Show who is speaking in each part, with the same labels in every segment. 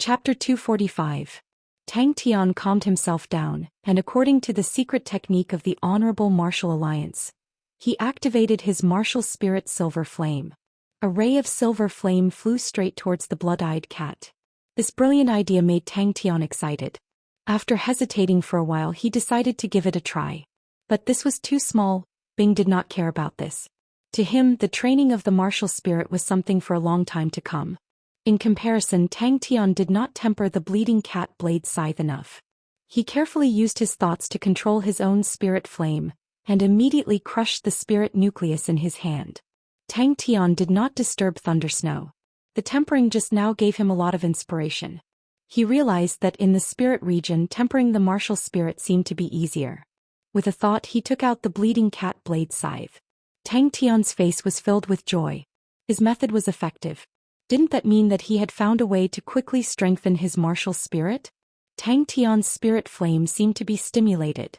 Speaker 1: Chapter 245. Tang Tian calmed himself down, and according to the secret technique of the Honorable Martial Alliance, he activated his martial spirit Silver Flame. A ray of silver flame flew straight towards the blood-eyed cat. This brilliant idea made Tang Tian excited. After hesitating for a while, he decided to give it a try. But this was too small. Bing did not care about this. To him, the training of the martial spirit was something for a long time to come. In comparison, Tang Tian did not temper the bleeding cat blade scythe enough. He carefully used his thoughts to control his own spirit flame, and immediately crushed the spirit nucleus in his hand. Tang Tian did not disturb Thundersnow. The tempering just now gave him a lot of inspiration. He realized that in the spirit region, tempering the martial spirit seemed to be easier. With a thought, he took out the bleeding cat blade scythe. Tang Tian's face was filled with joy. His method was effective. Didn't that mean that he had found a way to quickly strengthen his martial spirit? Tang Tian's spirit flame seemed to be stimulated.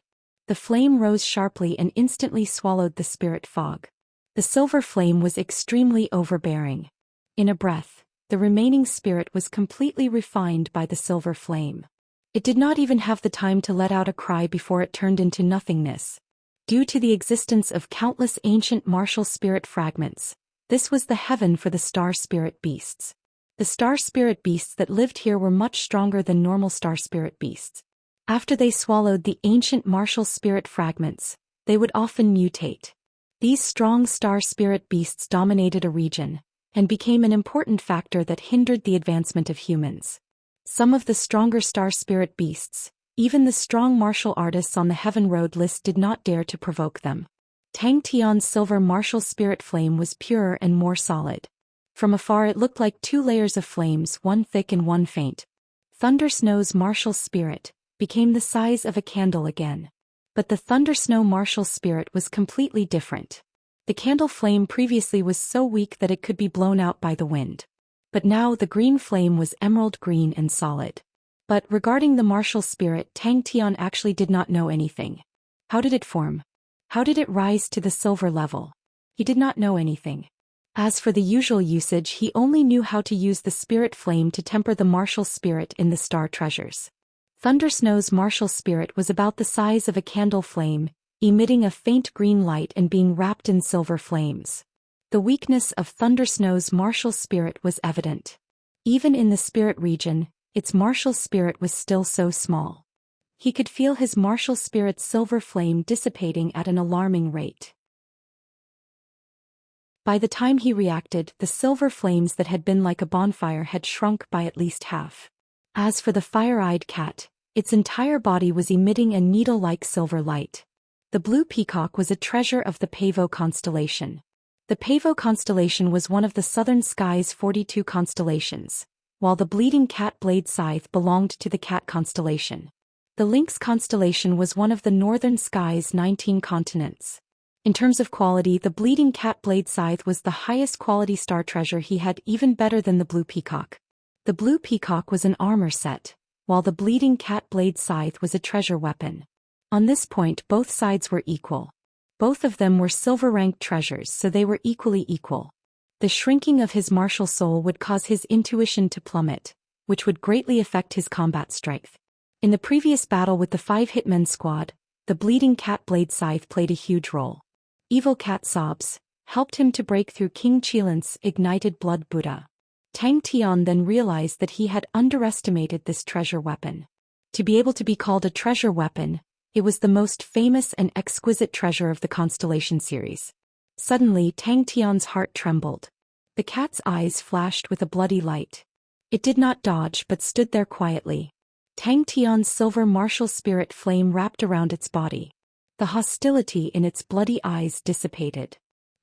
Speaker 1: The flame rose sharply and instantly swallowed the spirit fog. The silver flame was extremely overbearing. In a breath, the remaining spirit was completely refined by the silver flame. It did not even have the time to let out a cry before it turned into nothingness. Due to the existence of countless ancient martial spirit fragments, this was the heaven for the star spirit beasts. The star spirit beasts that lived here were much stronger than normal star spirit beasts. After they swallowed the ancient martial spirit fragments, they would often mutate. These strong star spirit beasts dominated a region, and became an important factor that hindered the advancement of humans. Some of the stronger star spirit beasts, even the strong martial artists on the Heaven Road list, did not dare to provoke them. Tang Tian's silver martial spirit flame was purer and more solid. From afar it looked like two layers of flames, one thick and one faint. Thundersnow's martial spirit became the size of a candle again. But the Thundersnow martial spirit was completely different. The candle flame previously was so weak that it could be blown out by the wind. But now the green flame was emerald green and solid. But regarding the martial spirit, Tang Tian actually did not know anything. How did it form? How did it rise to the silver level? He did not know anything. As for the usual usage, he only knew how to use the spirit flame to temper the martial spirit in the star treasures. Thundersnow's martial spirit was about the size of a candle flame, emitting a faint green light and being wrapped in silver flames. The weakness of Thundersnow's martial spirit was evident. Even in the spirit region, its martial spirit was still so small. He could feel his martial spirit's silver flame dissipating at an alarming rate. By the time he reacted, the silver flames that had been like a bonfire had shrunk by at least half. As for the fire-eyed cat, its entire body was emitting a needle-like silver light. The blue peacock was a treasure of the Pavo constellation. The Pavo constellation was one of the southern sky's 42 constellations, while the bleeding cat blade scythe belonged to the cat constellation. The lynx constellation was one of the northern sky's 19 continents. In terms of quality, the bleeding cat blade scythe was the highest quality star treasure he had, even better than the blue peacock. The blue peacock was an armor set, while the bleeding cat blade scythe was a treasure weapon. On this point, both sides were equal. Both of them were silver-ranked treasures, so they were equally equal. The shrinking of his martial soul would cause his intuition to plummet, which would greatly affect his combat strength. In the previous battle with the 5 Hitmen squad, the bleeding cat blade scythe played a huge role. Evil Cat Sobs helped him to break through King Qilint's ignited blood Buddha. Tang Tian then realized that he had underestimated this treasure weapon. To be able to be called a treasure weapon, it was the most famous and exquisite treasure of the Constellation series. Suddenly, Tang Tian's heart trembled. The cat's eyes flashed with a bloody light. It did not dodge but stood there quietly. Tang Tian's silver martial spirit flame wrapped around its body. The hostility in its bloody eyes dissipated.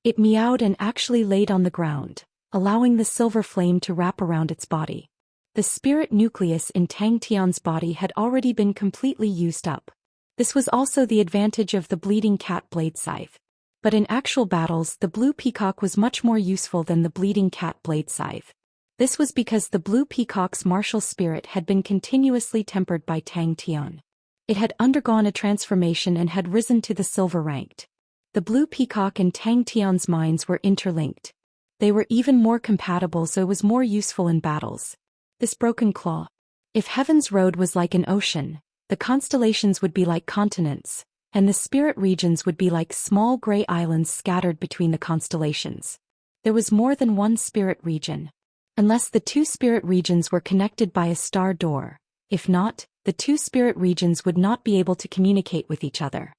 Speaker 1: It meowed and actually laid on the ground, allowing the silver flame to wrap around its body. The spirit nucleus in Tang Tian's body had already been completely used up. This was also the advantage of the bleeding cat blade scythe. But in actual battles, the blue peacock was much more useful than the bleeding cat blade scythe. This was because the blue peacock's martial spirit had been continuously tempered by Tang Tian. It had undergone a transformation and had risen to the silver ranked. The blue peacock and Tang Tian's minds were interlinked. They were even more compatible, so it was more useful in battles. This broken claw. If heaven's road was like an ocean, the constellations would be like continents, and the spirit regions would be like small gray islands scattered between the constellations. There was more than one spirit region. Unless the two spirit regions were connected by a star door. If not, the two spirit regions would not be able to communicate with each other.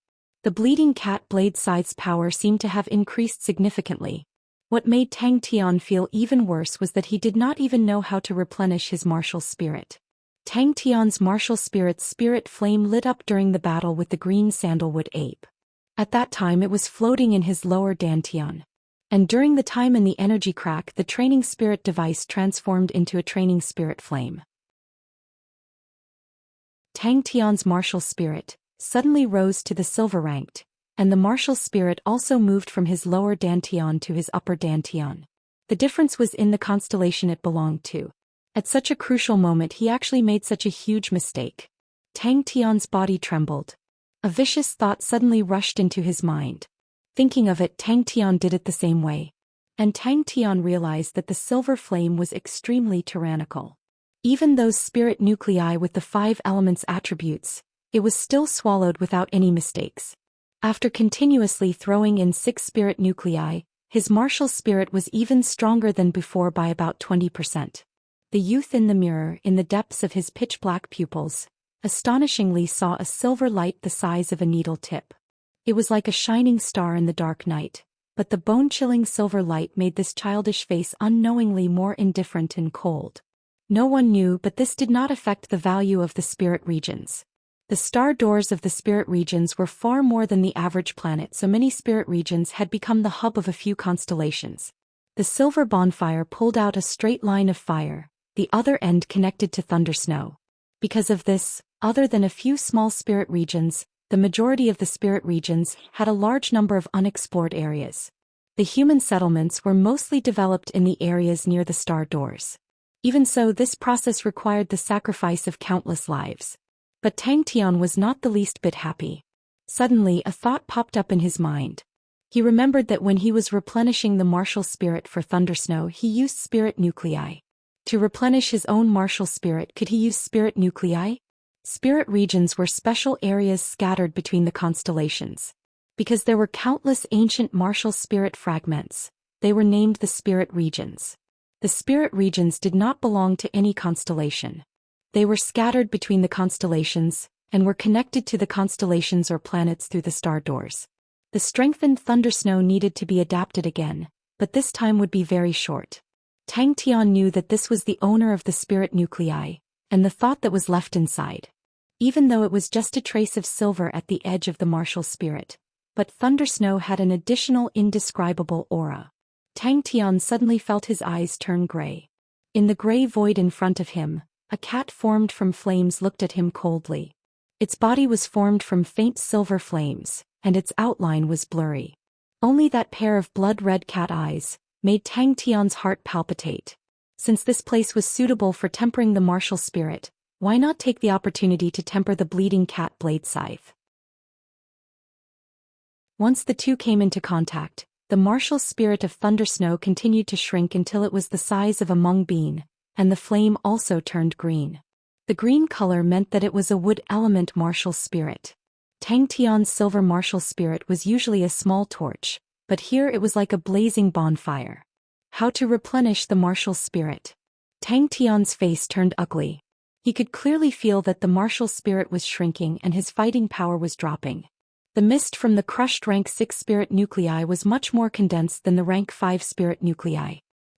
Speaker 1: The bleeding cat blade side's power seemed to have increased significantly. What made Tang Tian feel even worse was that he did not even know how to replenish his martial spirit. Tang Tian's martial spirit's spirit flame lit up during the battle with the green sandalwood ape. At that time it was floating in his lower dantian. And during the time in the energy crack, the training spirit device transformed into a training spirit flame. Tang Tian's martial spirit suddenly rose to the silver ranked, and the martial spirit also moved from his lower dantian to his upper dantian. The difference was in the constellation it belonged to. At such a crucial moment he actually made such a huge mistake. Tang Tian's body trembled. A vicious thought suddenly rushed into his mind. Thinking of it, Tang Tian did it the same way. And Tang Tian realized that the silver flame was extremely tyrannical. Even those spirit nuclei with the 5 elements attributes, it was still swallowed without any mistakes. After continuously throwing in 6 spirit nuclei, his martial spirit was even stronger than before by about 20%. The youth in the mirror, in the depths of his pitch-black pupils, astonishingly saw a silver light the size of a needle tip. It was like a shining star in the dark night, but the bone-chilling silver light made this childish face unknowingly more indifferent and cold. No one knew, but this did not affect the value of the spirit regions. The star doors of the spirit regions were far more than the average planet, so many spirit regions had become the hub of a few constellations. The silver bonfire pulled out a straight line of fire, the other end connected to thunder snow. Because of this, other than a few small spirit regions, the majority of the spirit regions had a large number of unexplored areas. The human settlements were mostly developed in the areas near the star doors. Even so, this process required the sacrifice of countless lives. But Tang Tian was not the least bit happy. Suddenly a thought popped up in his mind. He remembered that when he was replenishing the martial spirit for Thundersnow he used spirit nuclei. To replenish his own martial spirit, could he use spirit nuclei? Spirit regions were special areas scattered between the constellations. Because there were countless ancient martial spirit fragments, they were named the spirit regions. The spirit regions did not belong to any constellation. They were scattered between the constellations, and were connected to the constellations or planets through the star doors. The strengthened Thundersnow needed to be adapted again, but this time would be very short. Tang Tian knew that this was the owner of the spirit nuclei, and the thought that was left inside. Even though it was just a trace of silver at the edge of the martial spirit, but Thundersnow had an additional indescribable aura. Tang Tian suddenly felt his eyes turn gray. In the gray void in front of him, a cat formed from flames looked at him coldly. Its body was formed from faint silver flames, and its outline was blurry. Only that pair of blood-red cat eyes made Tang Tian's heart palpitate. Since this place was suitable for tempering the martial spirit, why not take the opportunity to temper the bleeding cat blade scythe? Once the two came into contact, the martial spirit of Thundersnow continued to shrink until it was the size of a mung bean, and the flame also turned green. The green color meant that it was a wood element martial spirit. Tang Tian's silver martial spirit was usually a small torch, but here it was like a blazing bonfire. How to replenish the martial spirit? Tang Tian's face turned ugly. He could clearly feel that the martial spirit was shrinking and his fighting power was dropping. The mist from the crushed rank 6 spirit nuclei was much more condensed than the rank 5 spirit nuclei.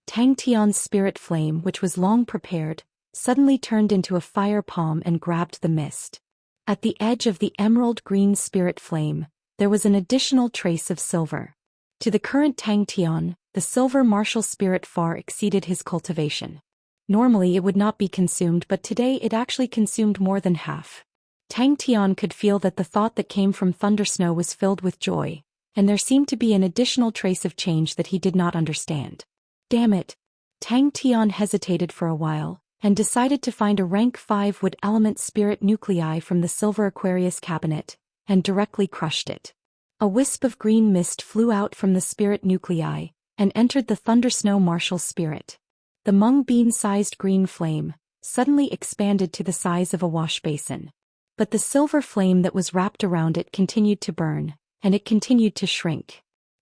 Speaker 1: Tang Tian's spirit flame, which was long prepared, suddenly turned into a fire palm and grabbed the mist. At the edge of the emerald green spirit flame, there was an additional trace of silver. To the current Tang Tian, the silver martial spirit far exceeded his cultivation. Normally it would not be consumed, but today it actually consumed more than half. Tang Tian could feel that the thought that came from Thundersnow was filled with joy, and there seemed to be an additional trace of change that he did not understand. Damn it! Tang Tian hesitated for a while, and decided to find a rank 5 wood element spirit nuclei from the silver Aquarius cabinet, and directly crushed it. A wisp of green mist flew out from the spirit nuclei, and entered the Thundersnow martial spirit. The mung bean-sized green flame, suddenly expanded to the size of a wash basin. But the silver flame that was wrapped around it continued to burn, and it continued to shrink.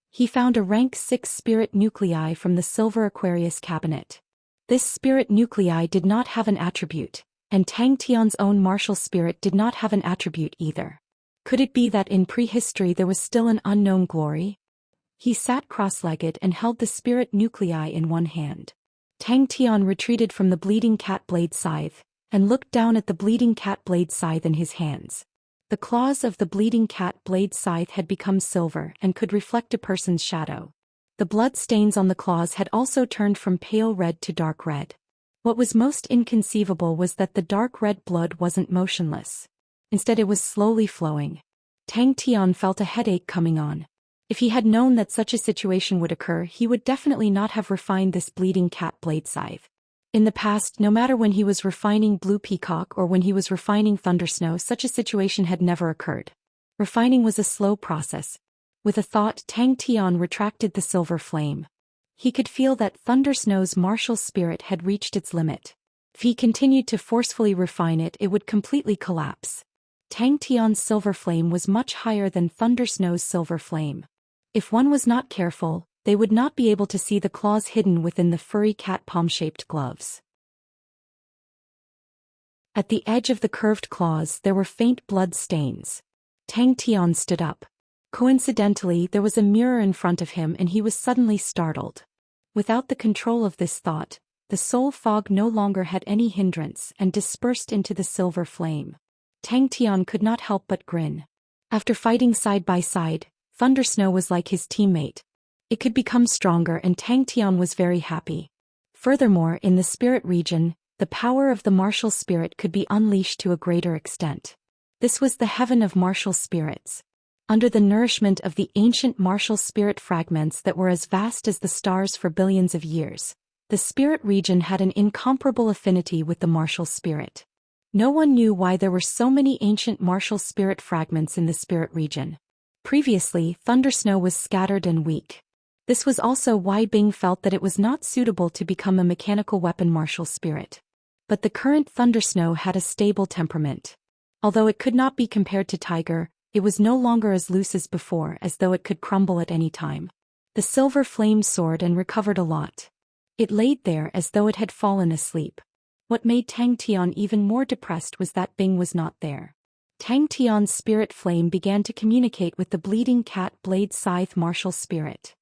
Speaker 1: He found a rank 6 spirit nuclei from the silver Aquarius cabinet. This spirit nuclei did not have an attribute, and Tang Tian's own martial spirit did not have an attribute either. Could it be that in prehistory there was still an unknown glory? He sat cross-legged and held the spirit nuclei in one hand. Tang Tian retreated from the bleeding cat blade scythe, and looked down at the bleeding cat blade scythe in his hands. The claws of the bleeding cat blade scythe had become silver and could reflect a person's shadow. The blood stains on the claws had also turned from pale red to dark red. What was most inconceivable was that the dark red blood wasn't motionless. Instead it was slowly flowing. Tang Tian felt a headache coming on. If he had known that such a situation would occur, he would definitely not have refined this bleeding cat blade scythe. In the past, no matter when he was refining Blue Peacock or when he was refining Thundersnow, such a situation had never occurred. Refining was a slow process. With a thought, Tang Tian retracted the silver flame. He could feel that Thundersnow's martial spirit had reached its limit. If he continued to forcefully refine it, it would completely collapse. Tang Tian's silver flame was much higher than Thundersnow's silver flame. If one was not careful, they would not be able to see the claws hidden within the furry cat palm-shaped gloves. At the edge of the curved claws there were faint blood stains. Tang Tian stood up. Coincidentally, there was a mirror in front of him and he was suddenly startled. Without the control of this thought, the soul fog no longer had any hindrance and dispersed into the silver flame. Tang Tian could not help but grin. After fighting side by side, Thundersnow was like his teammate. It could become stronger and Tang Tian was very happy. Furthermore, in the spirit region, the power of the martial spirit could be unleashed to a greater extent. This was the heaven of martial spirits. Under the nourishment of the ancient martial spirit fragments that were as vast as the stars for billions of years, the spirit region had an incomparable affinity with the martial spirit. No one knew why there were so many ancient martial spirit fragments in the spirit region. Previously, Thundersnow was scattered and weak. This was also why Bing felt that it was not suitable to become a mechanical weapon martial spirit. But the current Thundersnow had a stable temperament. Although it could not be compared to Tiger, it was no longer as loose as before, as though it could crumble at any time. The silver flame soared and recovered a lot. It laid there as though it had fallen asleep. What made Tang Tian even more depressed was that Bing was not there. Tang Tian's spirit flame began to communicate with the bleeding cat blade scythe martial spirit.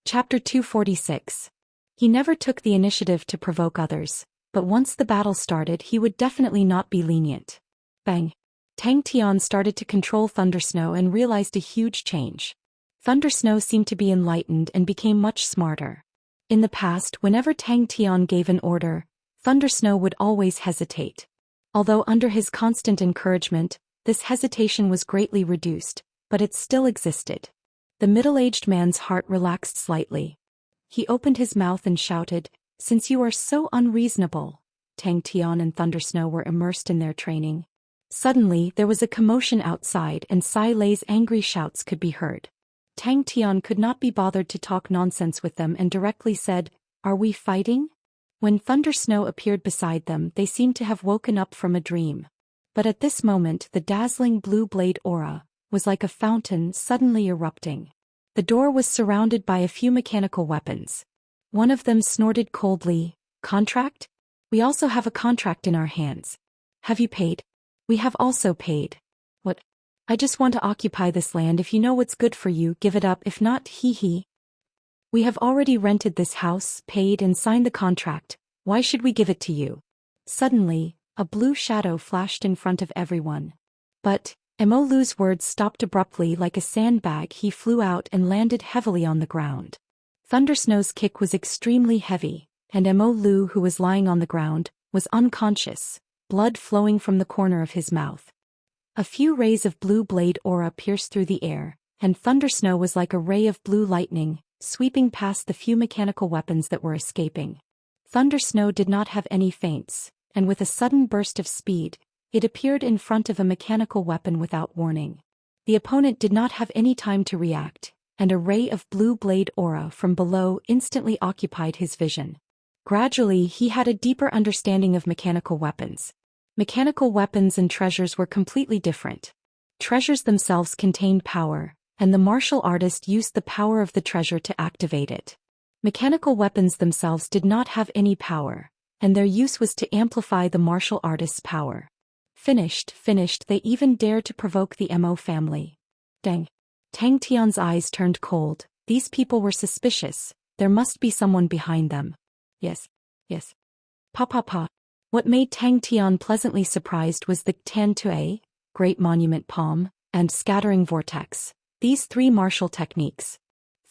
Speaker 1: Chapter 246. He never took the initiative to provoke others, but once the battle started he would definitely not be lenient. Bang! Tang Tian started to control Thundersnow and realized a huge change. Thundersnow seemed to be enlightened and became much smarter. In the past, whenever Tang Tian gave an order, Thundersnow would always hesitate. Although under his constant encouragement, this hesitation was greatly reduced, but it still existed. The middle-aged man's heart relaxed slightly. He opened his mouth and shouted, "Since you are so unreasonable." Tang Tian and Thundersnow were immersed in their training. Suddenly, there was a commotion outside and Sai Lei's angry shouts could be heard. Tang Tian could not be bothered to talk nonsense with them and directly said, "Are we fighting?" When Thundersnow appeared beside them, they seemed to have woken up from a dream. But at this moment, the dazzling blue blade aura was like a fountain suddenly erupting. The door was surrounded by a few mechanical weapons. One of them snorted coldly, "Contract? We also have a contract in our hands. Have you paid?" "We have also paid." "What?" "I just want to occupy this land. If you know what's good for you, give it up. If not, hee." "We have already rented this house, paid and signed the contract. Why should we give it to you?" Suddenly, a blue shadow flashed in front of everyone. But Mo Lu's words stopped abruptly. Like a sandbag, he flew out and landed heavily on the ground. Thundersnow's kick was extremely heavy, and Mo Lu, who was lying on the ground, was unconscious, blood flowing from the corner of his mouth. A few rays of blue blade aura pierced through the air, and Thundersnow was like a ray of blue lightning, sweeping past the few mechanical weapons that were escaping. Thundersnow did not have any feints, and with a sudden burst of speed, it appeared in front of a mechanical weapon without warning. The opponent did not have any time to react, and a ray of blue blade aura from below instantly occupied his vision. Gradually, he had a deeper understanding of mechanical weapons. Mechanical weapons and treasures were completely different. Treasures themselves contained power, and the martial artist used the power of the treasure to activate it. Mechanical weapons themselves did not have any power, and their use was to amplify the martial artist's power. Finished, they even dared to provoke the Mo family. Dang. Tang Tian's eyes turned cold. These people were suspicious. There must be someone behind them. Yes. Pa. What made Tang Tian pleasantly surprised was the Tan Tue, Great Monument Palm, and Scattering Vortex. These three martial techniques.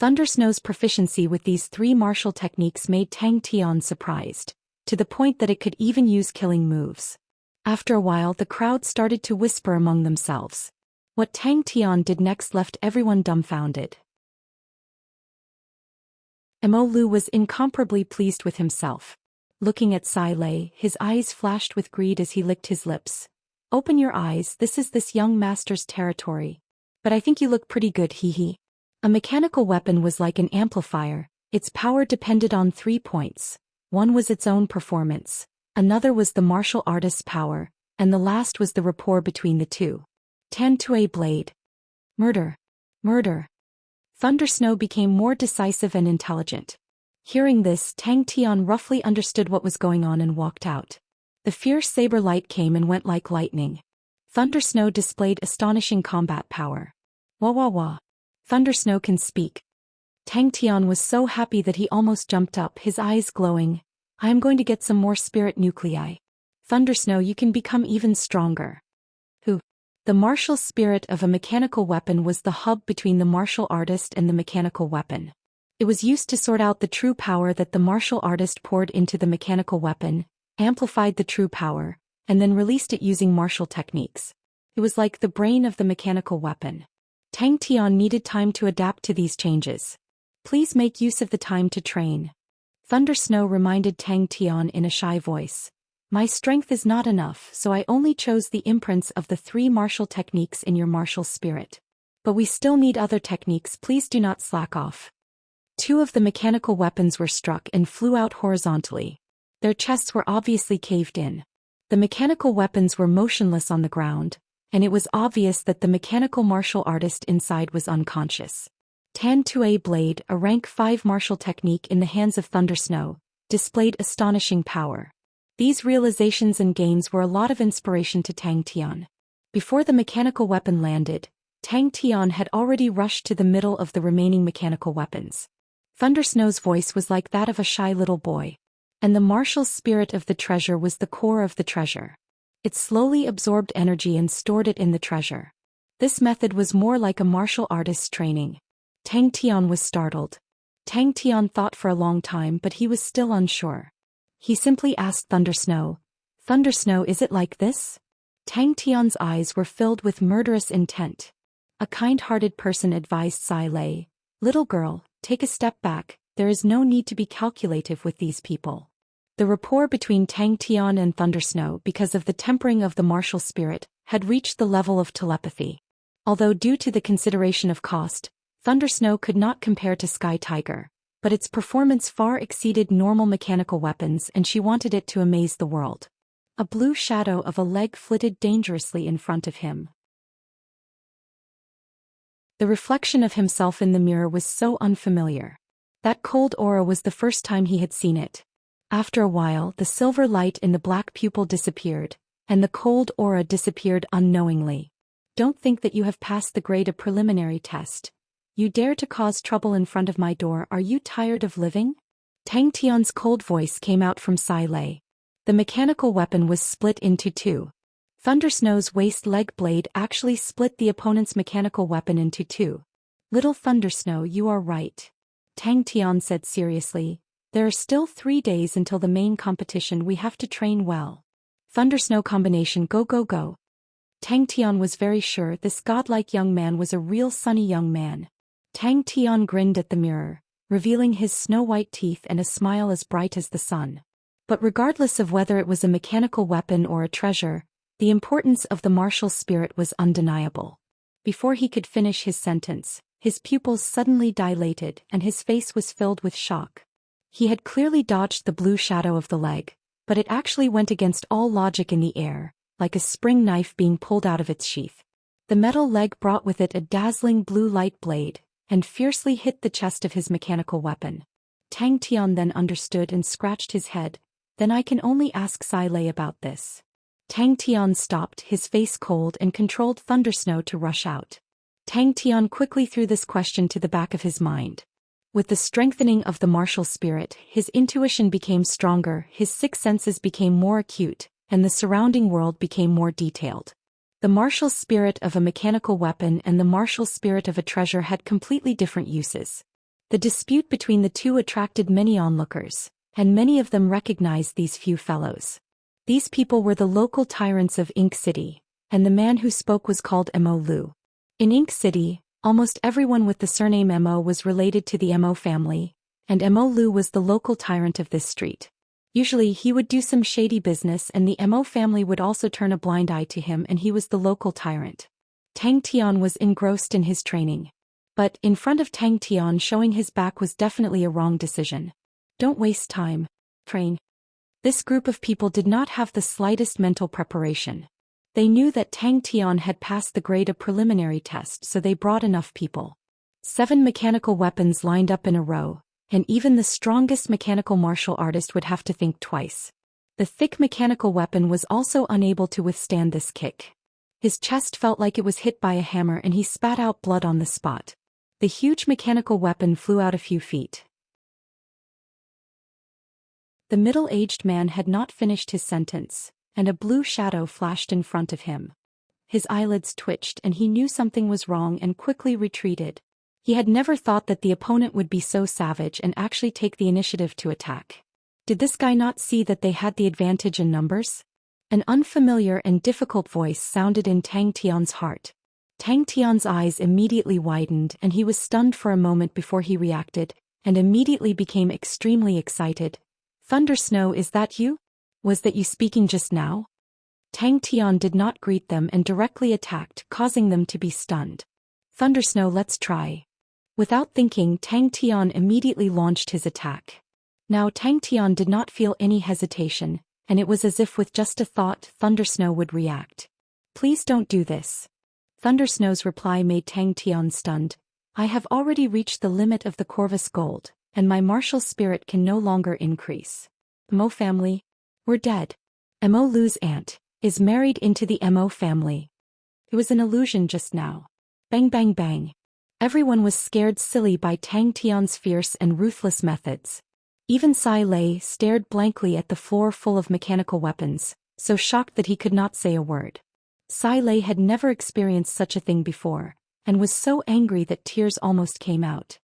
Speaker 1: Thundersnow's proficiency with these three martial techniques made Tang Tian surprised, to the point that it could even use killing moves. After a while, the crowd started to whisper among themselves. What Tang Tian did next left everyone dumbfounded. Mo Lu was incomparably pleased with himself. Looking at Sai Lei, his eyes flashed with greed as he licked his lips. Open your eyes, this is this young master's territory. But I think you look pretty good, hee. A mechanical weapon was like an amplifier. Its power depended on 3 points. One was its own performance, another was the martial artist's power, and the last was the rapport between the two. Tan Tue blade. Murder. Thundersnow became more decisive and intelligent. Hearing this, Tang Tian roughly understood what was going on and walked out. The fierce saber light came and went like lightning. Thundersnow displayed astonishing combat power. Wah. Thundersnow can speak. Tang Tian was so happy that he almost jumped up, his eyes glowing. I am going to get some more spirit nuclei. Thundersnow, you can become even stronger. Who? The martial spirit of a mechanical weapon was the hub between the martial artist and the mechanical weapon. It was used to sort out the true power that the martial artist poured into the mechanical weapon, amplified the true power, and then released it using martial techniques. It was like the brain of the mechanical weapon. Tang Tian needed time to adapt to these changes. Please make use of the time to train. Thundersnow reminded Tang Tian in a shy voice. My strength is not enough, so I only chose the imprints of the 3 martial techniques in your martial spirit. But we still need other techniques, please do not slack off. 2 of the mechanical weapons were struck and flew out horizontally. Their chests were obviously caved in. The mechanical weapons were motionless on the ground, and it was obvious that the mechanical martial artist inside was unconscious. Tan Tue blade, a rank 5 martial technique in the hands of Thundersnow, displayed astonishing power. These realizations and gains were a lot of inspiration to Tang Tian. Before the mechanical weapon landed, Tang Tian had already rushed to the middle of the remaining mechanical weapons. Thundersnow's voice was like that of a shy little boy. And the martial spirit of the treasure was the core of the treasure. It slowly absorbed energy and stored it in the treasure. This method was more like a martial artist's training. Tang Tian was startled. Tang Tian thought for a long time, but he was still unsure. He simply asked Thundersnow, Thundersnow, is it like this? Tang Tian's eyes were filled with murderous intent. A kind-hearted person advised Sai Lei, little girl, take a step back, there is no need to be calculative with these people. The rapport between Tang Tian and Thundersnow, because of the tempering of the martial spirit, had reached the level of telepathy. Although due to the consideration of cost, Thundersnow could not compare to Sky Tiger, but its performance far exceeded normal mechanical weapons and she wanted it to amaze the world. A blue shadow of a leg flitted dangerously in front of him. The reflection of himself in the mirror was so unfamiliar. That cold aura was the first time he had seen it. After a while, the silver light in the black pupil disappeared, and the cold aura disappeared unknowingly. Don't think that you have passed the grade, a preliminary test. You dare to cause trouble in front of my door, are you tired of living? Tang Tian's cold voice came out from Sai Lei. The mechanical weapon was split into 2. Thundersnow's waist leg blade actually split the opponent's mechanical weapon into 2. Little Thundersnow, you are right. Tang Tian said seriously. There are still 3 days until the main competition, we have to train well. Thundersnow combination, go. Tang Tian was very sure this godlike young man was a real sunny young man. Tang Tian grinned at the mirror, revealing his snow-white teeth and a smile as bright as the sun. But regardless of whether it was a mechanical weapon or a treasure, the importance of the martial spirit was undeniable. Before he could finish his sentence, His pupils suddenly dilated and his face was filled with shock. He had clearly dodged the blue shadow of the leg, but it actually went against all logic in the air, like a spring knife being pulled out of its sheath. The metal leg brought with it a dazzling blue light blade, and fiercely hit the chest of his mechanical weapon. Tang Tian then understood and scratched his head. Then I can only ask Sai Lei about this. Tang Tian stopped, his face cold, and controlled Thundersnow to rush out. Tang Tian quickly threw this question to the back of his mind. With the strengthening of the martial spirit, his intuition became stronger, his six senses became more acute, and the surrounding world became more detailed. The martial spirit of a mechanical weapon and the martial spirit of a treasure had completely different uses. The dispute between the two attracted many onlookers, and many of them recognized these few fellows. These people were the local tyrants of Ink City, and the man who spoke was called Mo Lu. In Ink City, almost everyone with the surname Mo was related to the Mo family, and Mo Lu was the local tyrant of this street. Usually he would do some shady business and the Mo family would also turn a blind eye to him, and he was the local tyrant. Tang Tian was engrossed in his training. But in front of Tang Tian, showing his back was definitely a wrong decision. Don't waste time. Train. This group of people did not have the slightest mental preparation. They knew that Tang Tian had passed the grade of preliminary test, so they brought enough people. 7 mechanical weapons lined up in a row, and even the strongest mechanical martial artist would have to think twice. The thick mechanical weapon was also unable to withstand this kick. His chest felt like it was hit by a hammer and he spat out blood on the spot. The huge mechanical weapon flew out a few feet. The middle-aged man had not finished his sentence, and a blue shadow flashed in front of him. His eyelids twitched and he knew something was wrong and quickly retreated. He had never thought that the opponent would be so savage and actually take the initiative to attack. Did this guy not see that they had the advantage in numbers? An unfamiliar and difficult voice sounded in Tang Tian's heart. Tang Tian's eyes immediately widened and he was stunned for a moment before he reacted, and immediately became extremely excited. Thundersnow, is that you? Was that you speaking just now? Tang Tian did not greet them and directly attacked, causing them to be stunned. Thundersnow, let's try. Without thinking, Tang Tian immediately launched his attack. Now Tang Tian did not feel any hesitation, and it was as if with just a thought Thundersnow would react. Please don't do this. Thundersnow's reply made Tang Tian stunned. I have already reached the limit of the Corvus Gold, and my martial spirit can no longer increase. Mo family? We're dead. Mo Lu's aunt is married into the Mo family. It was an illusion just now. Bang bang bang. Everyone was scared silly by Tang Tian's fierce and ruthless methods. Even Sai Lei stared blankly at the floor full of mechanical weapons, so shocked that he could not say a word. Sai Lei had never experienced such a thing before, and was so angry that tears almost came out.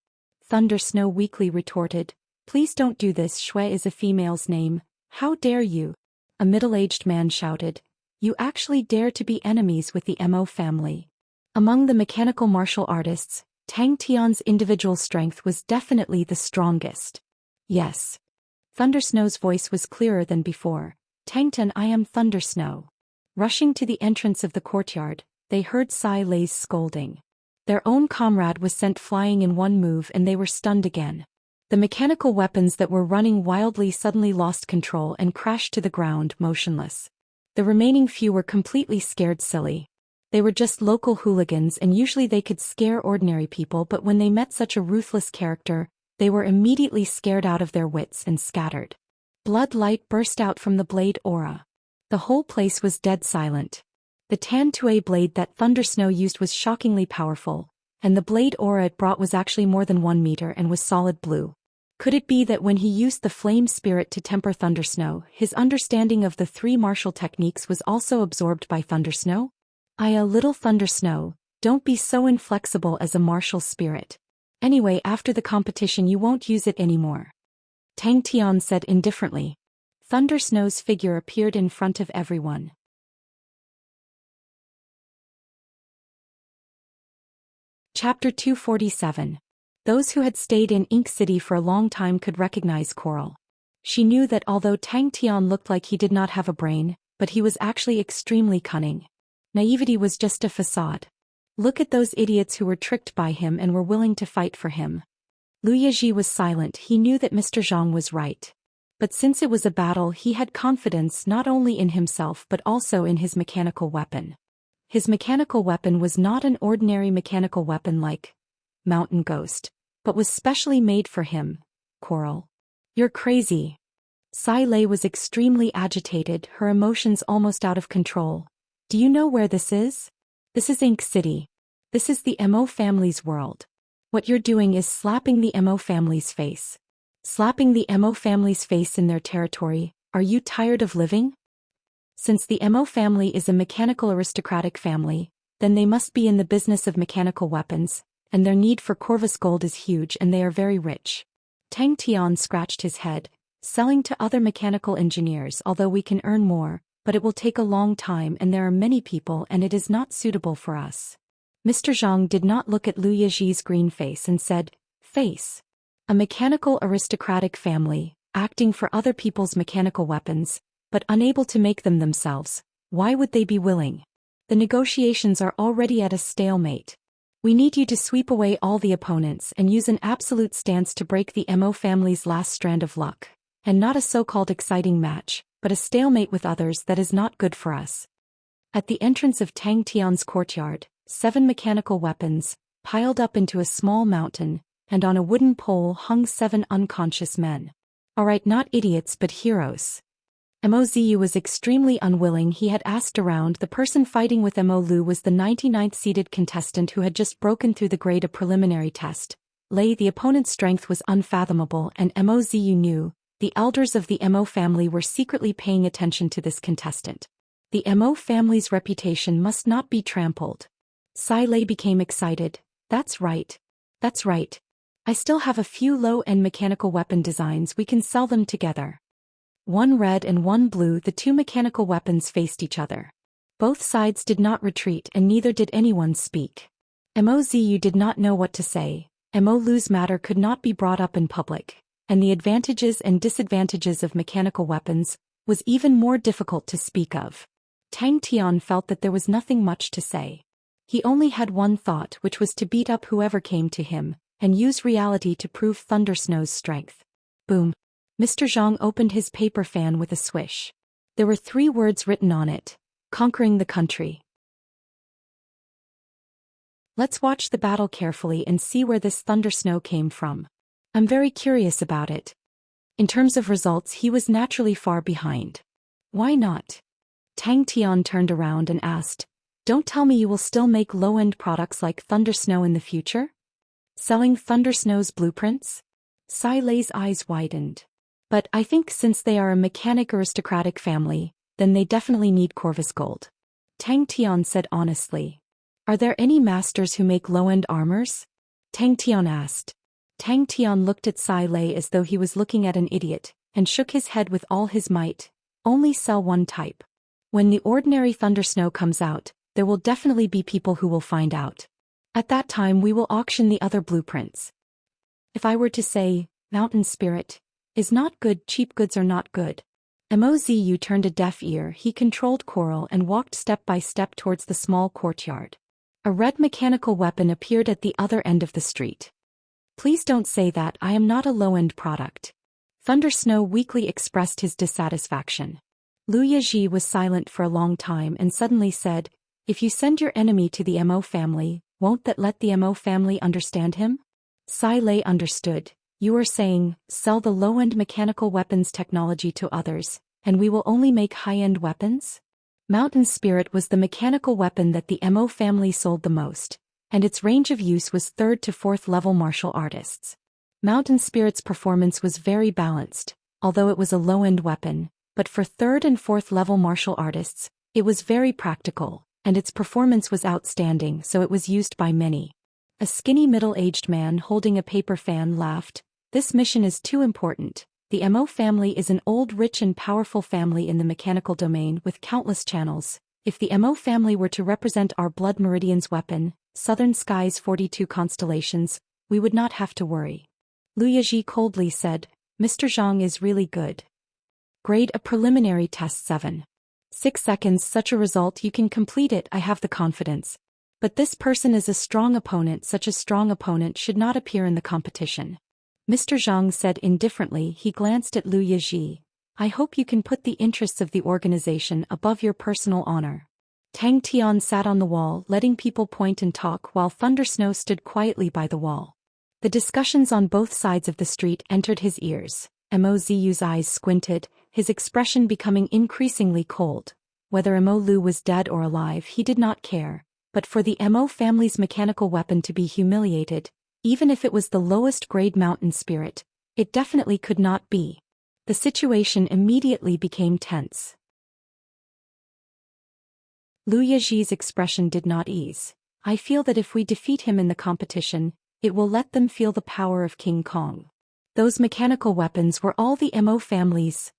Speaker 1: Thundersnow weakly retorted, Please don't do this, Shui is a female's name. How dare you? A middle-aged man shouted, You actually dare to be enemies with the Mo family. Among the mechanical martial artists, Tang Tian's individual strength was definitely the strongest. Yes. Thundersnow's voice was clearer than before. Tangtan, I am Thundersnow. Rushing to the entrance of the courtyard, they heard Sai Lei's scolding. Their own comrade was sent flying in one move and they were stunned again. The mechanical weapons that were running wildly suddenly lost control and crashed to the ground, motionless. The remaining few were completely scared silly. They were just local hooligans and usually they could scare ordinary people, but when they met such a ruthless character, they were immediately scared out of their wits and scattered. Blood light burst out from the blade aura. The whole place was dead silent. The Tan Tue blade that Thundersnow used was shockingly powerful, and the blade aura it brought was actually more than 1 meter and was solid blue. Could it be that when he used the flame spirit to temper Thundersnow, his understanding of the 3 martial techniques was also absorbed by Thundersnow? A little Thundersnow, don't be so inflexible as a martial spirit. Anyway, after the competition you won't use it anymore. Tang Tian said indifferently. Thundersnow's figure appeared in front of everyone. Chapter 247. Those who had stayed in Ink City for a long time could recognize Coral. She knew that although Tang Tian looked like he did not have a brain, but he was actually extremely cunning. Naivety was just a facade. Look at those idiots who were tricked by him and were willing to fight for him. Liu Yezhi was silent. He knew that Mr. Zhang was right. But since it was a battle, he had confidence not only in himself but also in his mechanical weapon. His mechanical weapon was not an ordinary mechanical weapon like Mountain Ghost, but was specially made for him. Coral. You're crazy. Sai Lei was extremely agitated, her emotions almost out of control. Do you know where this is? This is Ink City. This is the Mo family's world. What you're doing is slapping the Mo family's face. Slapping the Mo family's face in their territory. Are you tired of living? Since the Mo family is a mechanical aristocratic family, then they must be in the business of mechanical weapons, and their need for Corvus gold is huge and they are very rich. Tang Tian scratched his head, selling to other mechanical engineers. Although we can earn more, but it will take a long time and there are many people and it is not suitable for us. Mr. Zhang did not look at Liu Yezhi's green face and said, face. A mechanical aristocratic family, acting for other people's mechanical weapons, but unable to make them themselves. Why would they be willing? The negotiations are already at a stalemate. We need you to sweep away all the opponents and use an absolute stance to break the Mo family's last strand of luck. And not a so-called exciting match, but a stalemate with others that is not good for us. At the entrance of Tang Tian's courtyard, 7 mechanical weapons, piled up into a small mountain, and on a wooden pole hung 7 unconscious men. Alright, not idiots but heroes. Mozu was extremely unwilling. He had asked around. The person fighting with Mo Lu was the 99th seeded contestant who had just broken through the grade a preliminary test. The opponent's strength was unfathomable and Mozu knew. The elders of the Mo family were secretly paying attention to this contestant. The Mo family's reputation must not be trampled. Sai Lei became excited. That's right. That's right. I still have a few low-end mechanical weapon designs. We can sell them together. One red and one blue. The 2 mechanical weapons faced each other. Both sides did not retreat and neither did anyone speak. Mozu did not know what to say. Mo Lu's matter could not be brought up in public, and the advantages and disadvantages of mechanical weapons was even more difficult to speak of. Tang Tian felt that there was nothing much to say. He only had one thought, which was to beat up whoever came to him, and use reality to prove Thundersnow's strength. Boom. Mr. Zhang opened his paper fan with a swish. There were 3 words written on it: conquering the country. Let's watch the battle carefully and see where this Thundersnow came from. I'm very curious about it. In terms of results, he was naturally far behind. Why not? Tang Tian turned around and asked, don't tell me you will still make low-end products like Thundersnow in the future? Selling Thundersnow's blueprints? Sai Lei's eyes widened. But I think since they are a mechanic aristocratic family, then they definitely need Corvus gold. Tang Tian said honestly. Are there any masters who make low-end armors? Tang Tian asked. Tang Tian looked at Sai Lei as though he was looking at an idiot, and shook his head with all his might. Only sell one type. When the ordinary Thundersnow comes out, there will definitely be people who will find out. At that time we will auction the other blueprints. If I were to say, Mountain Spirit is not good, cheap goods are not good. Mozu turned a deaf ear. He controlled Coral and walked step by step towards the small courtyard. A red mechanical weapon appeared at the other end of the street. Please don't say that. I am not a low-end product. Thundersnow weakly expressed his dissatisfaction. Liu Yezhi was silent for a long time and suddenly said, if you send your enemy to the Mo family, won't that let the Mo family understand him? Sai Lei understood. You are saying, sell the low-end mechanical weapons technology to others, and we will only make high-end weapons? Mountain Spirit was the mechanical weapon that the Mo family sold the most, and its range of use was 3rd to 4th level martial artists. Mountain Spirit's performance was very balanced, although it was a low-end weapon, but for 3rd and 4th level martial artists, it was very practical, and its performance was outstanding, so it was used by many. A skinny middle-aged man holding a paper fan laughed. This mission is too important. The Mo family is an old, rich and powerful family in the mechanical domain with countless channels. If the Mo family were to represent our Blood Meridian's weapon, Southern Sky's 42 constellations, we would not have to worry. Liu Yezhi coldly said, Mr. Zhang is really good. Grade a preliminary test 7. 6 seconds. Such a result, you can complete it. I have the confidence. But this person is a strong opponent. Such a strong opponent should not appear in the competition. Mr. Zhang said indifferently. He glanced at Lu Yizhi. I hope you can put the interests of the organization above your personal honor. Tang Tian sat on the wall, letting people point and talk while Thundersnow stood quietly by the wall. The discussions on both sides of the street entered his ears. Mozu's eyes squinted, his expression becoming increasingly cold. Whether Mo Lu was dead or alive he did not care, but for the Mo family's mechanical weapon to be humiliated, even if it was the lowest grade mountain spirit, it definitely could not be. The situation immediately became tense. Lu Yizhi's expression did not ease. I feel that if we defeat him in the competition, it will let them feel the power of King Kong. Those mechanical weapons were all the Mo family's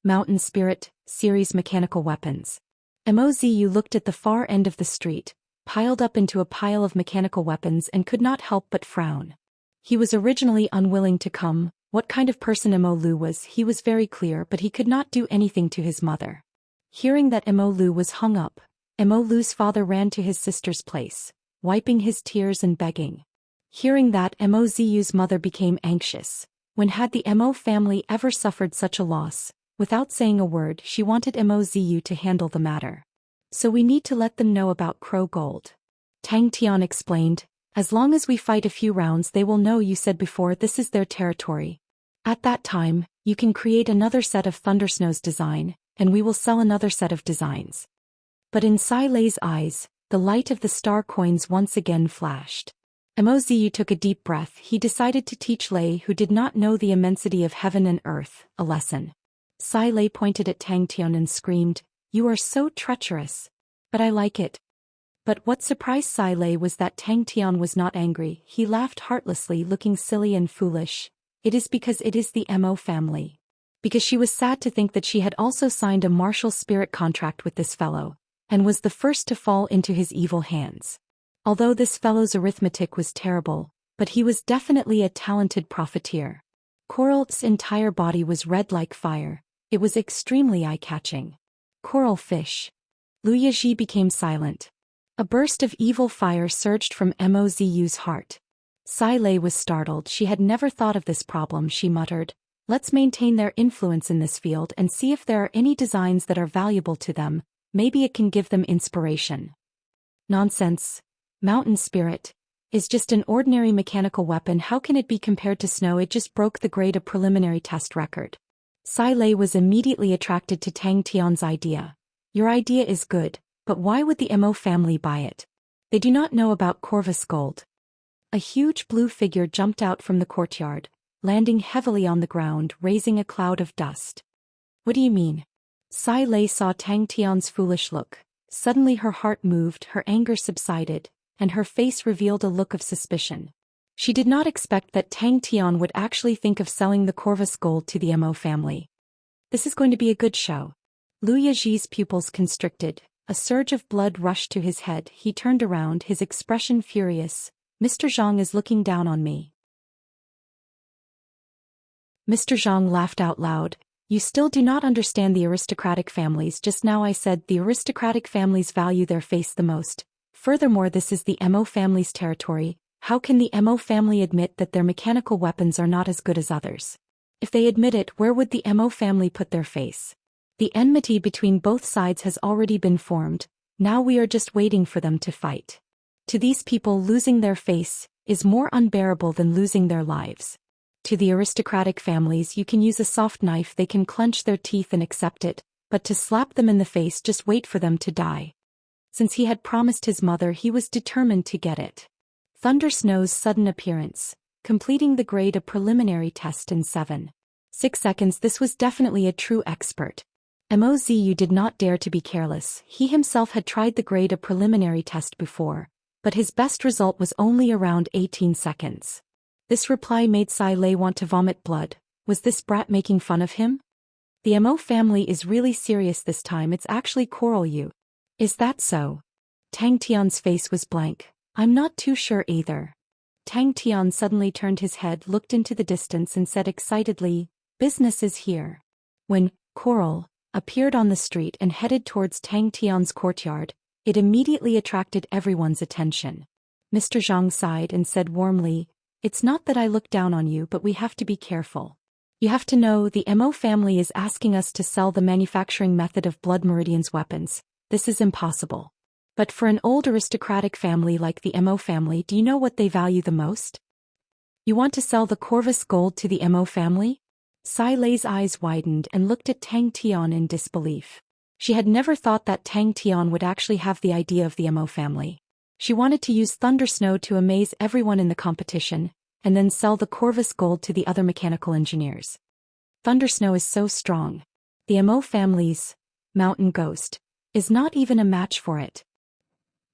Speaker 1: Mountain Spirit series mechanical weapons. Mozu looked at the far end of the street, piled up into a pile of mechanical weapons, and could not help but frown. He was originally unwilling to come. What kind of person Mo Lu was, he was very clear, but he could not do anything to his mother. Hearing that Mo Lu was hung up, Mo Lu's father ran to his sister's place, wiping his tears and begging. Hearing that, Mozu's mother became anxious. When had the Mo family ever suffered such a loss? Without saying a word, she wanted Mozu to handle the matter. So we need to let them know about Crow Gold. Tang Tian explained. As long as we fight a few rounds they will know. You said before this is their territory. At that time, you can create another set of Thundersnow's design, and we will sell another set of designs. But in Sai Lei's eyes, the light of the star coins once again flashed. Mozu took a deep breath. He decided to teach Lei, who did not know the immensity of heaven and earth, a lesson. Sai Lei pointed at Tang Tian and screamed, "You are so treacherous. But I like it." But what surprised Sai Lei was that Tang Tian was not angry. He laughed heartlessly, looking silly and foolish. It is because it is the Mo family. Because she was sad to think that she had also signed a martial spirit contract with this fellow, and was the first to fall into his evil hands. Although this fellow's arithmetic was terrible, but he was definitely a talented profiteer. Coral's entire body was red like fire. It was extremely eye-catching. Coral fish. Lu Yizhi became silent. A burst of evil fire surged from Mozu's heart. Sai Lei was startled. She had never thought of this problem. She muttered, "Let's maintain their influence in this field and see if there are any designs that are valuable to them. Maybe it can give them inspiration." Nonsense. Mountain Spirit is just an ordinary mechanical weapon. How can it be compared to snow? It just broke the grade a preliminary test record. Sai Lei was immediately attracted to Tang Tian's idea. Your idea is good, but why would the Mo family buy it? They do not know about Corvus Gold. A huge blue figure jumped out from the courtyard, landing heavily on the ground, raising a cloud of dust. What do you mean? Sai Lei saw Tang Tian's foolish look. Suddenly her heart moved, her anger subsided, and her face revealed a look of suspicion. She did not expect that Tang Tian would actually think of selling the Corvus Gold to the Mo family. This is going to be a good show. Lu Yizhi's pupils constricted. A surge of blood rushed to his head. He turned around, his expression furious. Mr. Zhang is looking down on me. Mr. Zhang laughed out loud. You still do not understand the aristocratic families. Just now I said the aristocratic families value their face the most. Furthermore, this is the Mo family's territory. How can the Mo family admit that their mechanical weapons are not as good as others? If they admit it, where would the Mo family put their face? The enmity between both sides has already been formed. Now we are just waiting for them to fight. To these people, losing their face is more unbearable than losing their lives. To the aristocratic families, you can use a soft knife, they can clench their teeth and accept it, but to slap them in the face, just wait for them to die. Since he had promised his mother, he was determined to get it. Thundersnow's sudden appearance, completing the grade a preliminary test in 7.6 seconds. This was definitely a true expert. Mozu did not dare to be careless. He himself had tried the grade a preliminary test before, but his best result was only around 18 seconds. This reply made Sai Lei want to vomit blood. Was this brat making fun of him? The Mo family is really serious this time. It's actually Coral Yu. Is that so? Tang Tian's face was blank. I'm not too sure either. Tang Tian suddenly turned his head, looked into the distance and said excitedly, "Business is here." When Coral appeared on the street and headed towards Tang Tian's courtyard, It immediately attracted everyone's attention. Mr. Zhang sighed and said warmly, "It's not that I look down on you, but we have to be careful. You have to know the Mo family is asking us to sell the manufacturing method of Blood Meridian's weapons. This is impossible. But for an old aristocratic family like the Mo family, do you know what they value the most? You want to sell the Corvus gold to the Mo family?" Sai Lei's eyes widened and looked at Tang Tian in disbelief. She had never thought that Tang Tian would actually have the idea of the Mo family. She wanted to use Thundersnow to amaze everyone in the competition, and then sell the Corvus gold to the other mechanical engineers. Thundersnow is so strong. The Mo family's Mountain Ghost is not even a match for it.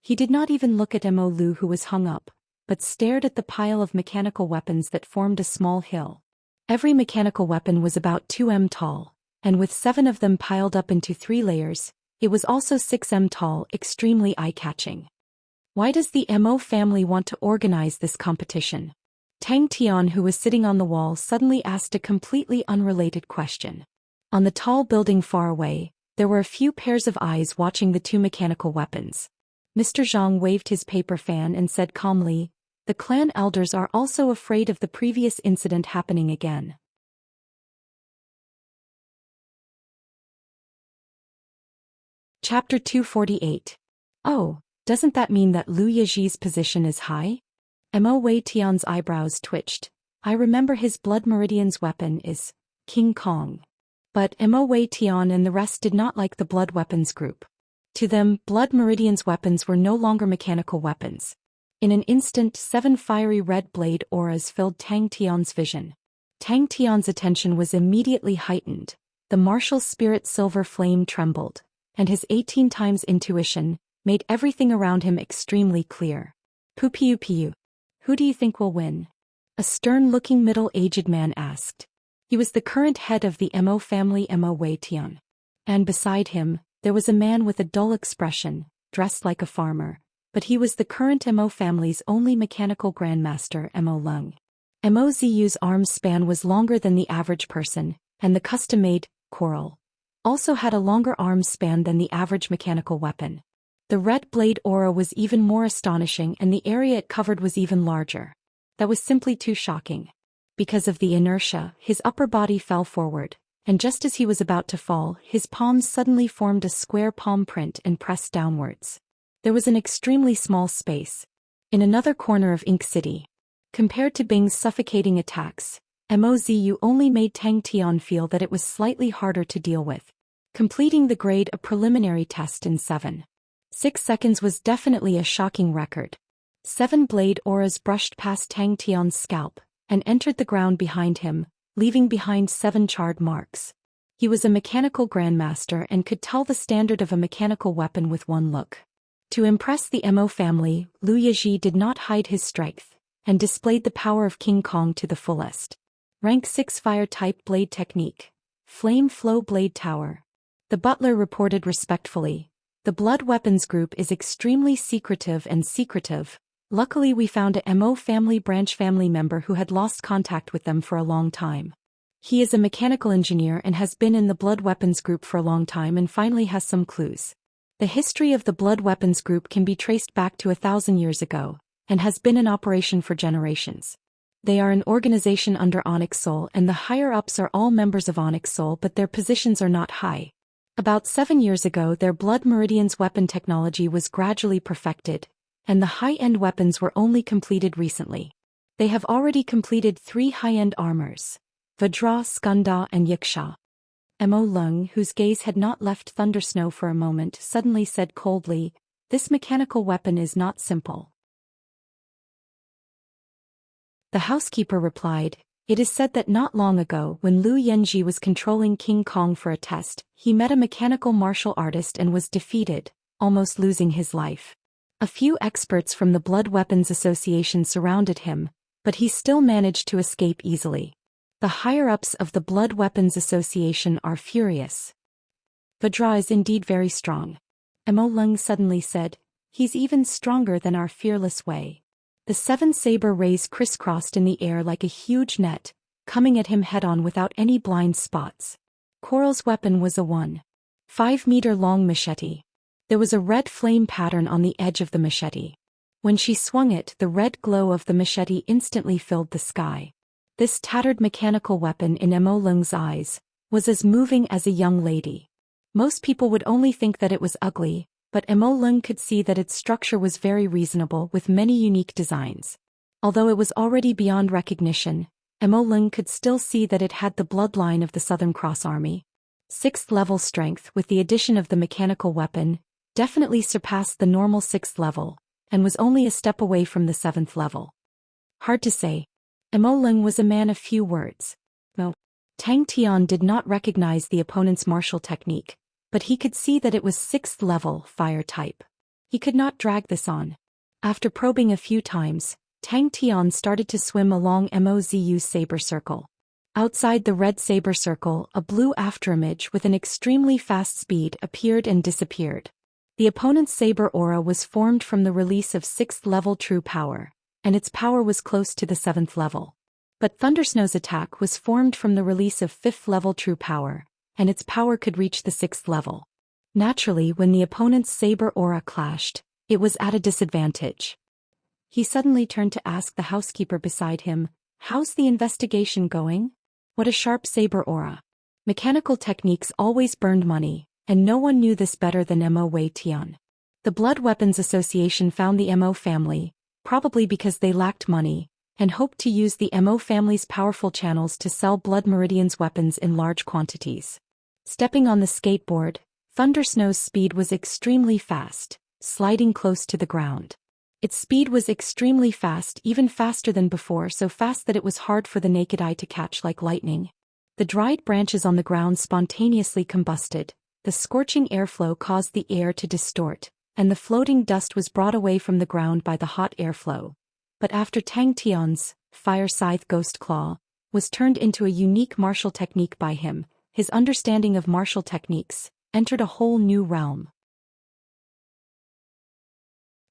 Speaker 1: He did not even look at Mo Lu, who was hung up, but stared at the pile of mechanical weapons that formed a small hill. Every mechanical weapon was about 2 m tall, and with 7 of them piled up into 3 layers, it was also 6 m tall, extremely eye-catching. Why does the Mo family want to organize this competition? Tang Tian, who was sitting on the wall, suddenly asked a completely unrelated question. On the tall building far away, there were a few pairs of eyes watching the 2 mechanical weapons. Mr. Zhang waved his paper fan and said calmly, "The clan elders are also afraid of the previous incident happening again." Chapter 248. Oh, doesn't that mean that Lu Yiji's position is high? Mo Wei Tian's eyebrows twitched. "I remember his Blood Meridian's weapon is King Kong." But Mo Wei Tian and the rest did not like the Blood Weapons group. To them, Blood Meridian's weapons were no longer mechanical weapons. In an instant, 7 fiery red blade auras filled Tang Tian's vision. Tang Tian's attention was immediately heightened. The martial spirit silver flame trembled, and his 18 times intuition made everything around him extremely clear. "Pupiu piu. Who do you think will win?" a stern-looking middle-aged man asked. He was the current head of the Mo family, Mo Wei Tian. And beside him, there was a man with a dull expression, dressed like a farmer, but he was the current Mo family's only mechanical grandmaster, Mo Lung. Mo Ziyu's arm span was longer than the average person, and the custom-made coral also had a longer arm span than the average mechanical weapon. The red blade aura was even more astonishing, and the area it covered was even larger. That was simply too shocking. Because of the inertia, his upper body fell forward, and just as he was about to fall, his palms suddenly formed a square palm print and pressed downwards. There was an extremely small space in another corner of Ink City. Compared to Bing's suffocating attacks, Mo Ziyu only made Tang Tian feel that it was slightly harder to deal with. Completing the grade a preliminary test in 7.6 seconds was definitely a shocking record. 7 blade auras brushed past Tang Tian's scalp and entered the ground behind him, leaving behind 7 charred marks. He was a mechanical grandmaster and could tell the standard of a mechanical weapon with one look. To impress the Mo family, Lu Yiji did not hide his strength, and displayed the power of King Kong to the fullest. Rank 6 Fire-type Blade Technique. Flame Flow Blade Tower. The butler reported respectfully, "The Blood Weapons Group is extremely secretive and secretive. Luckily we found a Mo family branch family member who had lost contact with them for a long time. He is a mechanical engineer and has been in the Blood Weapons Group for a long time and finally has some clues. The history of the Blood Weapons Group can be traced back to 1,000 years ago, and has been in operation for generations. They are an organization under Onyx Soul, and the higher-ups are all members of Onyx Soul, but their positions are not high. About 7 years ago their Blood Meridian's weapon technology was gradually perfected, and the high-end weapons were only completed recently. They have already completed 3 high-end armors: Vajra, Skanda, and Yiksha." Mo Lung, whose gaze had not left Thundersnow for a moment, suddenly said coldly, "This mechanical weapon is not simple." The housekeeper replied, "It is said that not long ago, when Lu Yenji was controlling King Kong for a test, he met a mechanical martial artist and was defeated, almost losing his life. A few experts from the Blood Weapons Association surrounded him, but he still managed to escape easily. The higher-ups of the Blood Weapons Association are furious. Vajra is indeed very strong." Mo Lung suddenly said, "He's even stronger than our fearless Wei." The 7 saber rays crisscrossed in the air like a huge net, coming at him head-on without any blind spots. Coral's weapon was a 1.5-meter-long machete. There was a red flame pattern on the edge of the machete. When she swung it, the red glow of the machete instantly filled the sky. This tattered mechanical weapon in Mo Lung's eyes was as moving as a young lady. Most people would only think that it was ugly, but Mo Lung could see that its structure was very reasonable with many unique designs. Although it was already beyond recognition, Mo Lung could still see that it had the bloodline of the Southern Cross Army. 6th level strength with the addition of the mechanical weapon definitely surpassed the normal 6th level, and was only a step away from the 7th level. Hard to say. Mo Lung was a man of few words. Tang Tian did not recognize the opponent's martial technique, but he could see that it was 6th level fire type. He could not drag this on. After probing a few times, Tang Tian started to swim along Mozu's saber circle. Outside the red saber circle, a blue afterimage with an extremely fast speed appeared and disappeared. The opponent's saber aura was formed from the release of 6th level true power, and its power was close to the 7th level. But Thundersnow's attack was formed from the release of 5th level true power, and its power could reach the 6th level. Naturally, when the opponent's saber aura clashed, it was at a disadvantage. He suddenly turned to ask the housekeeper beside him, "How's the investigation going?" What a sharp saber aura. Mechanical techniques always burned money, and no one knew this better than Mo Tian. The Blood Weapons Association found the Mo family, probably because they lacked money, and hoped to use the Mo family's powerful channels to sell Blood Meridian's weapons in large quantities. Stepping on the skateboard, Thundersnow's speed was extremely fast, sliding close to the ground. Its speed was extremely fast, even faster than before, so fast that it was hard for the naked eye to catch like lightning. The dried branches on the ground spontaneously combusted, the scorching airflow caused the air to distort, and the floating dust was brought away from the ground by the hot airflow. But after Tang Tian's fire scythe ghost claw was turned into a unique martial technique by him, his understanding of martial techniques entered a whole new realm.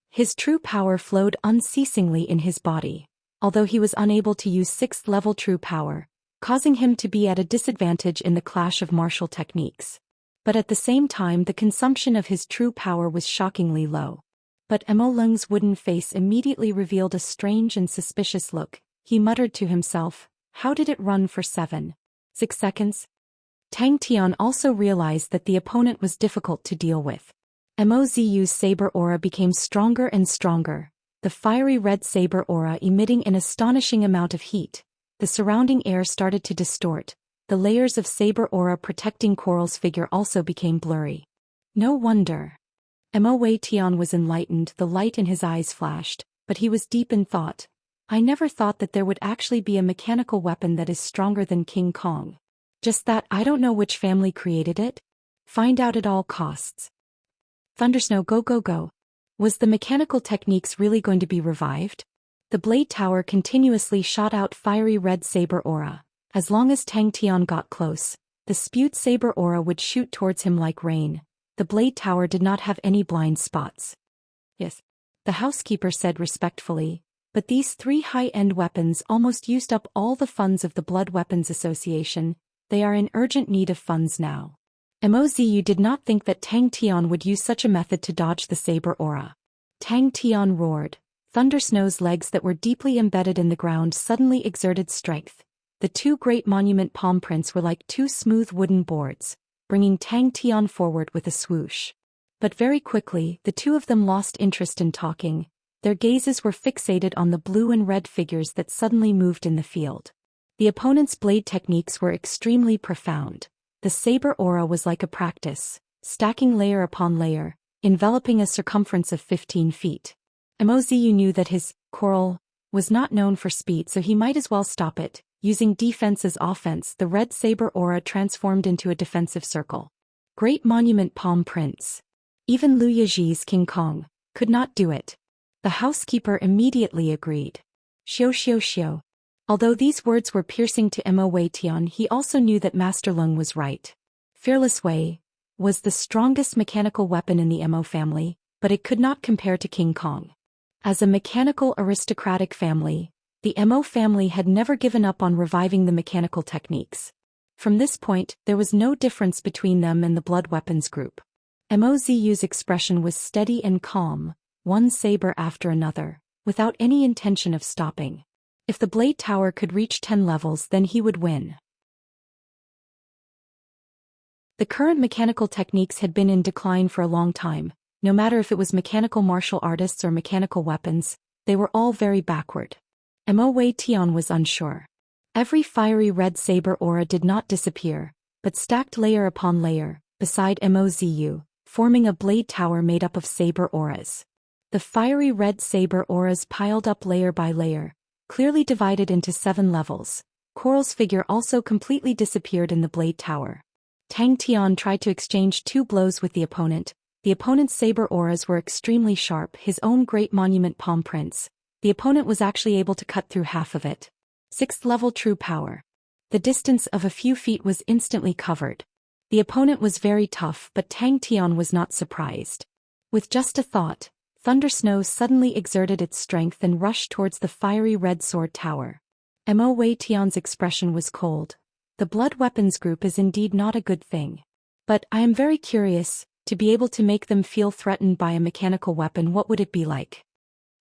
Speaker 1: His true power flowed unceasingly in his body, although he was unable to use 6th level true power, causing him to be at a disadvantage in the clash of martial techniques. But at the same time, the consumption of his true power was shockingly low. But Mo Lung's wooden face immediately revealed a strange and suspicious look. He muttered to himself, "How did it run for 7-6 seconds? Tang Tian also realized that the opponent was difficult to deal with. Mozu's saber aura became stronger and stronger, the fiery red saber aura emitting an astonishing amount of heat. The surrounding air started to distort. The layers of saber aura protecting Coral's figure also became blurry. No wonder. Mo Tian was enlightened, the light in his eyes flashed, but he was deep in thought. I never thought that there would actually be a mechanical weapon that is stronger than King Kong. Just that I don't know which family created it. Find out at all costs. Thundersnow, go go go. Was the mechanical techniques really going to be revived? The blade tower continuously shot out fiery red saber aura. As long as Tang Tian got close, the spewed saber aura would shoot towards him like rain. The blade tower did not have any blind spots. Yes, the housekeeper said respectfully, but these 3 high-end weapons almost used up all the funds of the Blood Weapons Association. They are in urgent need of funds now. Mozu did not think that Tang Tian would use such a method to dodge the saber aura. Tang Tian roared. Thundersnow's legs that were deeply embedded in the ground suddenly exerted strength. The 2 great monument palm prints were like 2 smooth wooden boards, bringing Tang Tian forward with a swoosh. But very quickly, the 2 of them lost interest in talking. Their gazes were fixated on the blue and red figures that suddenly moved in the field. The opponent's blade techniques were extremely profound. The saber aura was like a practice, stacking layer upon layer, enveloping a circumference of 15 feet. Mozu knew that his coral was not known for speed, so he might as well stop it. Using defense as offense, the red saber aura transformed into a defensive circle. Great monument palm prints. Even Liu Yaji's King Kong could not do it. The housekeeper immediately agreed. Xiao xiao xiao. Although these words were piercing to Mo Tian, he also knew that Master Lung was right. Fearless Wei was the strongest mechanical weapon in the Mo family, but it could not compare to King Kong. As a mechanical aristocratic family, the Mo family had never given up on reviving the mechanical techniques. From this point, there was no difference between them and the Blood Weapons group. Mozu's expression was steady and calm, one saber after another, without any intention of stopping. If the blade tower could reach 10 levels, then he would win. The current mechanical techniques had been in decline for a long time. No matter if it was mechanical martial artists or mechanical weapons, they were all very backward. Mo Tian was unsure. Every fiery red saber aura did not disappear, but stacked layer upon layer, beside Mozu, forming a blade tower made up of saber auras. The fiery red saber auras piled up layer by layer, clearly divided into 7 levels. Coral's figure also completely disappeared in the blade tower. Tang Tian tried to exchange 2 blows with the opponent. The opponent's saber auras were extremely sharp, his own great monument palm prints. The opponent was actually able to cut through half of it. 6th level true power. The distance of a few feet was instantly covered. The opponent was very tough, but Tang Tian was not surprised. With just a thought, Thunder Snow suddenly exerted its strength and rushed towards the fiery red sword tower. Mo Tian's expression was cold. The blood weapons group is indeed not a good thing. But I am very curious, to be able to make them feel threatened by a mechanical weapon, what would it be like?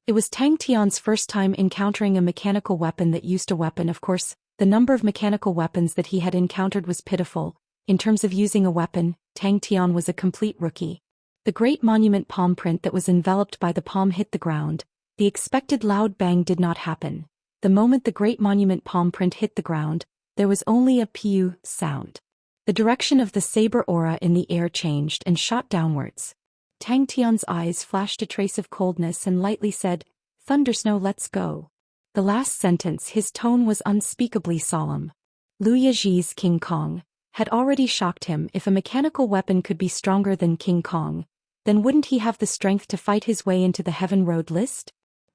Speaker 1: It was Tang Tian's first time encountering a mechanical weapon that used a weapon. Of course, the number of mechanical weapons that he had encountered was pitiful. In terms of using a weapon, Tang Tian was a complete rookie. The great monument palm print that was enveloped by the palm hit the ground. The expected loud bang did not happen. The moment the great monument palm print hit the ground, there was only a pew sound. The direction of the saber aura in the air changed and shot downwards. Tang Tian's eyes flashed a trace of coldness and lightly said, "Thunder Snow, let's go." The last sentence, his tone was unspeakably solemn. Liu Yaji's King Kong had already shocked him. If a mechanical weapon could be stronger than King Kong, then wouldn't he have the strength to fight his way into the Heaven Road list?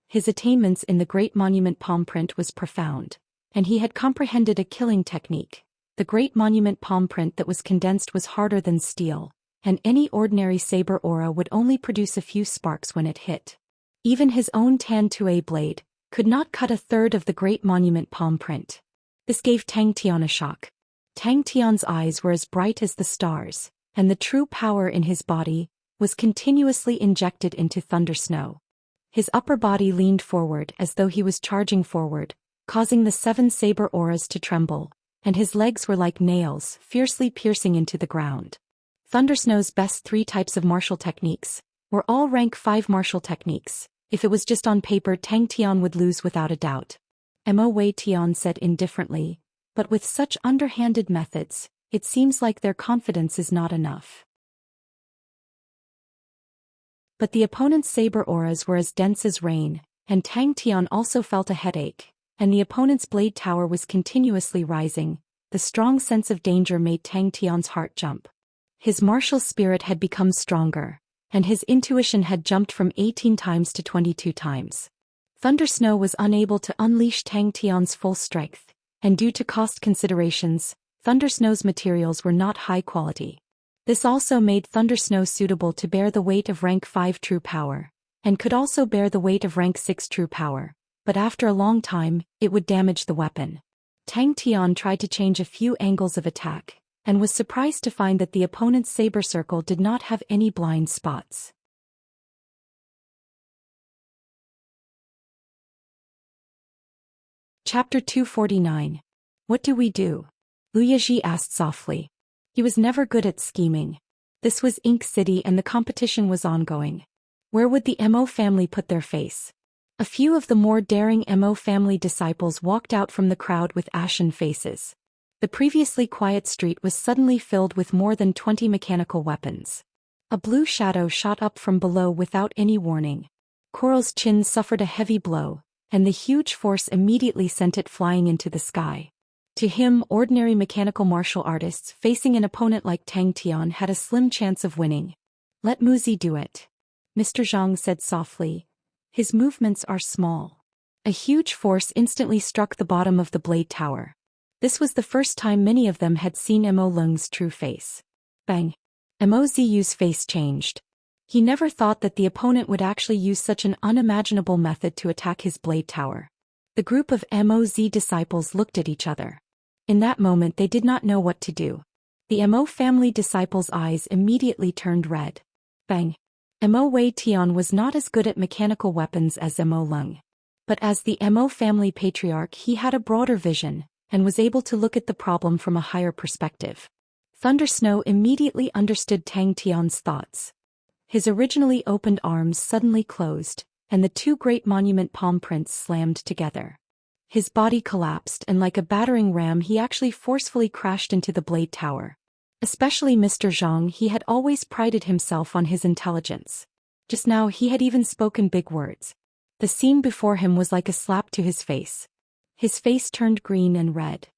Speaker 1: His attainments in the Great Monument Palm Print was profound, and he had comprehended a killing technique. The Great Monument Palm Print that was condensed was harder than steel, and any ordinary saber aura would only produce a few sparks when it hit. Even his own Tan Tue blade could not cut a third of the Great Monument Palm Print. This gave Tang Tian a shock. Tang Tian's eyes were as bright as the stars, and the true power in his body was continuously injected into Thunder Snow. His upper body leaned forward as though he was charging forward, causing the 7 saber auras to tremble, and his legs were like nails, fiercely piercing into the ground. Thunder Snow's best 3 types of martial techniques were all rank 5 martial techniques. If it was just on paper, Tang Tian would lose without a doubt. Mo Tian said indifferently, "But with such underhanded methods, it seems like their confidence is not enough." But the opponent's saber auras were as dense as rain, and Tang Tian also felt a headache, and the opponent's blade tower was continuously rising. The strong sense of danger made Tang Tian's heart jump. His martial spirit had become stronger, and his intuition had jumped from 18 times to 22 times. Thunder Snow was unable to unleash Tang Tian's full strength, and due to cost considerations, Thunder Snow's materials were not high quality. This also made Thunder Snow suitable to bear the weight of rank 5 true power, and could also bear the weight of rank 6 true power, but after a long time, it would damage the weapon. Tang Tian tried to change a few angles of attack, and was surprised to find that the opponent's saber circle did not have any blind spots. Chapter 249. What do we do? Liu Yaji asked softly. He was never good at scheming. This was Ink City and the competition was ongoing. Where would the Mo family put their face? A few of the more daring Mo family disciples walked out from the crowd with ashen faces. The previously quiet street was suddenly filled with more than 20 mechanical weapons. A blue shadow shot up from below without any warning. Coral's chin suffered a heavy blow, and the huge force immediately sent it flying into the sky. To him, ordinary mechanical martial artists facing an opponent like Tang Tian had a slim chance of winning. "Let Muzi do it," Mr. Zhang said softly. "His movements are small." A huge force instantly struck the bottom of the blade tower. This was the first time many of them had seen Mo Lung's true face. Bang! Mo Ziyu's face changed. He never thought that the opponent would actually use such an unimaginable method to attack his blade tower. The group of Mo Z disciples looked at each other. In that moment they did not know what to do. The Mo family disciples' eyes immediately turned red. Bang! Mo Wei Tian was not as good at mechanical weapons as Mo Lung. But as the Mo family patriarch, he had a broader vision, and was able to look at the problem from a higher perspective. Thunder Snow immediately understood Tang Tian's thoughts. His originally opened arms suddenly closed, and the two great monument palm prints slammed together. His body collapsed, and like a battering ram he actually forcefully crashed into the blade tower. Especially Mr. Zhang, he had always prided himself on his intelligence. Just now he had even spoken big words. The scene before him was like a slap to his face. His face turned green and red.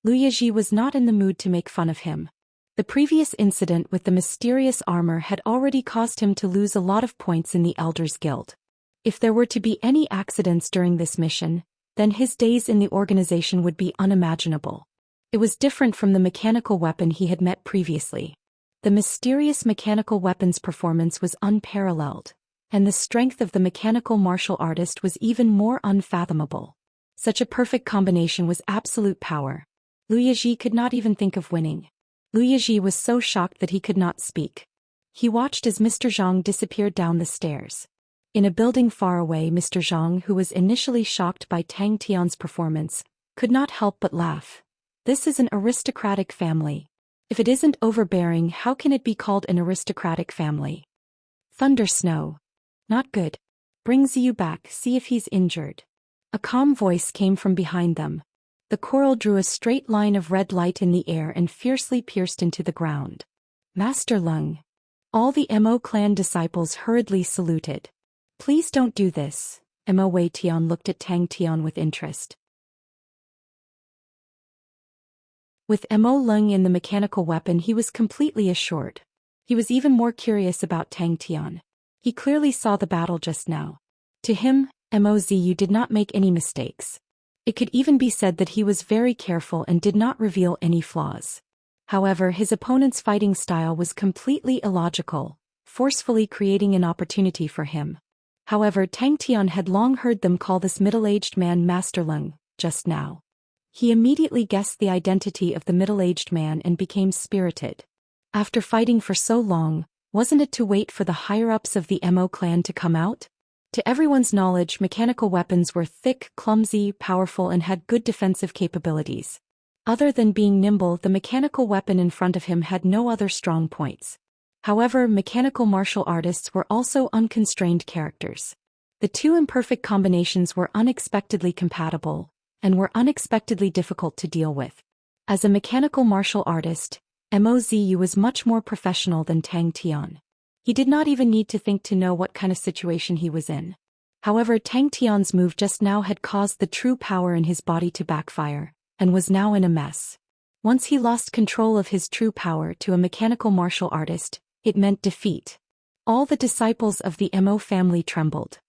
Speaker 1: Lu Yizhi was not in the mood to make fun of him. The previous incident with the mysterious armor had already caused him to lose a lot of points in the Elders Guild. If there were to be any accidents during this mission, then his days in the organization would be unimaginable. It was different from the mechanical weapon he had met previously. The mysterious mechanical weapon's performance was unparalleled, and the strength of the mechanical martial artist was even more unfathomable. Such a perfect combination was absolute power. Lu Yizhi could not even think of winning. Lu Yizhi was so shocked that he could not speak. He watched as Mr. Zhang disappeared down the stairs. In a building far away, Mr. Zhang, who was initially shocked by Tang Tian's performance, could not help but laugh. This is an aristocratic family. If it isn't overbearing, how can it be called an aristocratic family? Thunder Snow. Not good. Bring Ziyu back, see if he's injured. A calm voice came from behind them. The coral drew a straight line of red light in the air and fiercely pierced into the ground. Master Lung. All the Mo clan disciples hurriedly saluted. Please don't do this. Mo Wei Tian looked at Tang Tian with interest. With Mo Lung in the mechanical weapon, he was completely assured. He was even more curious about Tang Tian. He clearly saw the battle just now. To him, Mo Ziyu did not make any mistakes. It could even be said that he was very careful and did not reveal any flaws. However, his opponent's fighting style was completely illogical, forcefully creating an opportunity for him. However, Tang Tian had long heard them call this middle-aged man Master Lung, just now. He immediately guessed the identity of the middle-aged man and became spirited. After fighting for so long, wasn't it to wait for the higher-ups of the Mo clan to come out? To everyone's knowledge, mechanical weapons were thick, clumsy, powerful, and had good defensive capabilities. Other than being nimble, the mechanical weapon in front of him had no other strong points. However, mechanical martial artists were also unconstrained characters. The two imperfect combinations were unexpectedly compatible, and were unexpectedly difficult to deal with. As a mechanical martial artist, Mo Ziyu was much more professional than Tang Tian. He did not even need to think to know what kind of situation he was in. However, Tang Tian's move just now had caused the true power in his body to backfire, and was now in a mess. Once he lost control of his true power to a mechanical martial artist, it meant defeat. All the disciples of the Mo family trembled.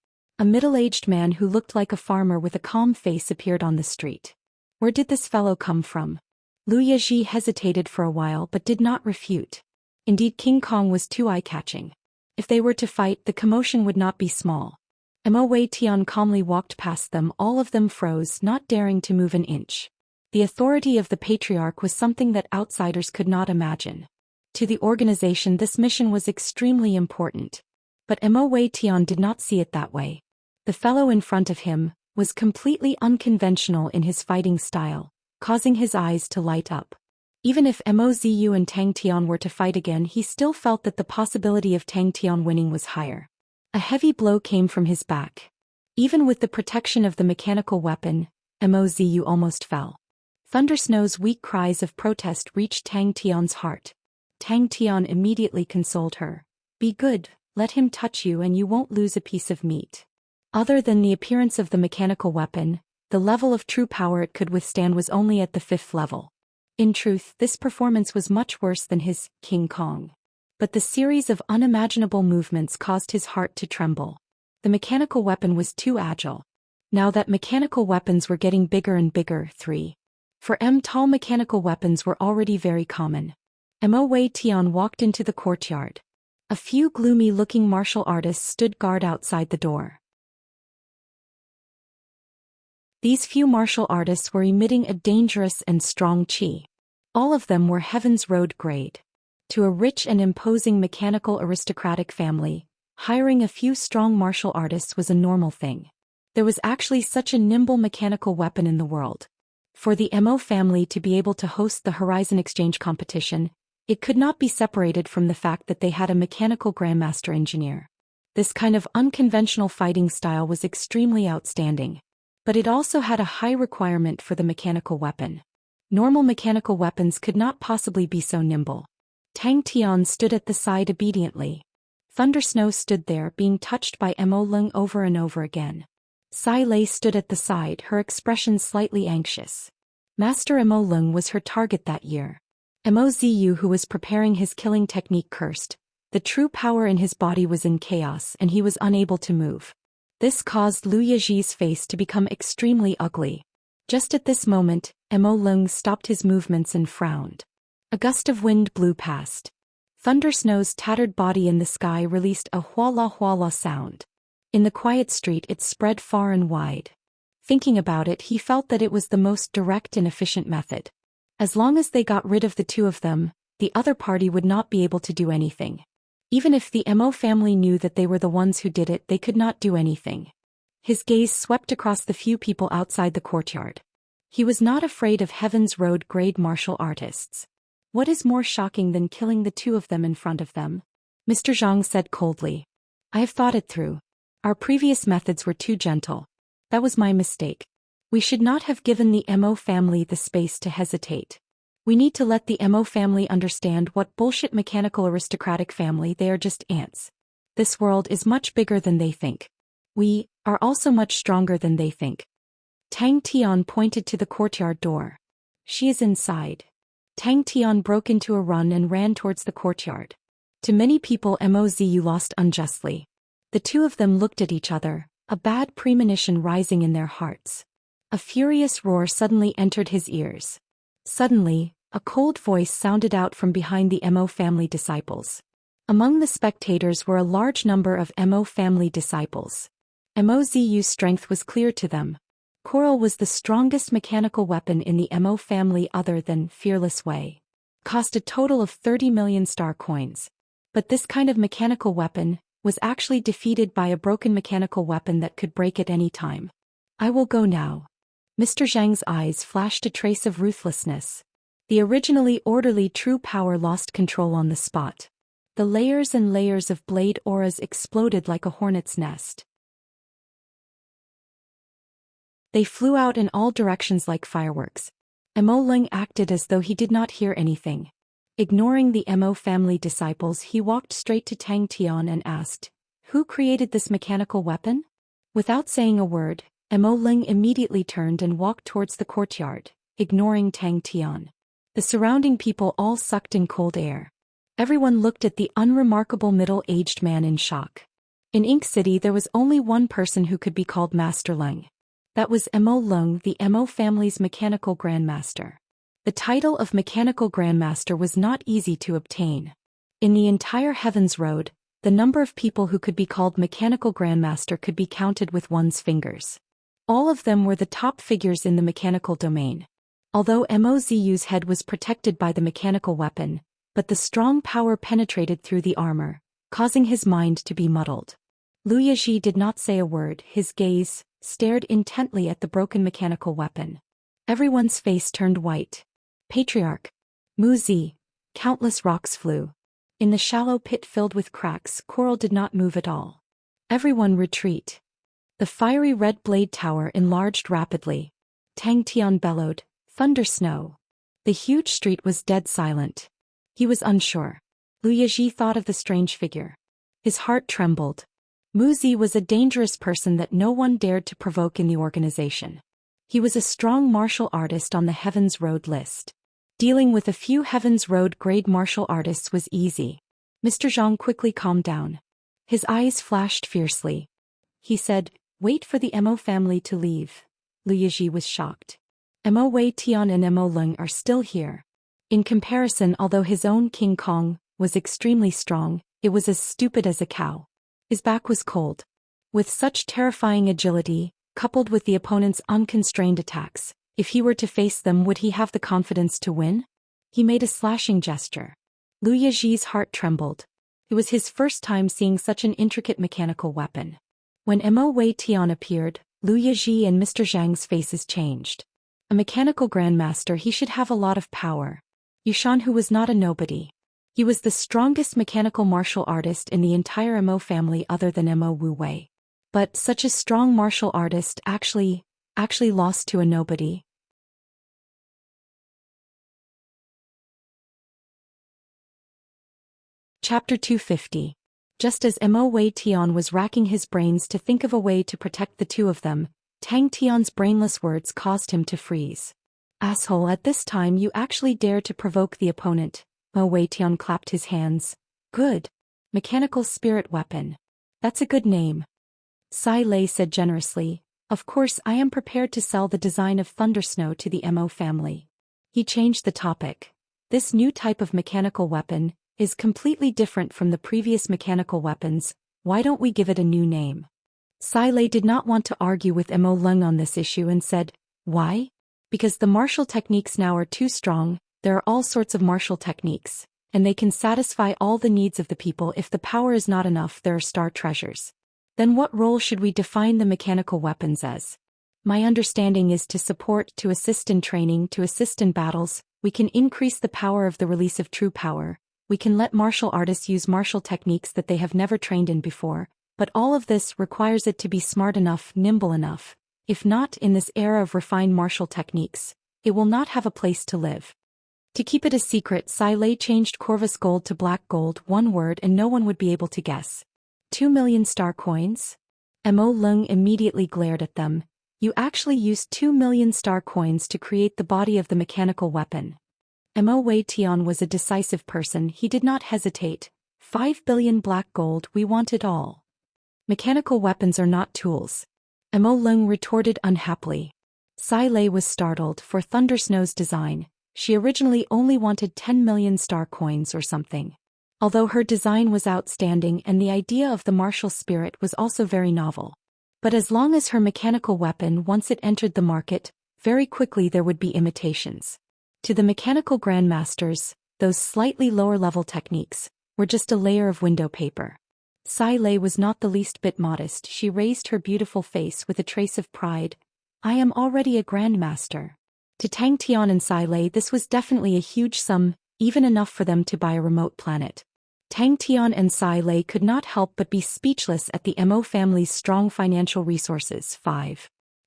Speaker 1: A middle-aged man who looked like a farmer with a calm face appeared on the street. Where did this fellow come from? Lu Yizhi hesitated for a while but did not refute. Indeed, King Kong was too eye-catching. If they were to fight, the commotion would not be small. Mo Wei Tian calmly walked past them, all of them froze, not daring to move an inch. The authority of the patriarch was something that outsiders could not imagine. To the organization, this mission was extremely important. But Mo Wei Tian did not see it that way. The fellow in front of him was completely unconventional in his fighting style, causing his eyes to light up. Even if Mo Ziyu and Tang Tian were to fight again, he still felt that the possibility of Tang Tian winning was higher. A heavy blow came from his back. Even with the protection of the mechanical weapon, Mo Ziyu almost fell. Thunder Snow's weak cries of protest reached Tang Tian's heart. Tang Tian immediately consoled her. Be good, let him touch you and you won't lose a piece of meat. Other than the appearance of the mechanical weapon, the level of true power it could withstand was only at the 5th level. In truth, this performance was much worse than his King Kong. But the series of unimaginable movements caused his heart to tremble. The mechanical weapon was too agile. Now that mechanical weapons were getting bigger and bigger, 3. For tall mechanical weapons were already very common. Mo Wei Tian walked into the courtyard. A few gloomy-looking martial artists stood guard outside the door. These few martial artists were emitting a dangerous and strong qi. All of them were Heaven's Road grade. To a rich and imposing mechanical aristocratic family, hiring a few strong martial artists was a normal thing. There was actually such a nimble mechanical weapon in the world. For the Mo family to be able to host the Horizon Exchange competition, it could not be separated from the fact that they had a mechanical grandmaster engineer. This kind of unconventional fighting style was extremely outstanding. But it also had a high requirement for the mechanical weapon. Normal mechanical weapons could not possibly be so nimble. Tang Tian stood at the side obediently. Thundersnow stood there being touched by Mo Lung over and over again. Sai Lei stood at the side, her expression slightly anxious. Master Mo Lung was her target that year. Mo Ziyu, who was preparing his killing technique, cursed. The true power in his body was in chaos and he was unable to move. This caused Lu Yaji's face to become extremely ugly. Just at this moment, Mo Lung stopped his movements and frowned. A gust of wind blew past. Thundersnow's tattered body in the sky released a huala sound. In the quiet street it spread far and wide. Thinking about it, he felt that it was the most direct and efficient method. As long as they got rid of the two of them, the other party would not be able to do anything. Even if the Mo family knew that they were the ones who did it, they could not do anything. His gaze swept across the few people outside the courtyard. He was not afraid of Heaven's Road grade martial artists. What is more shocking than killing the two of them in front of them? Mr. Zhang said coldly. I have thought it through. Our previous methods were too gentle. That was my mistake. We should not have given the Mo family the space to hesitate. We need to let the Mo family understand what bullshit mechanical aristocratic family they are, just ants. This world is much bigger than they think. We are also much stronger than they think. Tang Tian pointed to the courtyard door. She is inside. Tang Tian broke into a run and ran towards the courtyard. To many people, Mo Ziyu lost unjustly. The two of them looked at each other, a bad premonition rising in their hearts. A furious roar suddenly entered his ears. Suddenly, a cold voice sounded out from behind the Mo family disciples. Among the spectators were a large number of Mo family disciples. Mo Ziyu's strength was clear to them. Coral was the strongest mechanical weapon in the Mo family other than Fearless Wei. Cost a total of 30 million star coins. But this kind of mechanical weapon was actually defeated by a broken mechanical weapon that could break at any time. I will go now. Mr. Zhang's eyes flashed a trace of ruthlessness. The originally orderly true power lost control on the spot. The layers and layers of blade auras exploded like a hornet's nest. They flew out in all directions like fireworks. Mo Lung acted as though he did not hear anything. Ignoring the Mo family disciples, he walked straight to Tang Tian and asked, "Who created this mechanical weapon?" Without saying a word, Mo Lung immediately turned and walked towards the courtyard, ignoring Tang Tian. The surrounding people all sucked in cold air. Everyone looked at the unremarkable middle-aged man in shock. In Ink City there was only one person who could be called Master Lung. That was Mo Lung, the Mo family's mechanical grandmaster. The title of mechanical grandmaster was not easy to obtain. In the entire Heaven's Road, the number of people who could be called mechanical grandmaster could be counted with one's fingers. All of them were the top figures in the mechanical domain. Although Mo Ziyu's head was protected by the mechanical weapon, but the strong power penetrated through the armor, causing his mind to be muddled. Lu Yaji did not say a word, his gaze stared intently at the broken mechanical weapon. Everyone's face turned white. Patriarch. Mu Zi. Countless rocks flew. In the shallow pit filled with cracks, Coral did not move at all. Everyone retreat. The fiery red blade tower enlarged rapidly. Tang Tian bellowed, "Thunder snow." The huge street was dead silent. He was unsure. Lu Yaji thought of the strange figure. His heart trembled. Mu Zi was a dangerous person that no one dared to provoke in the organization. He was a strong martial artist on the Heaven's Road list. Dealing with a few Heaven's Road grade martial artists was easy. Mr. Zhang quickly calmed down. His eyes flashed fiercely. He said, "Wait for the Mo family to leave." Lu Yaji was shocked. Mo Wei Tian and Mo Lung are still here. In comparison, although his own King Kong was extremely strong, it was as stupid as a cow. His back was cold. With such terrifying agility, coupled with the opponent's unconstrained attacks, if he were to face them, would he have the confidence to win? He made a slashing gesture. Liu Yiji's heart trembled. It was his first time seeing such an intricate mechanical weapon. When Mo Wei Tian appeared, Liu Yiji and Mr. Zhang's faces changed. A mechanical grandmaster, he should have a lot of power. Yushan, who was not a nobody. He was the strongest mechanical martial artist in the entire Mo family other than Mo Wu Wei. But such a strong martial artist actually lost to a nobody. Chapter 250. Just as Mo Wei Tian was racking his brains to think of a way to protect the two of them, Tang Tian's brainless words caused him to freeze. Asshole, at this time you actually dare to provoke the opponent. Mo Wei Tian clapped his hands. Good. Mechanical spirit weapon. That's a good name. Sai Lei said generously, of course I am prepared to sell the design of Thundersnow to the Mo family. He changed the topic. This new type of mechanical weapon is completely different from the previous mechanical weapons. Why don't we give it a new name? Sai Lei did not want to argue with Mo Leng on this issue and said, why? Because the martial techniques now are too strong. There are all sorts of martial techniques, and they can satisfy all the needs of the people. If the power is not enough, there are star treasures. Then what role should we define the mechanical weapons as? My understanding is to support, to assist in training, to assist in battles. We can increase the power of the release of true power. We can let martial artists use martial techniques that they have never trained in before. But all of this requires it to be smart enough, nimble enough. If not, in this era of refined martial techniques, it will not have a place to live. To keep it a secret, Sai Lei changed Corvus gold to black gold, one word, and no one would be able to guess. 2 million star coins? Mo Leng immediately glared at them. You actually used 2 million star coins to create the body of the mechanical weapon. Mo Wei Tian was a decisive person. He did not hesitate. 5 billion black gold, we want it all. Mechanical weapons are not tools. Mo Leng retorted unhappily. Sai Lei was startled. For Thundersnow's design, she originally only wanted 10 million star coins or something. Although her design was outstanding and the idea of the martial spirit was also very novel. But as long as her mechanical weapon, once it entered the market, very quickly there would be imitations. To the mechanical grandmasters, those slightly lower-level techniques were just a layer of window paper. Sai Lei was not the least bit modest. She raised her beautiful face with a trace of pride. I am already a grandmaster. To Tang Tian and Sai Lei, this was definitely a huge sum, even enough for them to buy a remote planet. Tang Tian and Sai Lei could not help but be speechless at the Mo family's strong financial resources.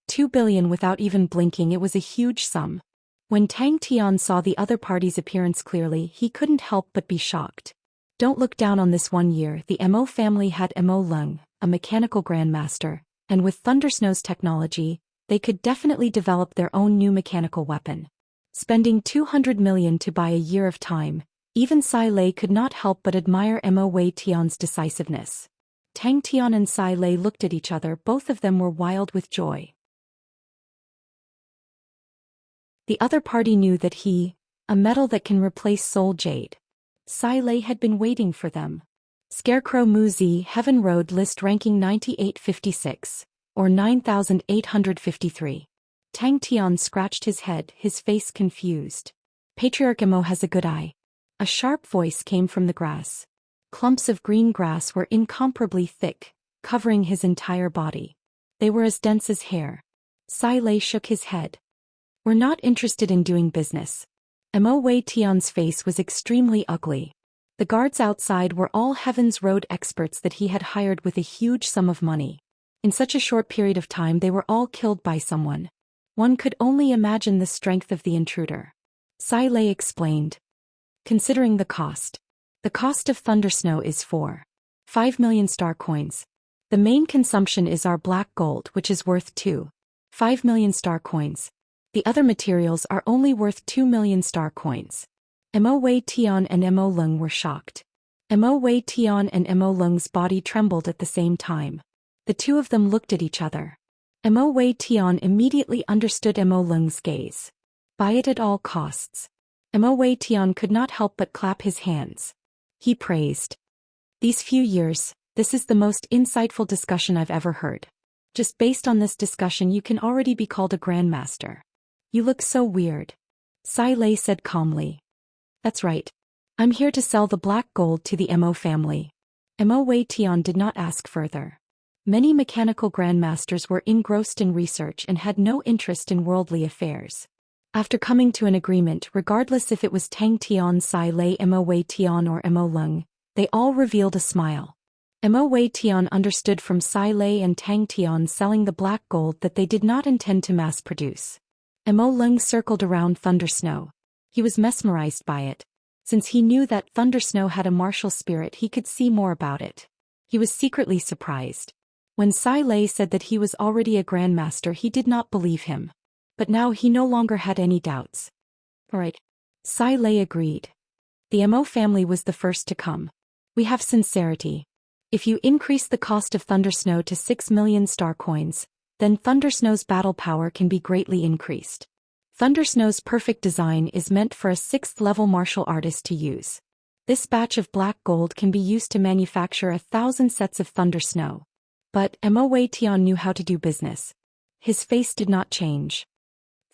Speaker 1: 2 billion without even blinking, it was a huge sum. When Tang Tian saw the other party's appearance clearly, he couldn't help but be shocked. Don't look down on this 1 year. The Mo family had Mo Leng, a mechanical grandmaster, and with Thundersnow's technology, they could definitely develop their own new mechanical weapon. Spending 200 million to buy a year of time, even Sai Lei could not help but admire Mo Wei Tian's decisiveness. Tang Tian and Sai Lei looked at each other. Both of them were wild with joy. The other party knew that a metal that can replace soul jade. Sai Lei had been waiting for them. Scarecrow Mu Zi, Heaven Road, list ranking 9856, or 9853. Tang Tian scratched his head, his face confused. Patriarch Mo has a good eye. A sharp voice came from the grass. Clumps of green grass were incomparably thick, covering his entire body. They were as dense as hair. Sai Lei shook his head. We're not interested in doing business. Mo Wei Tian's face was extremely ugly. The guards outside were all Heaven's Road experts that he had hired with a huge sum of money. In such a short period of time they were all killed by someone. One could only imagine the strength of the intruder. Sai Lei explained. Considering the cost of Thundersnow is 5 million star coins. The main consumption is our black gold, which is worth 5 million star coins. The other materials are only worth 2 million star coins. Mo Wei Tian and Mo Leng were shocked. Mo Wei Tian and Mo Leng's body trembled at the same time. The two of them looked at each other. Mo Wei Tian immediately understood Mo Leng's gaze. Buy it at all costs. Mo Wei Tian could not help but clap his hands. He praised. These few years, this is the most insightful discussion I've ever heard. Just based on this discussion you can already be called a grandmaster. You look so weird. Sai Lei said calmly. That's right. I'm here to sell the black gold to the Mo family. Mo Wei Tian did not ask further. Many mechanical grandmasters were engrossed in research and had no interest in worldly affairs. After coming to an agreement, regardless if it was Tang Tian, Sai Lei, Mo Wei Tian or Mo Leng, they all revealed a smile. Mo Wei Tian understood from Sai Lei and Tang Tian selling the black gold that they did not intend to mass produce. Mo Leng circled around Thunder Snow. He was mesmerized by it. Since he knew that Thunder Snow had a martial spirit, he could see more about it. He was secretly surprised. When Sai Lei said that he was already a grandmaster, he did not believe him. But now he no longer had any doubts. All right. Sai Lei agreed. The Mo family was the first to come. We have sincerity. If you increase the cost of Thunder Snow to 6 million star coins, then Thunder Snow's battle power can be greatly increased. Thunder Snow's perfect design is meant for a 6th-level martial artist to use. This batch of black gold can be used to manufacture 1,000 sets of Thunder Snow. But Mo Wei Tian knew how to do business. His face did not change.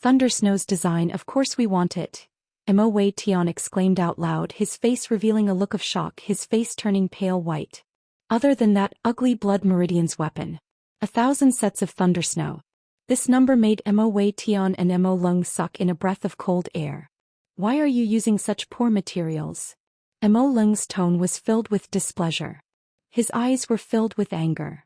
Speaker 1: Thunder Snow's design, of course we want it. Mo Wei Tian exclaimed out loud, his face revealing a look of shock, his face turning pale white. Other than that ugly Blood Meridian's weapon. 1,000 sets of Thunder Snow. This number made Mo Wei Tian and Mo Leng suck in a breath of cold air. Why are you using such poor materials? Mo Leng's tone was filled with displeasure. His eyes were filled with anger.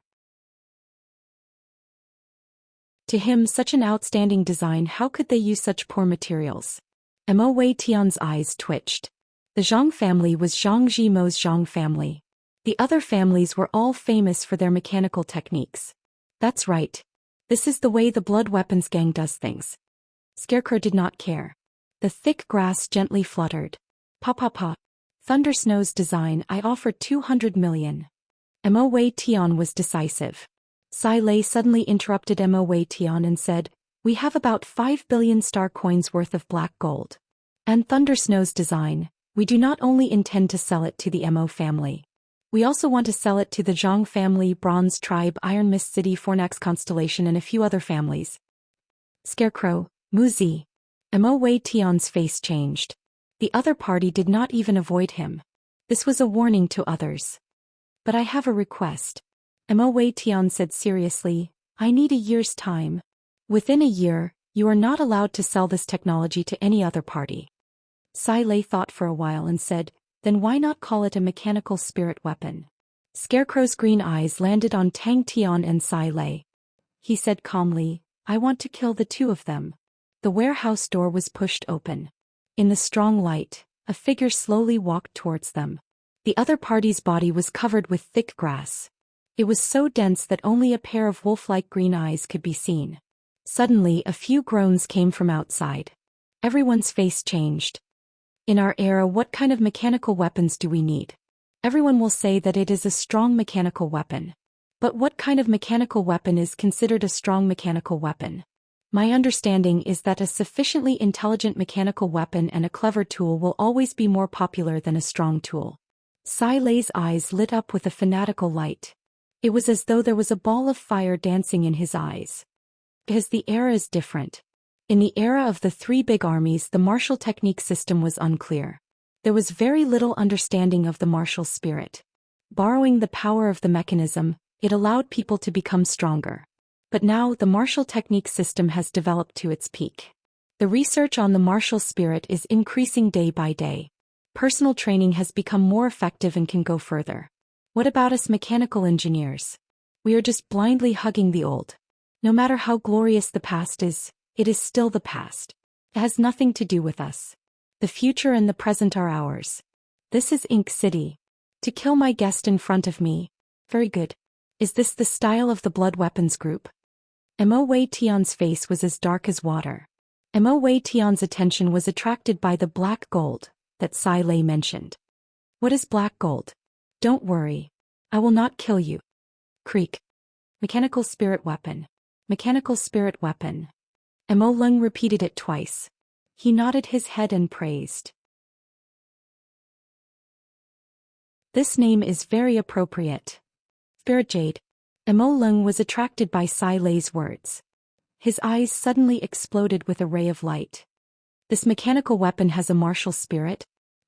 Speaker 1: To him, such an outstanding design, how could they use such poor materials? Mo Wei Tian's eyes twitched. The Zhang family was Zhang Zhimo's Zhang family. The other families were all famous for their mechanical techniques. That's right. This is the way the Blood Weapons gang does things. Scarecrow did not care. The thick grass gently fluttered. Pa pa pa. Thunder Snow's design, I offered 200 million. Mo Wei Tian was decisive. Sai Lei suddenly interrupted Mo Wei Tian and said, we have about 5 billion star coins worth of black gold. And Thunder Snow's design, we do not only intend to sell it to the Mo family. We also want to sell it to the Zhang family, Bronze Tribe, Iron Mist City, Fornax Constellation and a few other families. Scarecrow, Muzi. Mo Wei Tian's face changed. The other party did not even avoid him. This was a warning to others. But I have a request. Mo Wei Tian said seriously, I need a year's time. Within a year, you are not allowed to sell this technology to any other party. Sai Lei thought for a while and said, then why not call it a mechanical spirit weapon? Scarecrow's green eyes landed on Tang Tian and Sai Lei. He said calmly, I want to kill the two of them. The warehouse door was pushed open. In the strong light, a figure slowly walked towards them. The other party's body was covered with thick grass. It was so dense that only a pair of wolf-like green eyes could be seen. Suddenly, a few groans came from outside. Everyone's face changed. In our era, what kind of mechanical weapons do we need? Everyone will say that it is a strong mechanical weapon. But what kind of mechanical weapon is considered a strong mechanical weapon? My understanding is that a sufficiently intelligent mechanical weapon and a clever tool will always be more popular than a strong tool. Sai Lei's eyes lit up with a fanatical light. It was as though there was a ball of fire dancing in his eyes. Because the era is different. In the era of the three big armies, the martial technique system was unclear. There was very little understanding of the martial spirit. Borrowing the power of the mechanism, it allowed people to become stronger. But now the martial technique system has developed to its peak. The research on the martial spirit is increasing day by day. Personal training has become more effective and can go further. What about us mechanical engineers? We are just blindly hugging the old. No matter how glorious the past is, it is still the past. It has nothing to do with us. The future and the present are ours. This is Ink City. To kill my guest in front of me. Very good. Is this the style of the Blood Weapons group? Mo Wei Tian's face was as dark as water. Mo Wei Tian's attention was attracted by the black gold that Sai Lei mentioned. What is black gold? Don't worry. I will not kill you. Creak. Mechanical spirit weapon. Mechanical spirit weapon. Mo Leng repeated it twice. He nodded his head and praised. This name is very appropriate. Spirit Jade. Mo Leng was attracted by Sai Lei's words. His eyes suddenly exploded with a ray of light. This mechanical weapon has a martial spirit?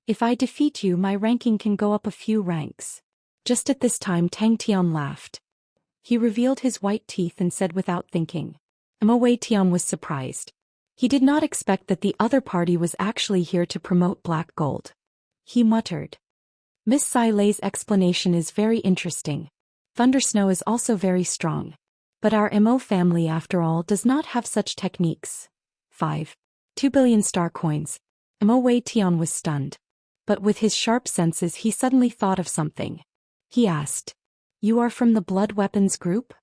Speaker 1: If I defeat you, my ranking can go up a few ranks. Just at this time Tang Tian laughed. He revealed his white teeth and said without thinking. Mo Wei Tian was surprised. He did not expect that the other party was actually here to promote black gold. He muttered. Miss Sai Lei's explanation is very interesting. Thundersnow is also very strong. But our Mo family after all does not have such techniques. 5. 2 billion star coins. Mo Wei Tian was stunned. But with his sharp senses he suddenly thought of something. He asked. You are from the blood weapons group?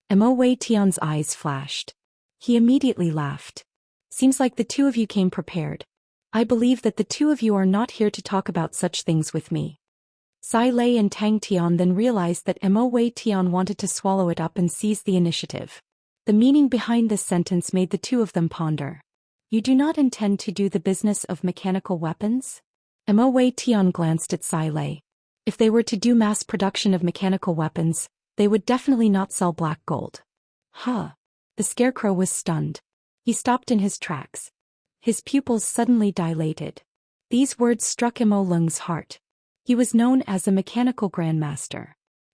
Speaker 1: Mo Wei Tian's eyes flashed. He immediately laughed. Seems like the two of you came prepared. I believe that the two of you are not here to talk about such things with me. Sai Lei and Tang Tian then realized that Mo Wei Tian wanted to swallow it up and seize the initiative. The meaning behind this sentence made the two of them ponder. You do not intend to do the business of mechanical weapons? Mo Wei Tian glanced at Sai Lei. If they were to do mass production of mechanical weapons, they would definitely not sell black gold. Huh. The scarecrow was stunned. He stopped in his tracks. His pupils suddenly dilated. These words struck Mo Lung's heart. He was known as a mechanical grandmaster.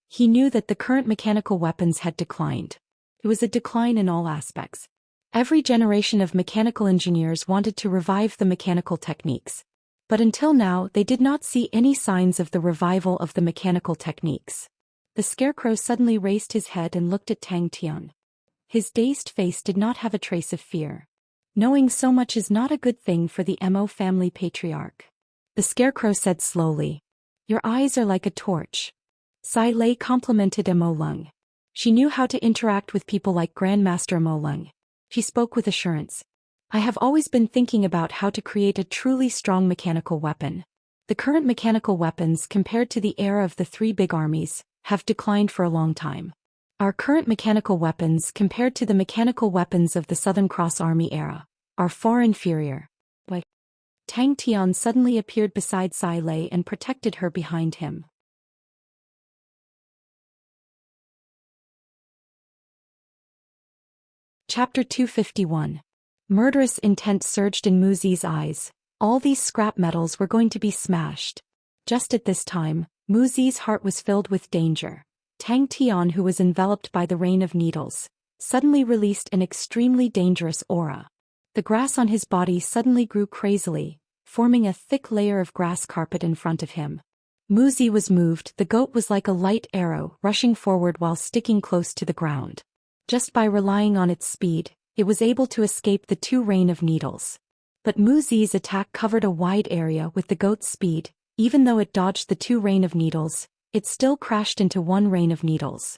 Speaker 1: He knew that the current mechanical weapons had declined. It was a decline in all aspects. Every generation of mechanical engineers wanted to revive the mechanical techniques. But until now they did not see any signs of the revival of the mechanical techniques. The scarecrow suddenly raised his head and looked at Tang Tian. His dazed face did not have a trace of fear. Knowing so much is not a good thing for the Mo family patriarch. The scarecrow said slowly. Your eyes are like a torch. Sai Lei complimented Mo Lung. She knew how to interact with people like Grandmaster Mo Lung. She spoke with assurance. I have always been thinking about how to create a truly strong mechanical weapon. The current mechanical weapons compared to the era of the three big armies have declined for a long time. Our current mechanical weapons compared to the mechanical weapons of the Southern Cross Army era are far inferior. But Tang Tian suddenly appeared beside Sai Lei and protected her behind him. Chapter 251. Murderous intent surged in Muzi's eyes. All these scrap metals were going to be smashed. Just at this time, Muzi's heart was filled with danger. Tang Tian, who was enveloped by the rain of needles, suddenly released an extremely dangerous aura. The grass on his body suddenly grew crazily, forming a thick layer of grass carpet in front of him. Muzi was moved. The goat was like a light arrow rushing forward while sticking close to the ground. Just by relying on its speed, it was able to escape the two rain of needles. But Muzi's attack covered a wide area with the goat's speed. Even though it dodged the two rain of needles, it still crashed into one rain of needles.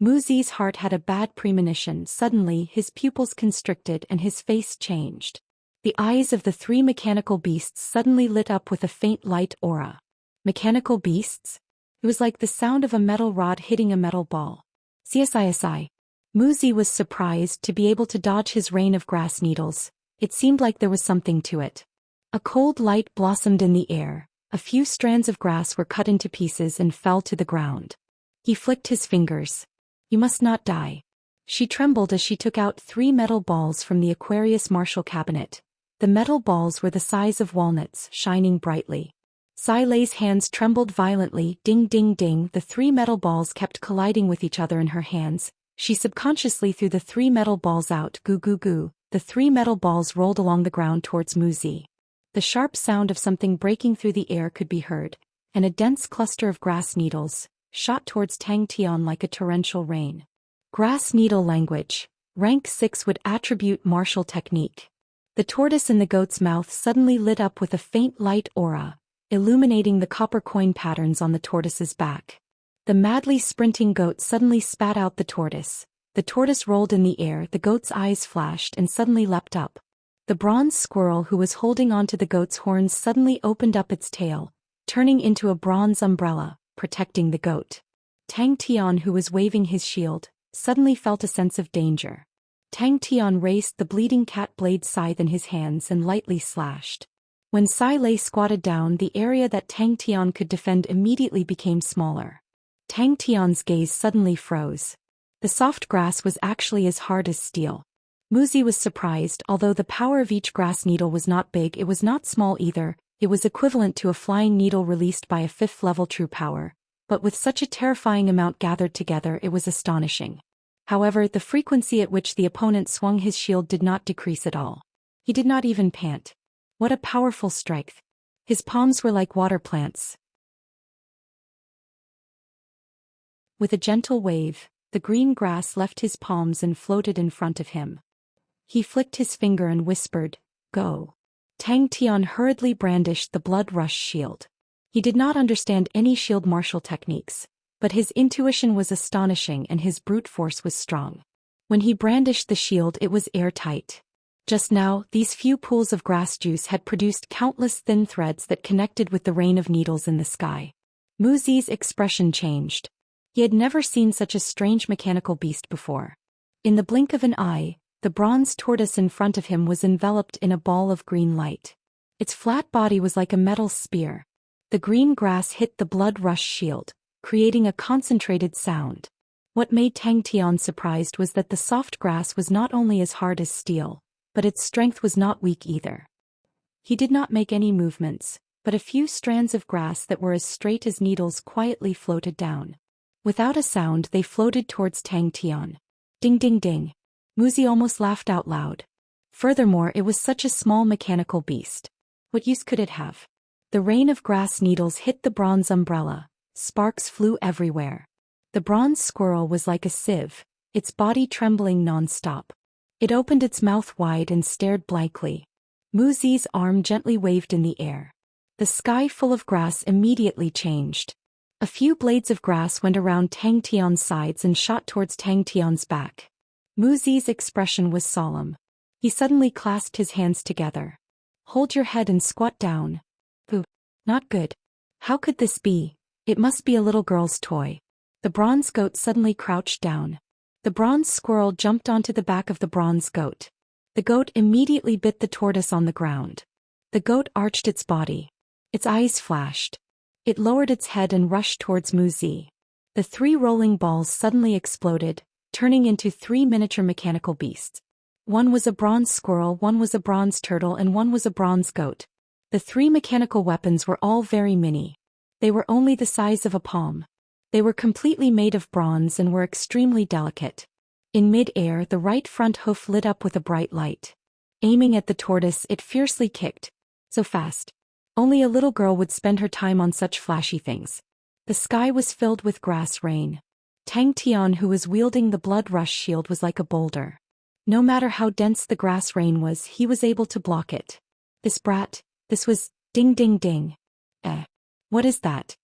Speaker 1: Muzi's heart had a bad premonition. Suddenly his pupils constricted and his face changed. The eyes of the three mechanical beasts suddenly lit up with a faint light aura. Mechanical beasts? It was like the sound of a metal rod hitting a metal ball. CSISI. Muzi was surprised to be able to dodge his rain of grass needles. It seemed like there was something to it. A cold light blossomed in the air. A few strands of grass were cut into pieces and fell to the ground. He flicked his fingers. You must not die. She trembled as she took out 3 metal balls from the Aquarius Marshall cabinet. The metal balls were the size of walnuts, shining brightly. Sai Lei's hands trembled violently. Ding ding ding. The 3 metal balls kept colliding with each other in her hands. She subconsciously threw the 3 metal balls out. Goo goo goo. The 3 metal balls rolled along the ground towards Muzi. The sharp sound of something breaking through the air could be heard, and a dense cluster of grass needles shot towards Tang Tian like a torrential rain. Grass needle language. Rank 6 would attribute martial technique. The tortoise in the goat's mouth suddenly lit up with a faint light aura, illuminating the copper coin patterns on the tortoise's back. The madly sprinting goat suddenly spat out the tortoise. The tortoise rolled in the air. The goat's eyes flashed and suddenly leapt up. The bronze squirrel who was holding onto the goat's horns suddenly opened up its tail, turning into a bronze umbrella, protecting the goat. Tang Tian, who was waving his shield, suddenly felt a sense of danger. Tang Tian raised the bleeding cat blade scythe in his hands and lightly slashed. When Sai Lei squatted down, the area that Tang Tian could defend immediately became smaller. Tang Tian's gaze suddenly froze. The soft grass was actually as hard as steel. Muzi was surprised. Although the power of each grass needle was not big, it was not small either. It was equivalent to a flying needle released by a fifth-level true power, but with such a terrifying amount gathered together it was astonishing. However, the frequency at which the opponent swung his shield did not decrease at all. He did not even pant. What a powerful strike. His palms were like water plants. With a gentle wave, the green grass left his palms and floated in front of him. He flicked his finger and whispered, "Go." Tang Tian hurriedly brandished the blood rush shield. He did not understand any shield martial techniques, but his intuition was astonishing and his brute force was strong. When he brandished the shield it was airtight. Just now, these few pools of grass juice had produced countless thin threads that connected with the rain of needles in the sky. Mu Zi's expression changed. He had never seen such a strange mechanical beast before. In the blink of an eye, the bronze tortoise in front of him was enveloped in a ball of green light. Its flat body was like a metal spear. The green grass hit the blood rush shield, creating a concentrated sound. What made Tang Tian surprised was that the soft grass was not only as hard as steel, but its strength was not weak either. He did not make any movements, but a few strands of grass that were as straight as needles quietly floated down. Without a sound they floated towards Tang Tian. Ding ding ding. Mu Zi almost laughed out loud. Furthermore, it was such a small mechanical beast. What use could it have? The rain of grass needles hit the bronze umbrella. Sparks flew everywhere. The bronze squirrel was like a sieve, its body trembling non-stop. It opened its mouth wide and stared blankly. Mu Zi's arm gently waved in the air. The sky full of grass immediately changed. A few blades of grass went around Tang Tian's sides and shot towards Tang Tian's back. Mu Zi's expression was solemn. He suddenly clasped his hands together. "Hold your head and squat down." "Boo. Not good. How could this be? It must be a little girl's toy." The bronze goat suddenly crouched down. The bronze squirrel jumped onto the back of the bronze goat. The goat immediately bit the tortoise on the ground. The goat arched its body. Its eyes flashed. It lowered its head and rushed towards Mu Zi. The three rolling balls suddenly exploded, turning into three miniature mechanical beasts. One was a bronze squirrel, one was a bronze turtle, and one was a bronze goat. The three mechanical weapons were all very mini. They were only the size of a palm. They were completely made of bronze and were extremely delicate. In mid-air, the right front hoof lit up with a bright light. Aiming at the tortoise, it fiercely kicked. So fast. Only a little girl would spend her time on such flashy things. The sky was filled with grass rain. Tang Tian, who was wielding the blood rush shield, was like a boulder. No matter how dense the grass rain was, he was able to block it. This was ding ding ding. What is that?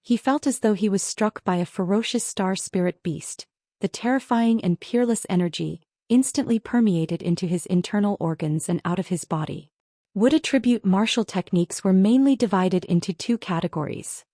Speaker 1: He felt as though he was struck by a ferocious star spirit beast. The terrifying and peerless energy instantly permeated into his internal organs and out of his body. Wood attribute martial techniques were mainly divided into two categories.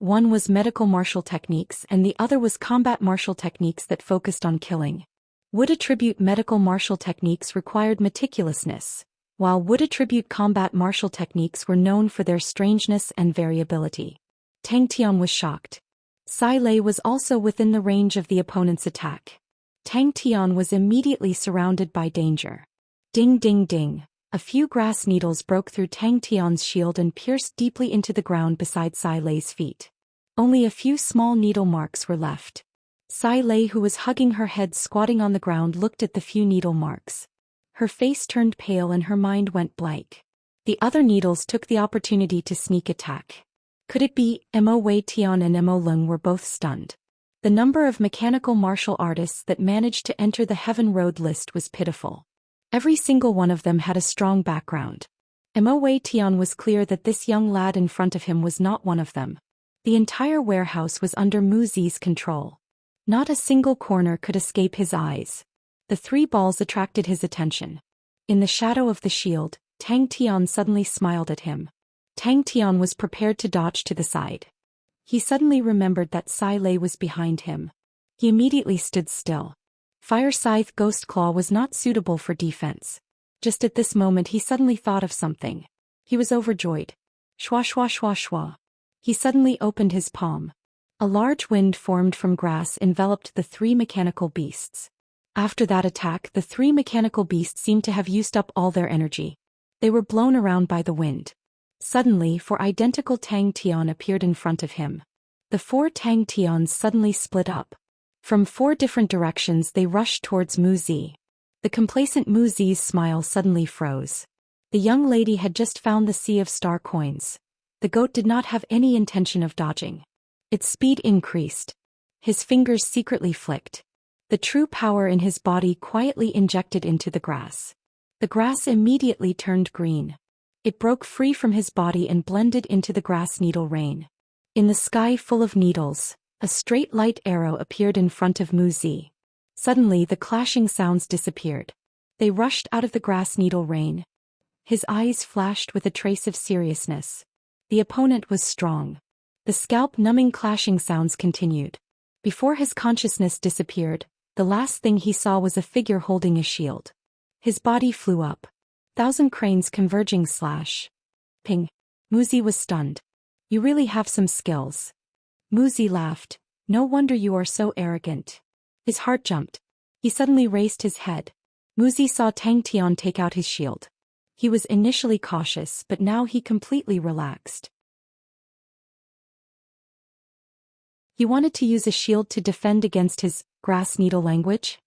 Speaker 1: One was medical martial techniques and the other was combat martial techniques that focused on killing. Wood attribute medical martial techniques required meticulousness, while wood attribute combat martial techniques were known for their strangeness and variability. Tang Tian was shocked. Sai Lei was also within the range of the opponent's attack. Tang Tian was immediately surrounded by danger. Ding ding ding. A few grass needles broke through Tang Tian's shield and pierced deeply into the ground beside Sai Lei's feet. Only a few small needle marks were left. Sai Lei, who was hugging her head squatting on the ground, looked at the few needle marks. Her face turned pale and her mind went blank. The other needles took the opportunity to sneak attack. Could it be Mo Wei Tian and Mo Lung were both stunned? The number of mechanical martial artists that managed to enter the Heaven Road list was pitiful. Every single one of them had a strong background. Mo Wei Tian was clear that this young lad in front of him was not one of them. The entire warehouse was under Mu Zi's control. Not a single corner could escape his eyes. The three balls attracted his attention. In the shadow of the shield, Tang Tian suddenly smiled at him. Tang Tian was prepared to dodge to the side. He suddenly remembered that Sai Lei was behind him. He immediately stood still. Fire Scythe Ghost Claw was not suitable for defense. Just at this moment he suddenly thought of something. He was overjoyed. Shwa shwa shwa shwa. He suddenly opened his palm. A large wind formed from grass enveloped the three mechanical beasts. After that attack, the three mechanical beasts seemed to have used up all their energy. They were blown around by the wind. Suddenly, four identical Tang Tian appeared in front of him. The four Tang Tians suddenly split up. From four different directions they rushed towards Mu Zi. The complacent Mu Zi's smile suddenly froze. The young lady had just found the sea of star coins. The goat did not have any intention of dodging. Its speed increased. His fingers secretly flicked. The true power in his body quietly injected into the grass. The grass immediately turned green. It broke free from his body and blended into the grass needle rain. In the sky full of needles, a straight light arrow appeared in front of Mu Zi. Suddenly the clashing sounds disappeared. They rushed out of the grass needle rain. His eyes flashed with a trace of seriousness. The opponent was strong. The scalp-numbing clashing sounds continued. Before his consciousness disappeared, the last thing he saw was a figure holding a shield. His body flew up. 1,000 cranes converging slash. Ping. Mu Zi was stunned. You really have some skills. Mu Zi laughed. No wonder you are so arrogant. His heart jumped. He suddenly raised his head. Mu Zi saw Tang Tian take out his shield. He was initially cautious, but now he completely relaxed. He wanted to use a shield to defend against his grass needle language?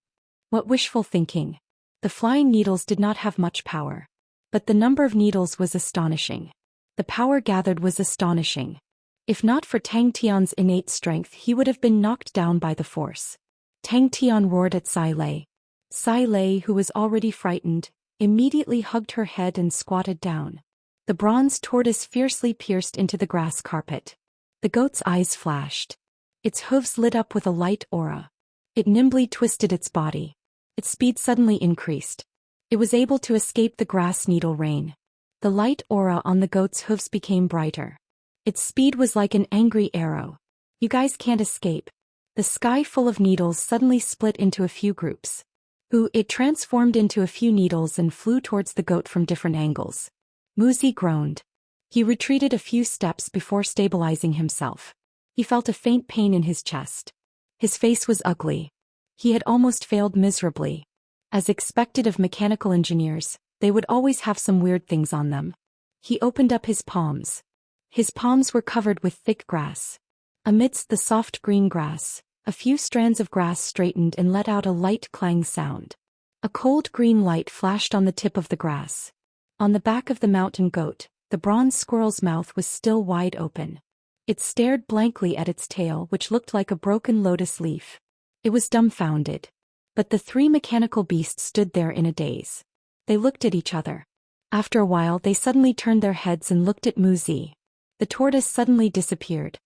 Speaker 1: What wishful thinking. The flying needles did not have much power. But the number of needles was astonishing. The power gathered was astonishing. If not for Tang Tian's innate strength, he would have been knocked down by the force. Tang Tian roared at Sai Lei. Sai Lei, who was already frightened, immediately hugged her head and squatted down. The bronze tortoise fiercely pierced into the grass carpet. The goat's eyes flashed. Its hooves lit up with a light aura. It nimbly twisted its body. Its speed suddenly increased. It was able to escape the grass needle rain. The light aura on the goat's hooves became brighter. Its speed was like an angry arrow. You guys can't escape. The sky full of needles suddenly split into a few groups. It transformed into a few needles and flew towards the goat from different angles. Mu Zi groaned. He retreated a few steps before stabilizing himself. He felt a faint pain in his chest. His face was ugly. He had almost failed miserably. As expected of mechanical engineers, they would always have some weird things on them. He opened up his palms. His palms were covered with thick grass. Amidst the soft green grass, a few strands of grass straightened and let out a light clang sound. A cold green light flashed on the tip of the grass. On the back of the mountain goat, the bronze squirrel's mouth was still wide open. It stared blankly at its tail, which looked like a broken lotus leaf. It was dumbfounded. But the three mechanical beasts stood there in a daze. They looked at each other. After a while they suddenly turned their heads and looked at Mu Zi. The tortoise suddenly disappeared.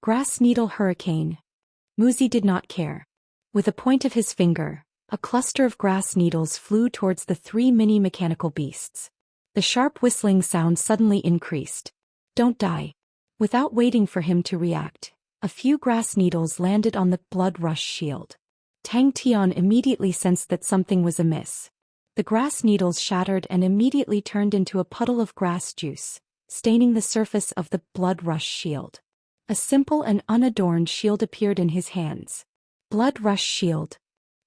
Speaker 1: Grass needle hurricane. Mu Zi did not care. With a point of his finger, a cluster of grass needles flew towards the three mini mechanical beasts. The sharp whistling sound suddenly increased. Don't die. Without waiting for him to react, a few grass needles landed on the blood rush shield. Tang Tian immediately sensed that something was amiss. The grass needles shattered and immediately turned into a puddle of grass juice, staining the surface of the blood rush shield. A simple and unadorned shield appeared in his hands. Blood rush shield.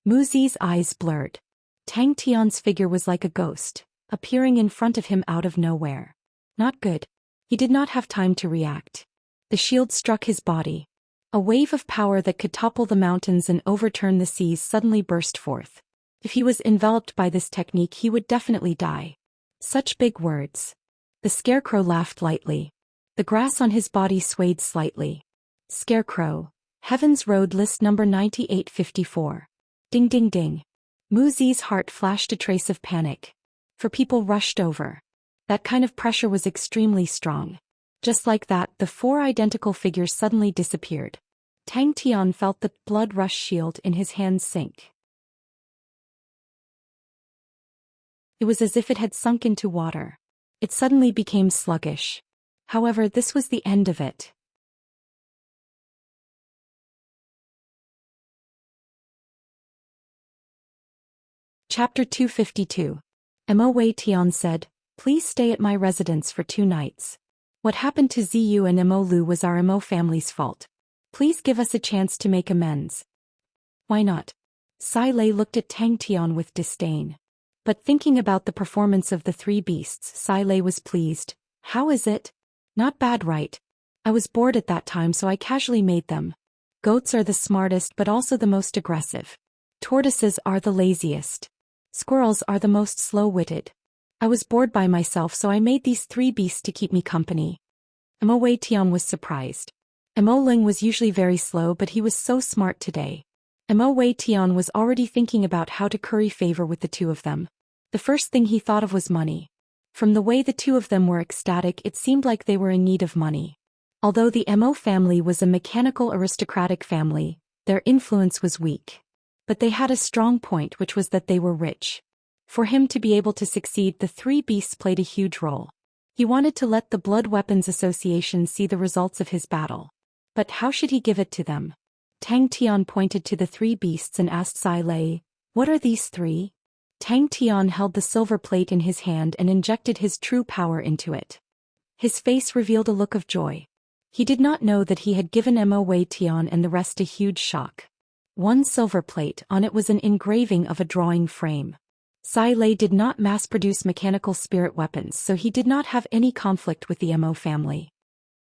Speaker 1: Mu Zi's eyes blurred. Tang Tian's figure was like a ghost, appearing in front of him out of nowhere. Not good. He did not have time to react. The shield struck his body. A wave of power that could topple the mountains and overturn the seas suddenly burst forth. If he was enveloped by this technique, he would definitely die. Such big words. The scarecrow laughed lightly. The grass on his body swayed slightly. Scarecrow. Heaven's Road list number 9854. Ding ding ding. Mu Zi's heart flashed a trace of panic. For people rushed over. That kind of pressure was extremely strong. Just like that, the four identical figures suddenly disappeared. Tang Tian felt the blood rush shield in his hands sink. It was as if it had sunk into water. It suddenly became sluggish. However, this was the end of it. Chapter 252. Mo Wei Tian said, "Please stay at my residence for 2 nights. What happened to Ziyu and Mo Lu was our Mo family's fault. Please give us a chance to make amends." "Why not? Sai Lei looked at Tang Tian with disdain. But thinking about the performance of the three beasts, Sai Lei was pleased. How is it? Not bad, right? I was bored at that time, so I casually made them. Goats are the smartest but also the most aggressive. Tortoises are the laziest. Squirrels are the most slow-witted. I was bored by myself, so I made these three beasts to keep me company. Mo Wei Tian was surprised. Mo Ling was usually very slow, but he was so smart today. Mo Wei Tian was already thinking about how to curry favor with the two of them. The first thing he thought of was money. From the way the two of them were ecstatic, it seemed like they were in need of money. Although the Mo family was a mechanical aristocratic family, their influence was weak. But they had a strong point, which was that they were rich. For him to be able to succeed, the three beasts played a huge role. He wanted to let the Blood Weapons Association see the results of his battle. But how should he give it to them? Tang Tian pointed to the three beasts and asked Sai Lei, "What are these three?" Tang Tian held the silver plate in his hand and injected his true power into it. His face revealed a look of joy. He did not know that he had given Mo Wei Tian and the rest a huge shock. One silver plate, on it was an engraving of a drawing frame. Sai Lei did not mass-produce mechanical spirit weapons, so he did not have any conflict with the Mo family.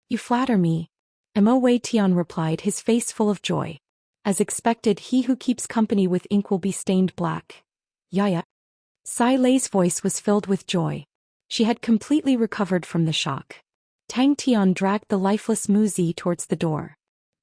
Speaker 1: "You flatter me," Mo Wei Tian replied, his face full of joy. As expected, he who keeps company with ink will be stained black. Yeah. Sai Lei's voice was filled with joy. She had completely recovered from the shock. Tang Tian dragged the lifeless Mu Zi towards the door.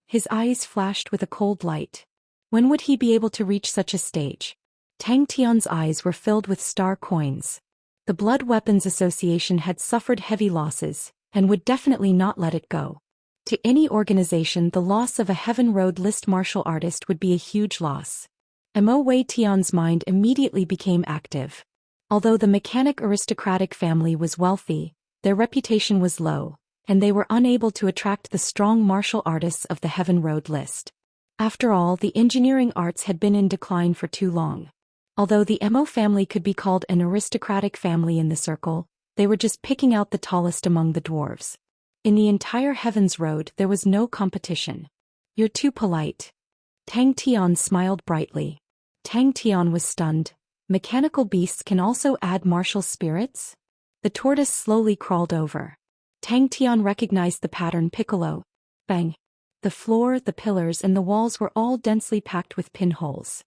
Speaker 1: His eyes flashed with a cold light. When would he be able to reach such a stage? Tang Tian's eyes were filled with star coins. The Blood Weapons Association had suffered heavy losses, and would definitely not let it go. To any organization, the loss of a Heaven Road list martial artist would be a huge loss. Mo Wei Tian's mind immediately became active. Although the mechanic aristocratic family was wealthy, their reputation was low, and they were unable to attract the strong martial artists of the Heaven Road list. After all, the engineering arts had been in decline for too long. Although the Mo family could be called an aristocratic family in the circle, they were just picking out the tallest among the dwarves. In the entire Heaven's Road, there was no competition. "You're too polite." Tang Tian smiled brightly. Tang Tian was stunned. Mechanical beasts can also add martial spirits? The tortoise slowly crawled over. Tang Tian recognized the pattern Piccolo. Bang! The floor, the pillars, and the walls were all densely packed with pinholes.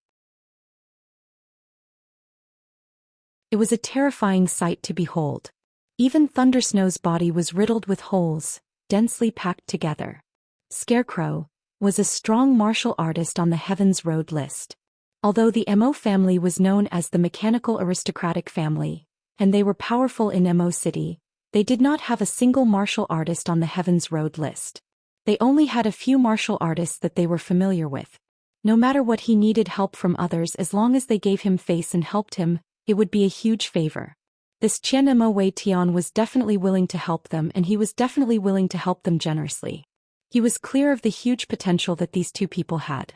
Speaker 1: It was a terrifying sight to behold. Even Thundersnow's body was riddled with holes, densely packed together. Scarecrow was a strong martial artist on the Heaven's Road list. Although the Mo family was known as the mechanical aristocratic family, and they were powerful in Mo City, they did not have a single martial artist on the Heaven's Road list. They only had a few martial artists that they were familiar with. No matter what, he needed help from others. As long as they gave him face and helped him, it would be a huge favor. This Qian Mo Wei Tian was definitely willing to help them, and he was definitely willing to help them generously. He was clear of the huge potential that these two people had.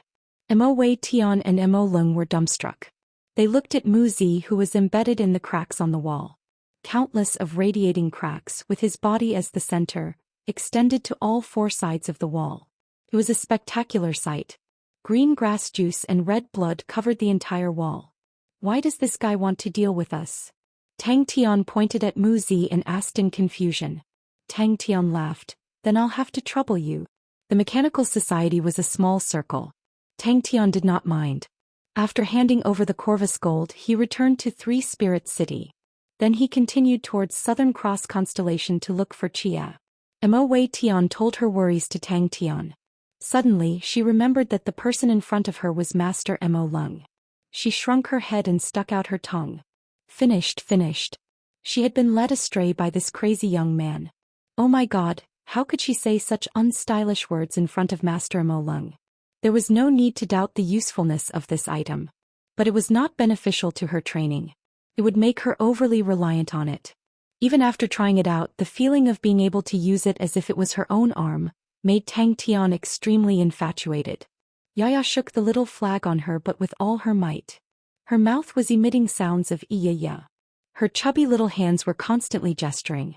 Speaker 1: Mo Wei Tian and Mo Ling were dumbstruck. They looked at Mu Zi, who was embedded in the cracks on the wall. Countless of radiating cracks, with his body as the center, extended to all four sides of the wall. It was a spectacular sight. Green grass juice and red blood covered the entire wall. "Why does this guy want to deal with us?" Tang Tian pointed at Mu Zi and asked in confusion. Tang Tian laughed. "Then I'll have to trouble you." The mechanical society was a small circle. Tang Tian did not mind. After handing over the Corvus gold, he returned to Three Spirits City. Then he continued towards Southern Cross Constellation to look for Chia. Mo Wei Tian told her worries to Tang Tian. Suddenly, she remembered that the person in front of her was Master Mo Ling. She shrunk her head and stuck out her tongue. Finished. She had been led astray by this crazy young man. Oh my God, how could she say such unstylish words in front of Master Mo Ling? There was no need to doubt the usefulness of this item. But it was not beneficial to her training. It would make her overly reliant on it. Even after trying it out, the feeling of being able to use it as if it was her own arm made Tang Tian extremely infatuated. Yaya shook the little flag on her, but with all her might. Her mouth was emitting sounds of iya. Her chubby little hands were constantly gesturing.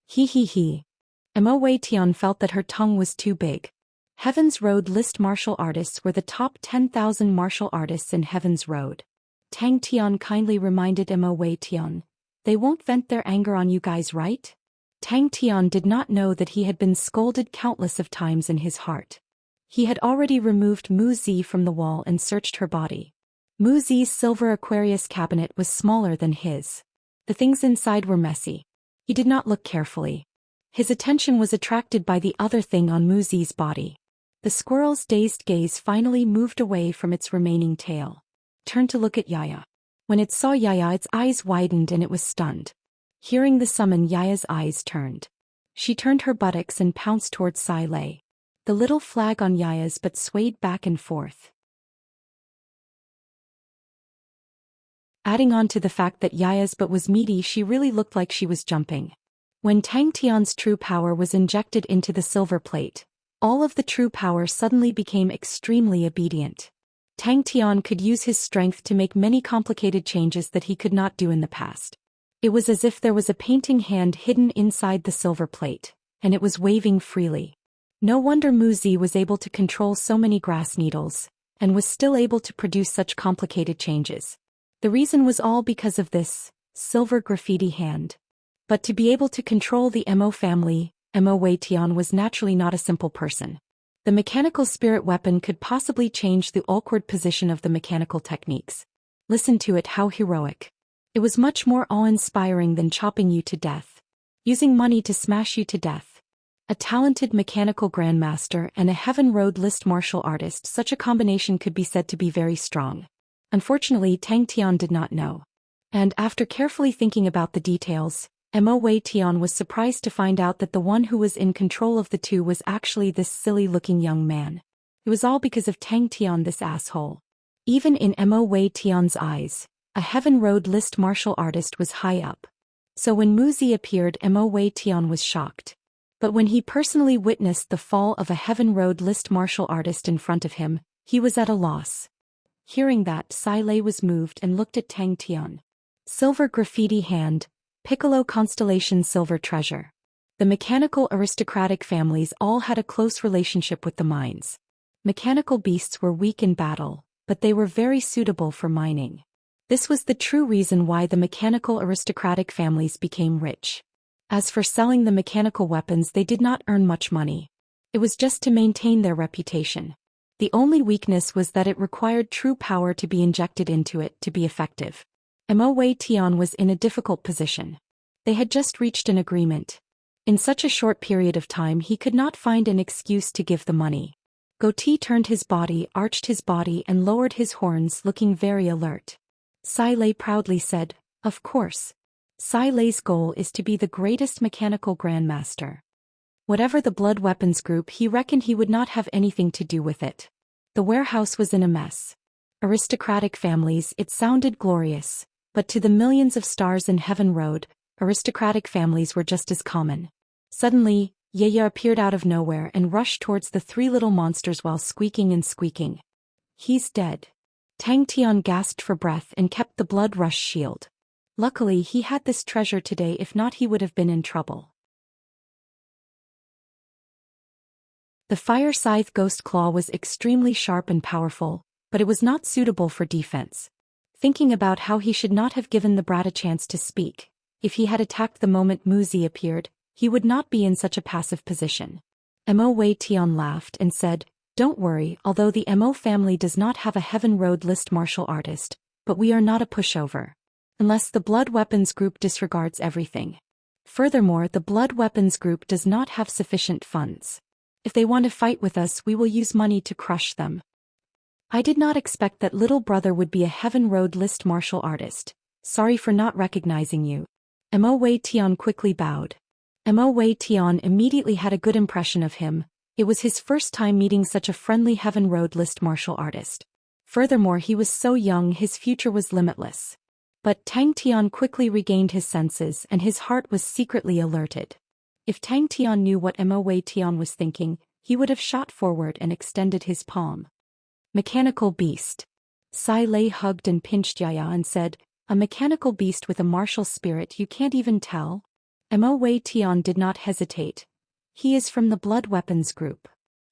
Speaker 1: He. Mo Wei Tian felt that her tongue was too big. Heaven's Road list martial artists were the top 10,000 martial artists in Heaven's Road. Tang Tian kindly reminded Mo Wei Tian, "They won't vent their anger on you guys, right?" Tang Tian did not know that he had been scolded countless of times in his heart. He had already removed Mu Zi from the wall and searched her body. Mu Zi's silver Aquarius cabinet was smaller than his. The things inside were messy. He did not look carefully. His attention was attracted by the other thing on Mu Zi's body. The squirrel's dazed gaze finally moved away from its remaining tail. Turned to look at Yaya. When it saw Yaya, its eyes widened and it was stunned. Hearing the summon, Yaya's eyes turned. She turned her buttocks and pounced towards Sai Lei. The little flag on Yaya's butt swayed back and forth. Adding on to the fact that Yaya's butt was meaty, she really looked like she was jumping. When Tang Tian's true power was injected into the silver plate, all of the true power suddenly became extremely obedient. Tang Tian could use his strength to make many complicated changes that he could not do in the past. It was as if there was a painting hand hidden inside the silver plate, and it was waving freely. No wonder Mu Zi was able to control so many grass needles, and was still able to produce such complicated changes. The reason was all because of this silver graffiti hand. But to be able to control the Mo family, Mo Wei Tian was naturally not a simple person. The mechanical spirit weapon could possibly change the awkward position of the mechanical techniques. Listen to it, how heroic. It was much more awe-inspiring than chopping you to death. Using money to smash you to death. A talented mechanical grandmaster and a Heaven Road list martial artist, such a combination could be said to be very strong. Unfortunately, Tang Tian did not know. And after carefully thinking about the details, Mo Wei Tian was surprised to find out that the one who was in control of the two was actually this silly-looking young man. It was all because of Tang Tian, this asshole. Even in Mo Wei Tian's eyes, a Heaven Road list martial artist was high up. So when Mu Zi appeared, Mo Wei Tian was shocked. But when he personally witnessed the fall of a Heaven Road list martial artist in front of him, he was at a loss. Hearing that, Sai Lei was moved and looked at Tang Tian. Silver graffiti hand, Piccolo constellation silver treasure. The mechanical aristocratic families all had a close relationship with the mines. Mechanical beasts were weak in battle, but they were very suitable for mining. This was the true reason why the mechanical aristocratic families became rich. As for selling the mechanical weapons, they did not earn much money. It was just to maintain their reputation. The only weakness was that it required true power to be injected into it to be effective. Mo Wei Tian was in a difficult position. They had just reached an agreement. In such a short period of time, he could not find an excuse to give the money. Goatee turned his body, arched his body and lowered his horns, looking very alert. Sai Lei proudly said, "Of course. Sai Lei's goal is to be the greatest mechanical grandmaster." Whatever the blood weapons group, he reckoned he would not have anything to do with it. The warehouse was in a mess. Aristocratic families, it sounded glorious, but to the millions of stars in Heaven Road, aristocratic families were just as common. Suddenly, Yaya appeared out of nowhere and rushed towards the three little monsters while squeaking and squeaking. "He's dead." Tang Tian gasped for breath and kept the blood rush shield. Luckily, he had this treasure today, if not he would have been in trouble. The fire scythe Ghost Claw was extremely sharp and powerful, but it was not suitable for defense. Thinking about how he should not have given the brat a chance to speak, if he had attacked the moment Mu Zi appeared, he would not be in such a passive position. Mo Wei Tian laughed and said, "Don't worry, although the Mo family does not have a Heaven Road list martial artist, but we are not a pushover. Unless the blood weapons group disregards everything. Furthermore, the blood weapons group does not have sufficient funds. If they want to fight with us, we will use money to crush them." I did not expect that little brother would be a Heaven Road list martial artist. Sorry for not recognizing you. Mo Wei Tian quickly bowed. Mo Wei Tian immediately had a good impression of him. It was his first time meeting such a friendly Heaven Road list martial artist. Furthermore, he was so young, his future was limitless. But Tang Tian quickly regained his senses and his heart was secretly alerted. If Tang Tian knew what Mo Wei Tian was thinking, he would have shot forward and extended his palm. Mechanical beast. Sai Lei hugged and pinched Yaya and said, "A mechanical beast with a martial spirit, you can't even tell?" Mo Wei Tian did not hesitate. "He is from the blood weapons group."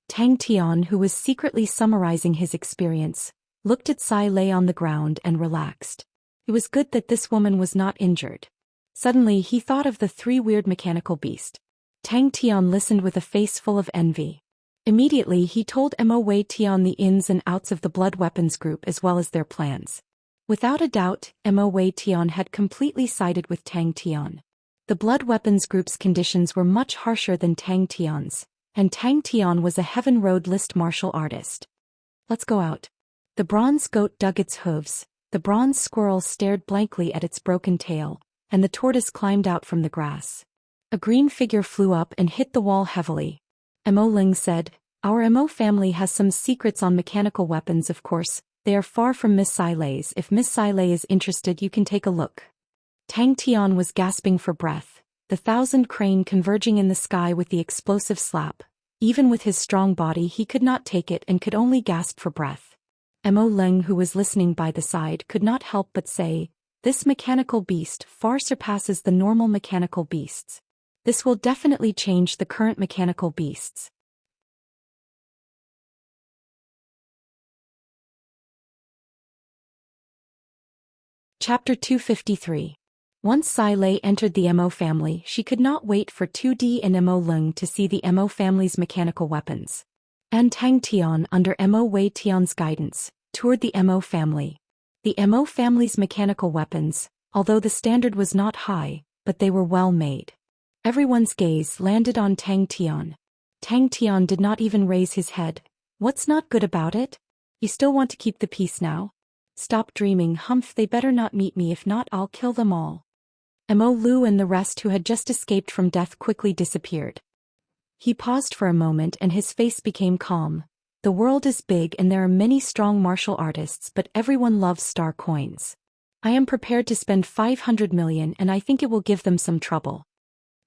Speaker 1: Tang Tian, who was secretly summarizing his experience, looked at Sai Lei on the ground and relaxed. It was good that this woman was not injured. Suddenly he thought of the three weird mechanical beasts. Tang Tian listened with a face full of envy. Immediately he told Mo Wei Tian the ins and outs of the blood weapons group as well as their plans. Without a doubt, Mo Wei Tian had completely sided with Tang Tian. The blood weapons group's conditions were much harsher than Tang Tian's, and Tang Tian was a Heaven Road list martial artist. Let's go out. The bronze goat dug its hooves, the bronze squirrel stared blankly at its broken tail, and the tortoise climbed out from the grass. A green figure flew up and hit the wall heavily. Mo Ling said, "Our Mo family has some secrets on mechanical weapons, of course. They are far from Miss Sai Lei's. If Miss Sai Lei is interested, you can take a look." Tang Tian was gasping for breath, the thousand crane converging in the sky with the explosive slap. Even with his strong body he could not take it and could only gasp for breath. Mo Ling, who was listening by the side, could not help but say, "This mechanical beast far surpasses the normal mechanical beasts. This will definitely change the current mechanical beasts." Chapter 253. Once Sai Lei entered the Mo family, she could not wait for 2D and Mo Ling to see the Mo family's mechanical weapons. And Tang Tian, under Mo Wei Tian's guidance, toured the Mo family. The Mo family's mechanical weapons, although the standard was not high, but they were well made. Everyone's gaze landed on Tang Tian. Tang Tian did not even raise his head. "What's not good about it? You still want to keep the peace now? Stop dreaming, humph, they better not meet me, if not I'll kill them all." Mo Lu and the rest who had just escaped from death quickly disappeared. He paused for a moment and his face became calm. The world is big and there are many strong martial artists, but everyone loves star coins. I am prepared to spend 500 million and I think it will give them some trouble.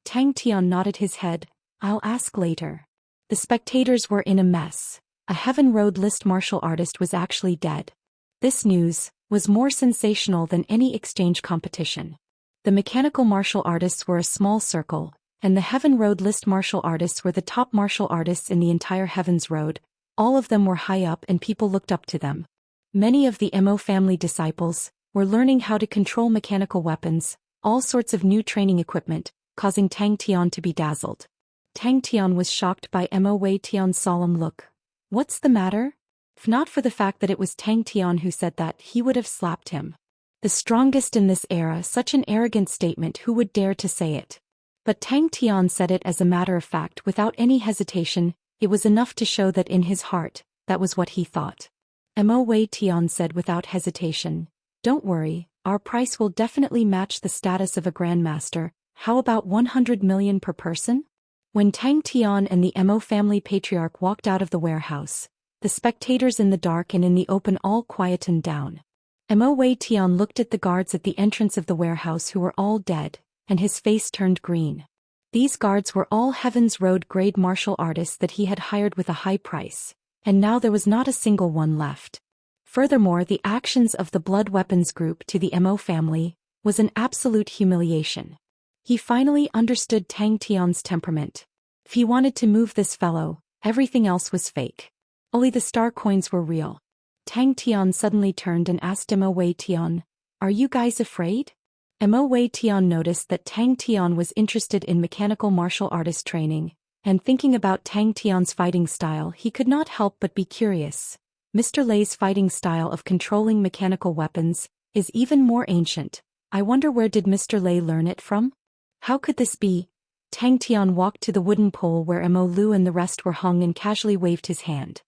Speaker 1: Tang Tian nodded his head. "I'll ask later." The spectators were in a mess. A Heaven Road list martial artist was actually dead. This news was more sensational than any exchange competition. The mechanical martial artists were a small circle, and the Heaven Road list martial artists were the top martial artists in the entire Heaven's Road. All of them were high up and people looked up to them. Many of the Mo family disciples were learning how to control mechanical weapons, all sorts of new training equipment, causing Tang Tian to be dazzled. Tang Tian was shocked by Mo Wei Tian's solemn look. "What's the matter?" If not for the fact that it was Tang Tian who said that, he would have slapped him. The strongest in this era, such an arrogant statement, who would dare to say it? But Tang Tian said it as a matter of fact without any hesitation. It was enough to show that in his heart, that was what he thought. Mo Wei Tian said without hesitation, "Don't worry, our price will definitely match the status of a grandmaster. How about 100 million per person?" When Tang Tian and the Mo family patriarch walked out of the warehouse, the spectators in the dark and in the open all quietened down. Mo Wei Tian looked at the guards at the entrance of the warehouse who were all dead, and his face turned green. These guards were all Heaven's Road grade martial artists that he had hired with a high price, and now there was not a single one left. Furthermore, the actions of the blood weapons group to the Mo family was an absolute humiliation. He finally understood Tang Tian's temperament. If he wanted to move this fellow, everything else was fake. Only the star coins were real. Tang Tian suddenly turned and asked Mo Wei Tian, "Are you guys afraid?" Mo Wei Tian noticed that Tang Tian was interested in mechanical martial artist training, and thinking about Tang Tian's fighting style he could not help but be curious. Mr. Lei's fighting style of controlling mechanical weapons is even more ancient. I wonder where did Mr. Lei learn it from? How could this be? Tang Tian walked to the wooden pole where Mo Lu and the rest were hung and casually waved his hand.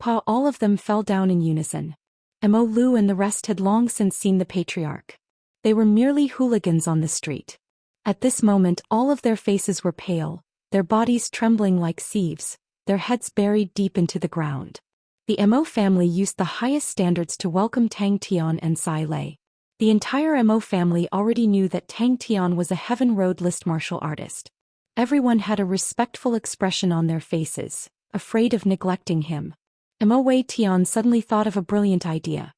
Speaker 1: All of them fell down in unison. Mo Lu and the rest had long since seen the patriarch. They were merely hooligans on the street. At this moment all of their faces were pale, their bodies trembling like sieves, their heads buried deep into the ground. The Mo family used the highest standards to welcome Tang Tian and Sai Lei. The entire Mo family already knew that Tang Tian was a Heaven Road list martial artist. Everyone had a respectful expression on their faces, afraid of neglecting him. Mo Wei Tian suddenly thought of a brilliant idea.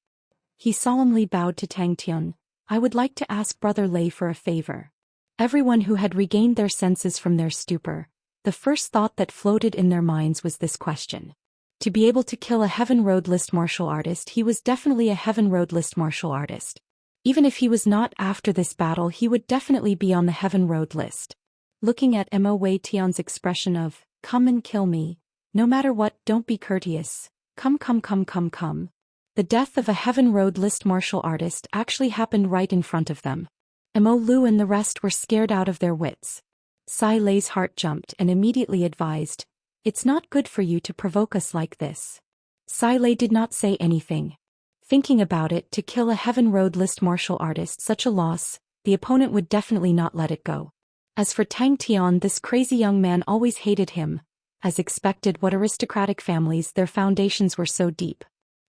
Speaker 1: He solemnly bowed to Tang Tian. "I would like to ask Brother Lei for a favor." Everyone who had regained their senses from their stupor, the first thought that floated in their minds was this question. To be able to kill a Heaven Road list martial artist, he was definitely a Heaven Road list martial artist. Even if he was not after this battle, he would definitely be on the Heaven Road list. Looking at Mo Wei Tian's expression of, "Come and kill me. No matter what, don't be courteous. Come. The death of a Heaven Road list martial artist actually happened right in front of them. Mo Lu and the rest were scared out of their wits. Sai Lei's heart jumped and immediately advised, "It's not good for you to provoke us like this." Sai Lei did not say anything. Thinking about it, to kill a Heaven Road list martial artist, such a loss, the opponent would definitely not let it go. As for Tang Tian, this crazy young man always hated him. As expected, what aristocratic families, their foundations were so deep.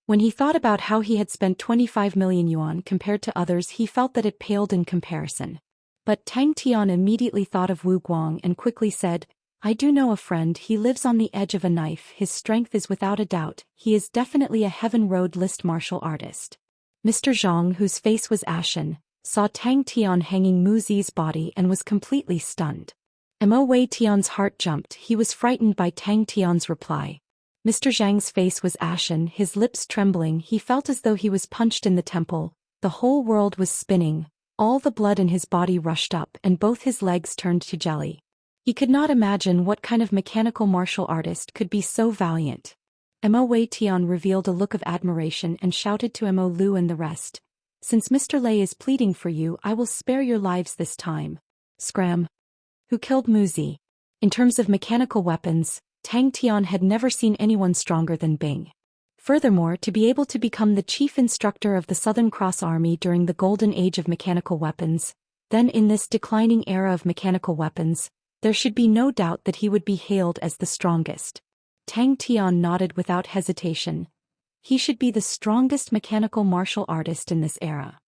Speaker 1: When he thought about how he had spent 25 million yuan compared to others, he felt that it paled in comparison. But Tang Tian immediately thought of Wu Guang and quickly said, "I do know a friend, he lives on the edge of a knife, his strength is without a doubt, he is definitely a Heaven Road list martial artist." Mr. Zhang, whose face was ashen, saw Tang Tian hanging Mu Zi's body and was completely stunned. Mo Wei Tian's heart jumped, he was frightened by Tang Tian's reply. Mr. Zhang's face was ashen, his lips trembling, he felt as though he was punched in the temple, the whole world was spinning, all the blood in his body rushed up and both his legs turned to jelly. He could not imagine what kind of mechanical martial artist could be so valiant. Mo Wei Tian revealed a look of admiration and shouted to Mo Lu and the rest, "Since Mr. Lei is pleading for you, I will spare your lives this time." Scram. Who killed Mu Zi? In terms of mechanical weapons, Tang Tian had never seen anyone stronger than Bing. Furthermore, to be able to become the chief instructor of the Southern Cross Army during the golden age of mechanical weapons, then in this declining era of mechanical weapons, there should be no doubt that he would be hailed as the strongest. Tang Tian nodded without hesitation. He should be the strongest mechanical martial artist in this era.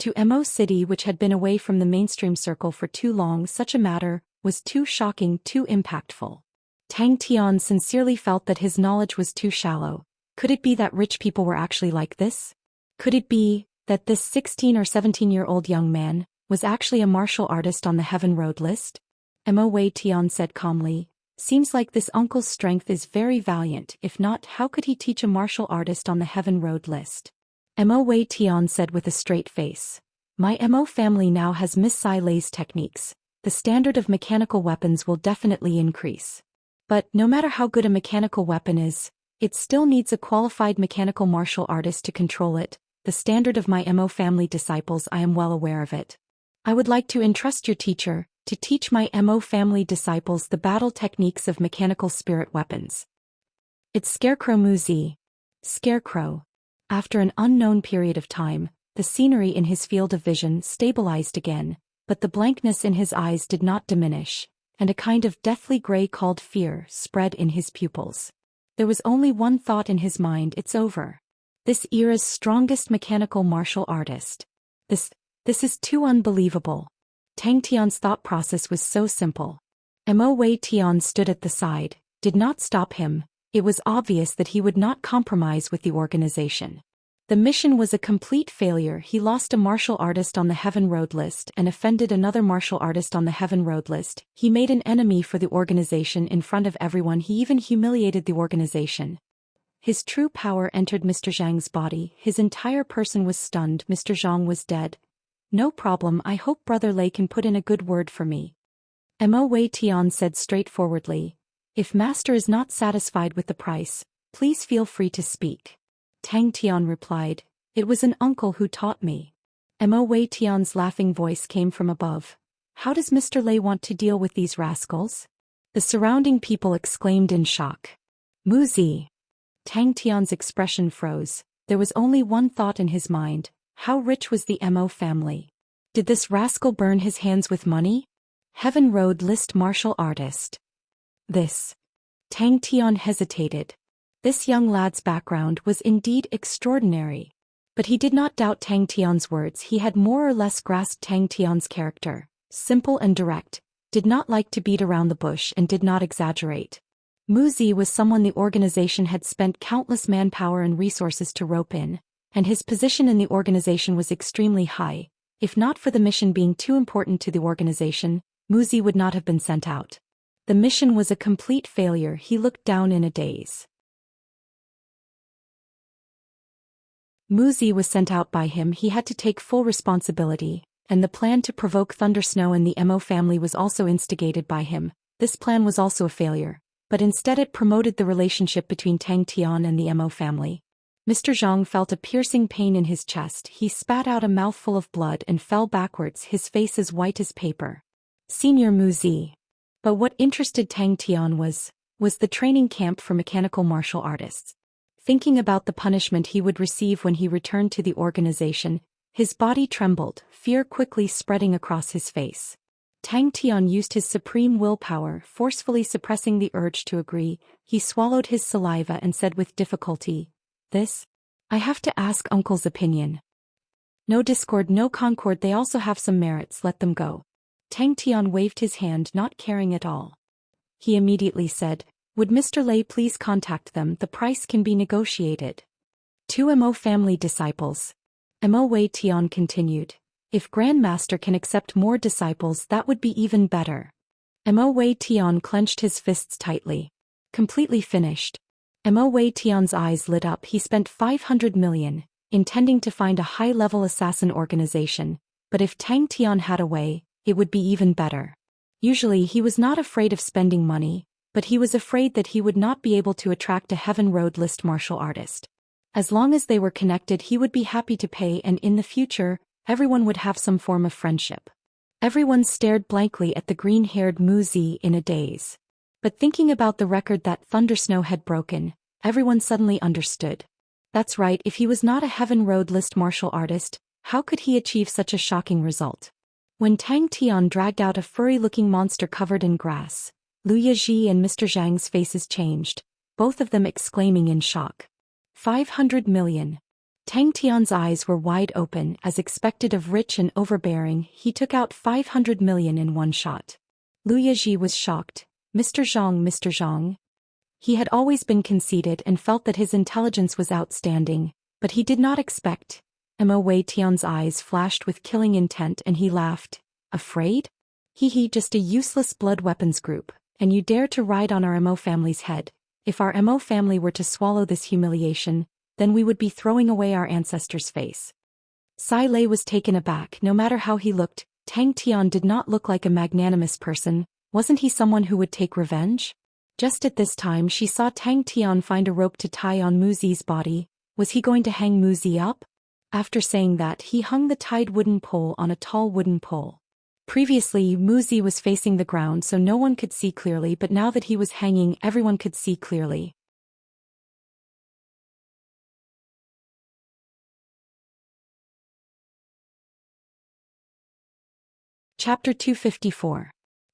Speaker 1: To Mo City, which had been away from the mainstream circle for too long, such a matter was too shocking, too impactful. Tang Tian sincerely felt that his knowledge was too shallow. Could it be that rich people were actually like this? Could it be that this 16 or 17-year-old young man was actually a martial artist on the Heaven Road list? Mo Wei Tian said calmly, "Seems like this uncle's strength is very valiant, if not, how could he teach a martial artist on the Heaven Road list?" Mo Wei Tian said with a straight face, "My Mo family now has Miss Sai Lei's techniques. The standard of mechanical weapons will definitely increase. But no matter how good a mechanical weapon is, it still needs a qualified mechanical martial artist to control it. The standard of my Mo family disciples, I am well aware of it. I would like to entrust your teacher to teach my Mo family disciples the battle techniques of mechanical spirit weapons." It's Scarecrow Mu Zi. Scarecrow. After an unknown period of time, the scenery in his field of vision stabilized again, but the blankness in his eyes did not diminish, and a kind of deathly gray called fear spread in his pupils. There was only one thought in his mind: it's over. This era's strongest mechanical martial artist. This is too unbelievable. Tang Tian's thought process was so simple. Mo Wei Tian stood at the side, did not stop him. It was obvious that he would not compromise with the organization. The mission was a complete failure. He lost a martial artist on the Heaven Road list and offended another martial artist on the Heaven Road list. He made an enemy for the organization in front of everyone. He even humiliated the organization. His true power entered Mr. Zhang's body. His entire person was stunned. Mr. Zhang was dead. "No problem, I hope Brother Lei can put in a good word for me." Mo Wei Tian said straightforwardly, "If Master is not satisfied with the price, please feel free to speak." Tang Tian replied, "It was an uncle who taught me." Mo Wei Tian's laughing voice came from above. "How does Mr. Lei want to deal with these rascals?" The surrounding people exclaimed in shock. "Mu Zi." Tang Tian's expression froze. There was only one thought in his mind: how rich was the Mo family? Did this rascal burn his hands with money? Heaven Road list martial artist. This. Tang Tian hesitated. This young lad's background was indeed extraordinary. But he did not doubt Tang Tian's words. He had more or less grasped Tang Tian's character, simple and direct, did not like to beat around the bush and did not exaggerate. Mu Zi was someone the organization had spent countless manpower and resources to rope in, and his position in the organization was extremely high. If not for the mission being too important to the organization, Muzi would not have been sent out. The mission was a complete failure. He looked down in a daze. Muzi was sent out by him. He had to take full responsibility, and the plan to provoke Thundersnow and the Mo family was also instigated by him. This plan was also a failure, but instead it promoted the relationship between Tang Tian and the Mo family. Mr. Zhang felt a piercing pain in his chest. He spat out a mouthful of blood and fell backwards, his face as white as paper. Senior Muzi. But what interested Tang Tian was the training camp for mechanical martial artists. Thinking about the punishment he would receive when he returned to the organization, his body trembled, fear quickly spreading across his face. Tang Tian used his supreme willpower, forcefully suppressing the urge to agree. He swallowed his saliva and said with difficulty, "This? I have to ask Uncle's opinion. No discord, no concord, they also have some merits, let them go." Tang Tian waved his hand, not caring at all. He immediately said, "Would Mr. Lei please contact them, the price can be negotiated." 2 Mo family disciples. Mo Wei Tian continued, "If Grandmaster can accept more disciples, that would be even better." Mo Wei Tian clenched his fists tightly. Completely finished. Mo Wei Tian's eyes lit up. He spent 500 million, intending to find a high-level assassin organization, but if Tang Tian had a way, it would be even better. Usually he was not afraid of spending money, but he was afraid that he would not be able to attract a Heaven Road list martial artist. As long as they were connected, he would be happy to pay, and in the future, everyone would have some form of friendship. Everyone stared blankly at the green-haired Muzi in a daze. But thinking about the record that Thundersnow had broken, everyone suddenly understood. That's right, if he was not a Heaven Road list martial artist, how could he achieve such a shocking result? When Tang Tian dragged out a furry-looking monster covered in grass, Lu Yaji and Mr. Zhang's faces changed, both of them exclaiming in shock. 500 million. Tang Tian's eyes were wide open. As expected of rich and overbearing, he took out 500 million in one shot. Lu Yaji was shocked. Mr. Zhang. He had always been conceited and felt that his intelligence was outstanding, but he did not expect. Mo Wei Tian's eyes flashed with killing intent and he laughed. Afraid? Hee, just a useless blood weapons group, and you dare to ride on our Mo family's head. If our Mo family were to swallow this humiliation, then we would be throwing away our ancestors' face. Sai Lei was taken aback. No matter how he looked, Tang Tian did not look like a magnanimous person. Wasn't he someone who would take revenge? Just at this time she saw Tang Tian find a rope to tie on Muzi's body. Was he going to hang Muzi up? After saying that, he hung the tied wooden pole on a tall wooden pole. Previously, Muzi was facing the ground so no one could see clearly, but now that he was hanging, everyone could see clearly. Chapter 254.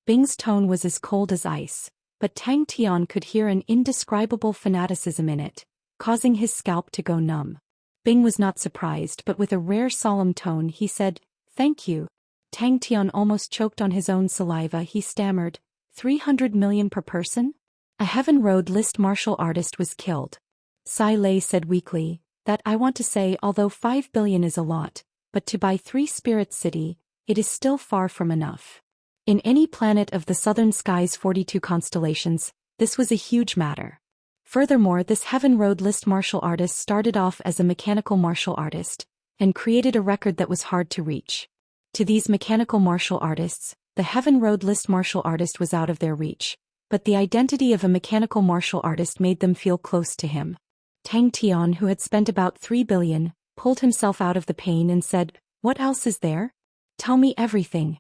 Speaker 1: Bing's tone was as cold as ice, but Tang Tian could hear an indescribable fanaticism in it, causing his scalp to go numb. Bing was not surprised, but with a rare solemn tone he said, "Thank you." Tang Tian almost choked on his own saliva. He stammered, 300 million per person? A Heaven Road list martial artist was killed. Sai Lei said weakly, "That I want to say, although 5 billion is a lot, but to buy 3 Spirit City, it is still far from enough." In any planet of the southern sky's 42 constellations, this was a huge matter. Furthermore, this Heaven Road list martial artist started off as a mechanical martial artist, and created a record that was hard to reach. To these mechanical martial artists, the Heaven Road list martial artist was out of their reach, but the identity of a mechanical martial artist made them feel close to him. Tang Tian, who had spent about 3 billion, pulled himself out of the pain and said, "What else is there? Tell me everything."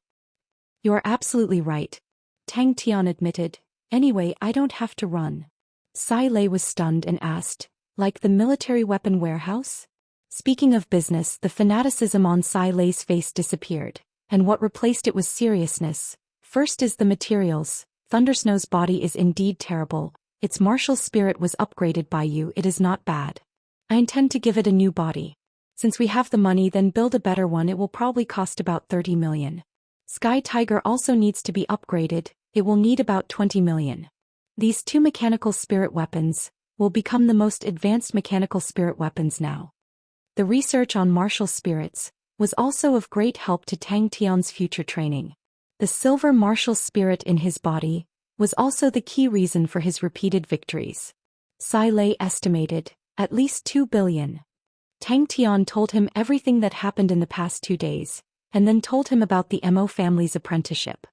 Speaker 1: "You are absolutely right," Tang Tian admitted. "Anyway, I don't have to run." Sai Lei was stunned and asked, "Like the military weapon warehouse?" Speaking of business, the fanaticism on Sai Lei's face disappeared, and what replaced it was seriousness. First is the materials. Thundersnow's body is indeed terrible. Its martial spirit was upgraded by you. It is not bad. I intend to give it a new body. Since we have the money, then build a better one. It will probably cost about 30 million. Sky Tiger also needs to be upgraded. It will need about 20 million. These 2 mechanical spirit weapons will become the most advanced mechanical spirit weapons now. The research on martial spirits was also of great help to Tang Tian's future training. The silver martial spirit in his body was also the key reason for his repeated victories. Sai Lei estimated at least 2 billion. Tang Tian told him everything that happened in the past 2 days, and then told him about the Mo family's apprenticeship.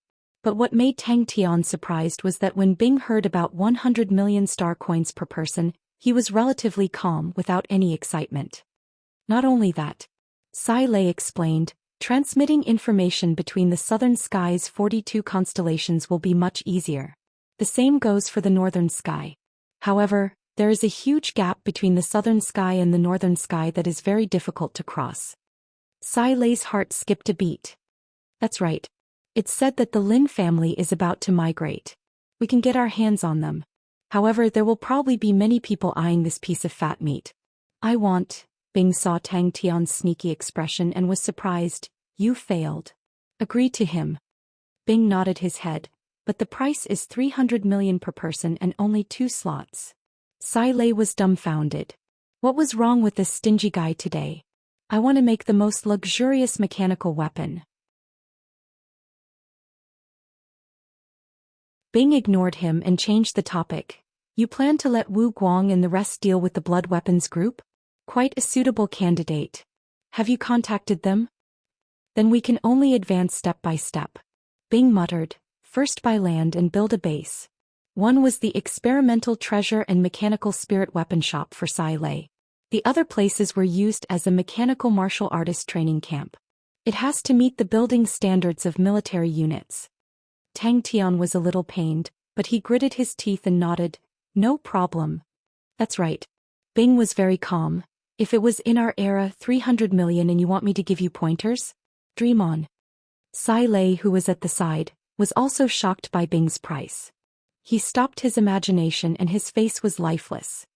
Speaker 1: But what made Tang Tian surprised was that when Bing heard about 100 million star coins per person, he was relatively calm without any excitement. Not only that, Sai Lei explained, transmitting information between the southern sky's 42 constellations will be much easier. The same goes for the northern sky. However, there is a huge gap between the southern sky and the northern sky that is very difficult to cross. Sai Lei's heart skipped a beat. That's right. It's said that the Lin family is about to migrate. We can get our hands on them. However, there will probably be many people eyeing this piece of fat meat. Bing saw Tang Tian's sneaky expression and was surprised. You failed. Agree to him. Bing nodded his head, but the price is 300 million per person and only 2 slots. Sai Lei was dumbfounded. What was wrong with this stingy guy today? I want to make the most luxurious mechanical weapon. Bing ignored him and changed the topic. You plan to let Wu Guang and the rest deal with the blood weapons group? Quite a suitable candidate. Have you contacted them? Then we can only advance step by step. Bing muttered, first by land and build a base. One was the experimental treasure and mechanical spirit weapon shop for Sai Lei. The other places were used as a mechanical martial artist training camp. It has to meet the building standards of military units. Tang Tian was a little pained, but he gritted his teeth and nodded, no problem. That's right. Bing was very calm. If it was in our era 300 million and you want me to give you pointers? Dream on. Sai Lei, who was at the side, was also shocked by Bing's price. He stopped his imagination and his face was lifeless.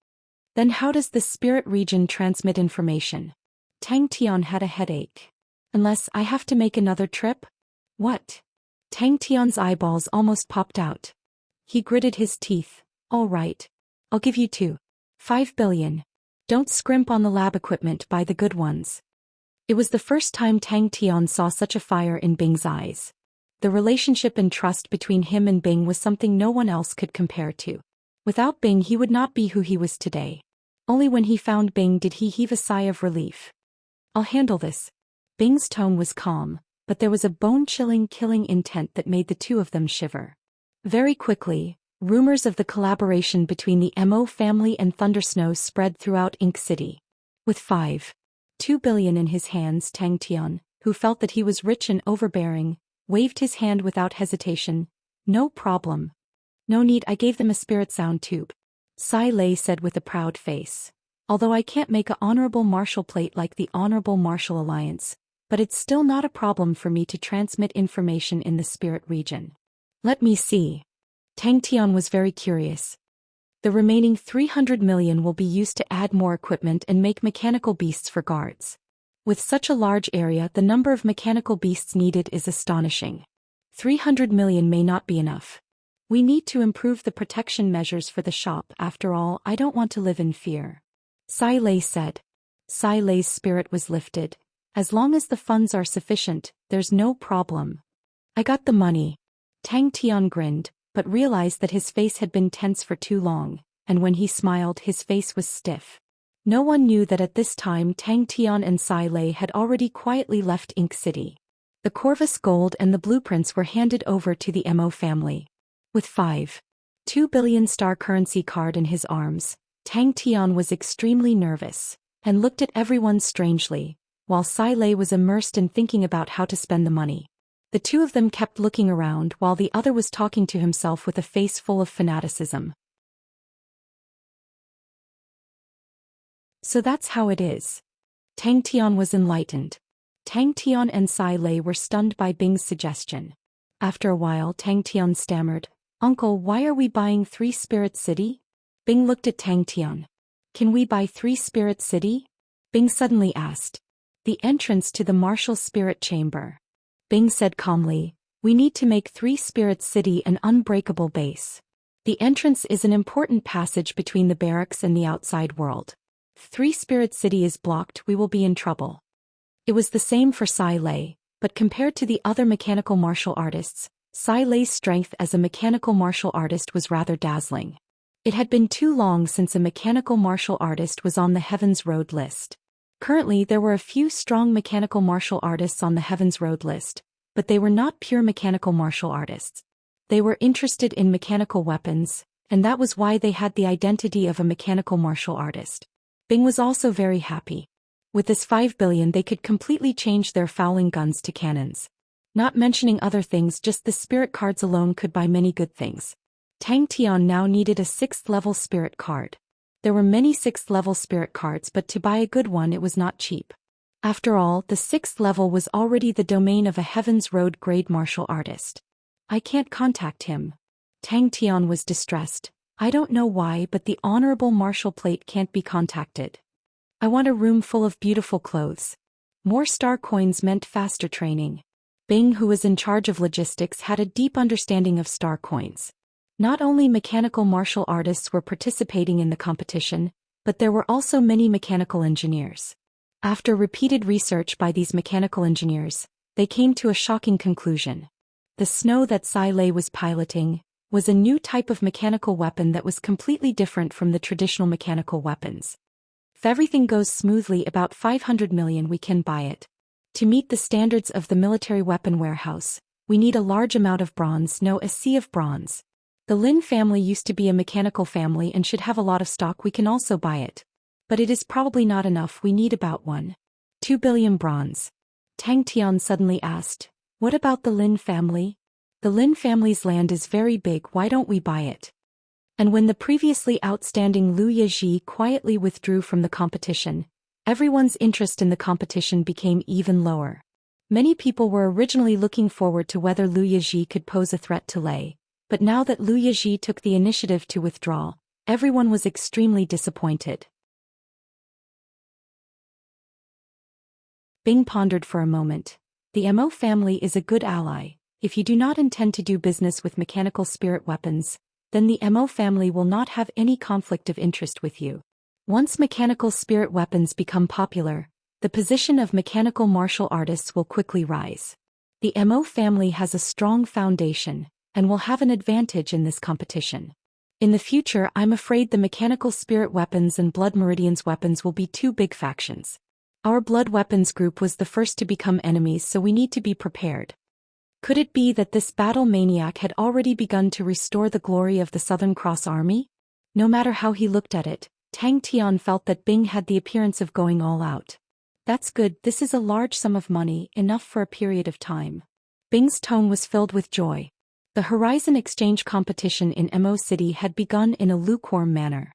Speaker 1: Then how does the spirit region transmit information? Tang Tian had a headache. Unless I have to make another trip? What? Tang Tian's eyeballs almost popped out. He gritted his teeth. All right. I'll give you 5 billion. Don't scrimp on the lab equipment, buy the good ones. It was the first time Tang Tian saw such a fire in Bing's eyes. The relationship and trust between him and Bing was something no one else could compare to. Without Bing he would not be who he was today. Only when he found Bing did he heave a sigh of relief. I'll handle this. Bing's tone was calm, but there was a bone-chilling killing intent that made the two of them shiver. Very quickly, rumors of the collaboration between the Mo family and Thundersnow spread throughout Ink City. With 2 billion in his hands, Tang Tian, who felt that he was rich and overbearing, waved his hand without hesitation. No problem. No need, I gave them a spirit sound tube. Sai Lei said with a proud face. Although I can't make a honorable martial plate like the Honorable Martial Alliance, but it's still not a problem for me to transmit information in the spirit region. Let me see. Tang Tian was very curious. The remaining 300 million will be used to add more equipment and make mechanical beasts for guards. With such a large area, the number of mechanical beasts needed is astonishing. 300 million may not be enough. We need to improve the protection measures for the shop. After all, I don't want to live in fear. Sai Lei said. Sai Lei's spirit was lifted. As long as the funds are sufficient, there's no problem. I got the money. Tang Tian grinned, but realized that his face had been tense for too long, and when he smiled his face was stiff. No one knew that at this time Tang Tian and Sai Lei had already quietly left Ink City. The Corvus gold and the blueprints were handed over to the Mo family. With 2 billion star currency card in his arms, Tang Tian was extremely nervous, and looked at everyone strangely, while Sai Lei was immersed in thinking about how to spend the money. The two of them kept looking around while the other was talking to himself with a face full of fanaticism. So that's how it is. Tang Tian was enlightened. Tang Tian and Sai Lei were stunned by Bing's suggestion. After a while Tang Tian stammered, Uncle, why are we buying 3 Spirit City? Bing looked at Tang Tian. Can we buy 3 Spirit City? Bing suddenly asked. The entrance to the martial spirit chamber. Bing said calmly, we need to make 3 Spirit City an unbreakable base. The entrance is an important passage between the barracks and the outside world. Three-spirit city is blocked, we will be in trouble. It was the same for Sai Lei, but compared to the other mechanical martial artists, Sai Lei's strength as a mechanical martial artist was rather dazzling. It had been too long since a mechanical martial artist was on the Heaven's Road list. Currently there were a few strong mechanical martial artists on the Heaven's Road list, but they were not pure mechanical martial artists. They were interested in mechanical weapons, and that was why they had the identity of a mechanical martial artist. Bing was also very happy. With this 5 billion they could completely change their fowling guns to cannons. Not mentioning other things, just the spirit cards alone could buy many good things. Tang Tian now needed a 6th level spirit card. There were many 6th level spirit cards, but to buy a good one it was not cheap. After all, the 6th level was already the domain of a Heaven's Road grade martial artist. I can't contact him. Tang Tian was distressed. I don't know why, but the honorable martial plate can't be contacted. I want a room full of beautiful clothes. More star coins meant faster training. Bing, who was in charge of logistics, had a deep understanding of star coins. Not only mechanical martial artists were participating in the competition, but there were also many mechanical engineers. After repeated research by these mechanical engineers, they came to a shocking conclusion. The snow that Sai Lei was piloting was a new type of mechanical weapon that was completely different from the traditional mechanical weapons. If everything goes smoothly, about 500 million we can buy it. To meet the standards of the military weapon warehouse, we need a large amount of bronze, no, a sea of bronze. The Lin family used to be a mechanical family and should have a lot of stock, we can also buy it. But it is probably not enough, we need about 1.2 billion bronze. Tang Tian suddenly asked, what about the Lin family? The Lin family's land is very big, why don't we buy it? And when the previously outstanding Lu Yezhi quietly withdrew from the competition, everyone's interest in the competition became even lower. Many people were originally looking forward to whether Lu Yezhi could pose a threat to Lei, but now that Lu Yezhi took the initiative to withdraw, everyone was extremely disappointed. Bing pondered for a moment. The Mo family is a good ally. If you do not intend to do business with mechanical spirit weapons, then the Mo family will not have any conflict of interest with you. Once mechanical spirit weapons become popular, the position of mechanical martial artists will quickly rise. The Mo family has a strong foundation, and will have an advantage in this competition. In the future, I'm afraid the mechanical spirit weapons and blood meridians weapons will be two big factions. Our blood weapons group was the first to become enemies, so we need to be prepared. Could it be that this battle maniac had already begun to restore the glory of the Southern Cross Army? No matter how he looked at it, Tang Tian felt that Bing had the appearance of going all out. That's good, this is a large sum of money, enough for a period of time. Bing's tone was filled with joy. The Horizon Exchange competition in Mo City had begun in a lukewarm manner.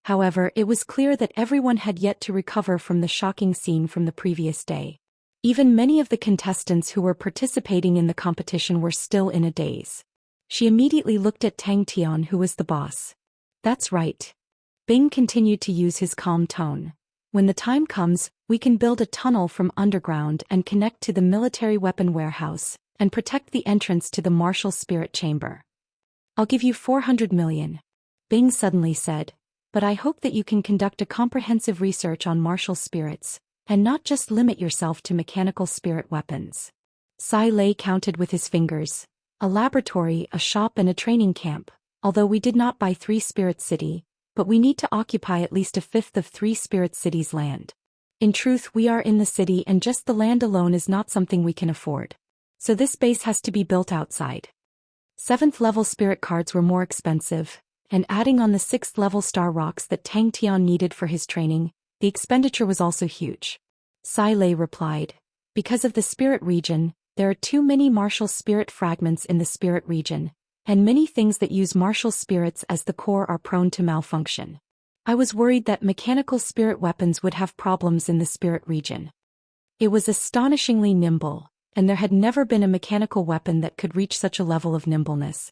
Speaker 1: However, it was clear that everyone had yet to recover from the shocking scene from the previous day. Even many of the contestants who were participating in the competition were still in a daze. She immediately looked at Tang Tian, who was the boss. That's right. Bing continued to use his calm tone. When the time comes, we can build a tunnel from underground and connect to the military weapon warehouse, and protect the entrance to the martial spirit chamber. I'll give you 400 million. Bing suddenly said. But I hope that you can conduct a comprehensive research on martial spirits, and not just limit yourself to mechanical spirit weapons. Sai Lei counted with his fingers. A laboratory, a shop and a training camp. Although we did not buy 3 Spirit City, but we need to occupy at least a fifth of 3 Spirit City's land. In truth, we are in the city and just the land alone is not something we can afford. So this base has to be built outside. 7th level spirit cards were more expensive, and adding on the 6th level star rocks that Tang Tian needed for his training, the expenditure was also huge. Sai Lei replied, because of the spirit region, there are too many martial spirit fragments in the spirit region, and many things that use martial spirits as the core are prone to malfunction. I was worried that mechanical spirit weapons would have problems in the spirit region. It was astonishingly nimble, and there had never been a mechanical weapon that could reach such a level of nimbleness.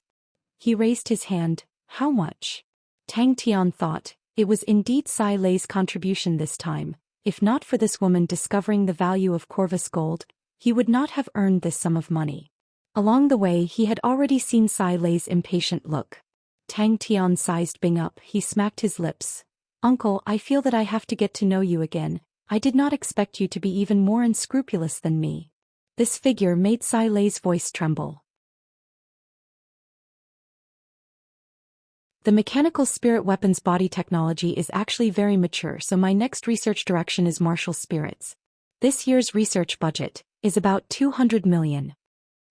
Speaker 1: He raised his hand. How much? Tang Tian thought, it was indeed Sai Lei's contribution this time. If not for this woman discovering the value of Corvus gold, he would not have earned this sum of money. Along the way he had already seen Sai Lei's impatient look. Tang Tian sized Bing up, he smacked his lips. Uncle, I feel that I have to get to know you again. I did not expect you to be even more unscrupulous than me. This figure made Sai Lei's voice tremble. The mechanical spirit weapons body technology is actually very mature, so my next research direction is martial spirits. This year's research budget is about 200 million.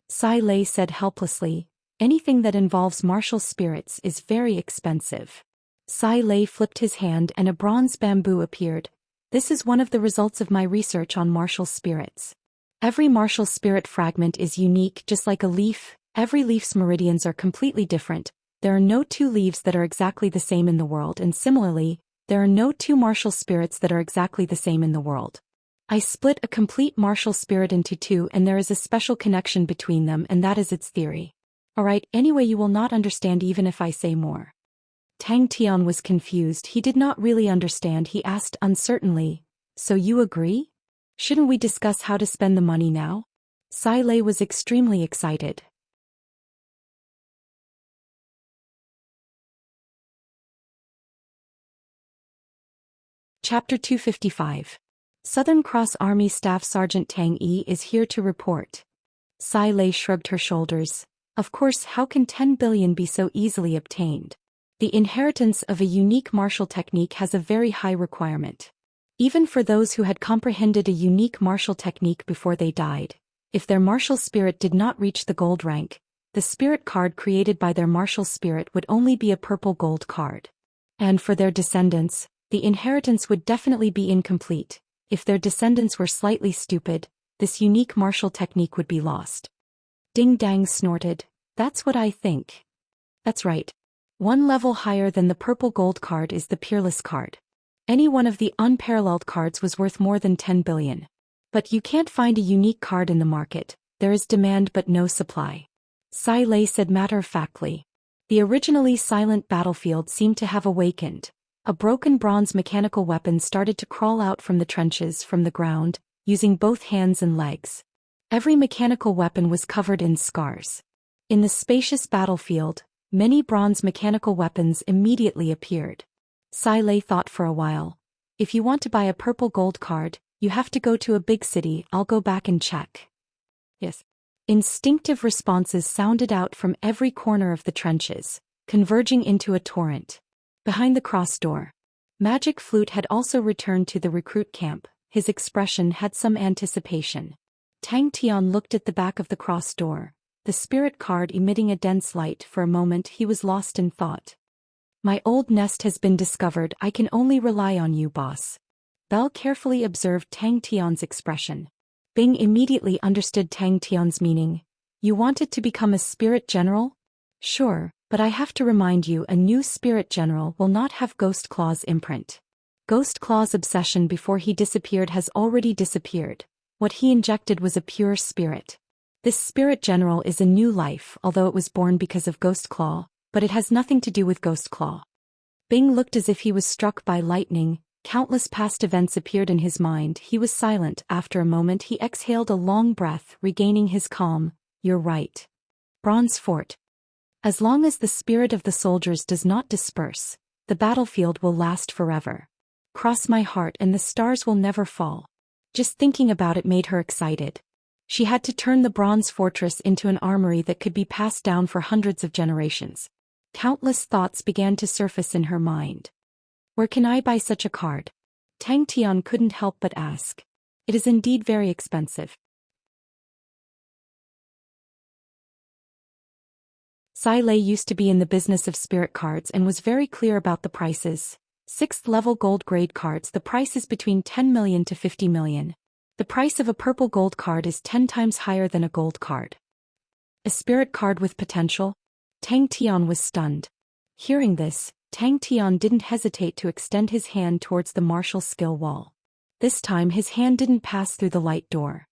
Speaker 1: Sai Lei said helplessly, anything that involves martial spirits is very expensive. Sai Lei flipped his hand and a bronze bamboo appeared. This is one of the results of my research on martial spirits. Every martial spirit fragment is unique, just like a leaf. Every leaf's meridians are completely different. There are no two leaves that are exactly the same in the world, and similarly, there are no two martial spirits that are exactly the same in the world. I split a complete martial spirit into two, and there is a special connection between them, and that is its theory. Alright, anyway, you will not understand even if I say more. Tang Tian was confused. He did not really understand. He asked uncertainly, so you agree? Shouldn't we discuss how to spend the money now? Sai Lei was extremely excited. Chapter 255. Southern Cross Army Staff Sergeant Tang Yi is here to report. Sai Lei shrugged her shoulders. Of course, how can 10 billion be so easily obtained? The inheritance of a unique martial technique has a very high requirement. Even for those who had comprehended a unique martial technique before they died, if their martial spirit did not reach the gold rank, the spirit card created by their martial spirit would only be a purple gold card. And for their descendants, the inheritance would definitely be incomplete. If their descendants were slightly stupid, this unique martial technique would be lost. Ding Dang snorted. That's what I think. That's right. One level higher than the purple gold card is the Peerless card. Any one of the unparalleled cards was worth more than 10 billion. But you can't find a unique card in the market. There is demand but no supply. Sai Lei said matter-of-factly. The originally silent battlefield seemed to have awakened. A broken bronze mechanical weapon started to crawl out from the trenches from the ground, using both hands and legs. Every mechanical weapon was covered in scars. In the spacious battlefield, many bronze mechanical weapons immediately appeared. Sai Lei thought for a while. If you want to buy a purple gold card, you have to go to a big city. I'll go back and check. Yes. Instinctive responses sounded out from every corner of the trenches, converging into a torrent. Behind the cross door, Magic Flute had also returned to the recruit camp. His expression had some anticipation. Tang Tian looked at the back of the cross door, the spirit card emitting a dense light. For a moment he was lost in thought. My old nest has been discovered. I can only rely on you, boss. Bell carefully observed Tang Tian's expression. Bing immediately understood Tang Tian's meaning. You wanted to become a spirit general? Sure, but I have to remind you, a new spirit general will not have Ghost Claw's imprint. Ghost Claw's obsession before he disappeared has already disappeared. What he injected was a pure spirit. This spirit general is a new life, although it was born because of Ghost Claw, but it has nothing to do with Ghost Claw. Bing looked as if he was struck by lightning. Countless past events appeared in his mind. He was silent. After a moment he exhaled a long breath, regaining his calm. You're right. Bronze Fort. As long as the spirit of the soldiers does not disperse, the battlefield will last forever. Cross my heart and the stars will never fall. Just thinking about it made her excited. She had to turn the bronze fortress into an armory that could be passed down for hundreds of generations. Countless thoughts began to surface in her mind. Where can I buy such a card? Tang Tian couldn't help but ask. It is indeed very expensive. Sai Lei used to be in the business of spirit cards and was very clear about the prices. 6th level gold grade cards, the price is between 10 million to 50 million. The price of a purple gold card is 10 times higher than a gold card. A spirit card with potential? Tang Tian was stunned. Hearing this, Tang Tian didn't hesitate to extend his hand towards the martial skill wall. This time his hand didn't pass through the light door.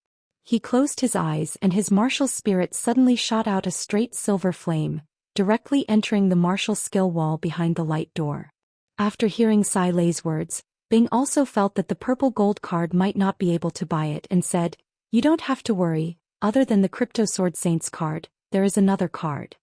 Speaker 1: He closed his eyes and his martial spirit suddenly shot out a straight silver flame, directly entering the martial skill wall behind the light door. After hearing Sai Lei's words, Bing also felt that the purple gold card might not be able to buy it and said, You don't have to worry, other than the Crypto Sword Saints card, there is another card.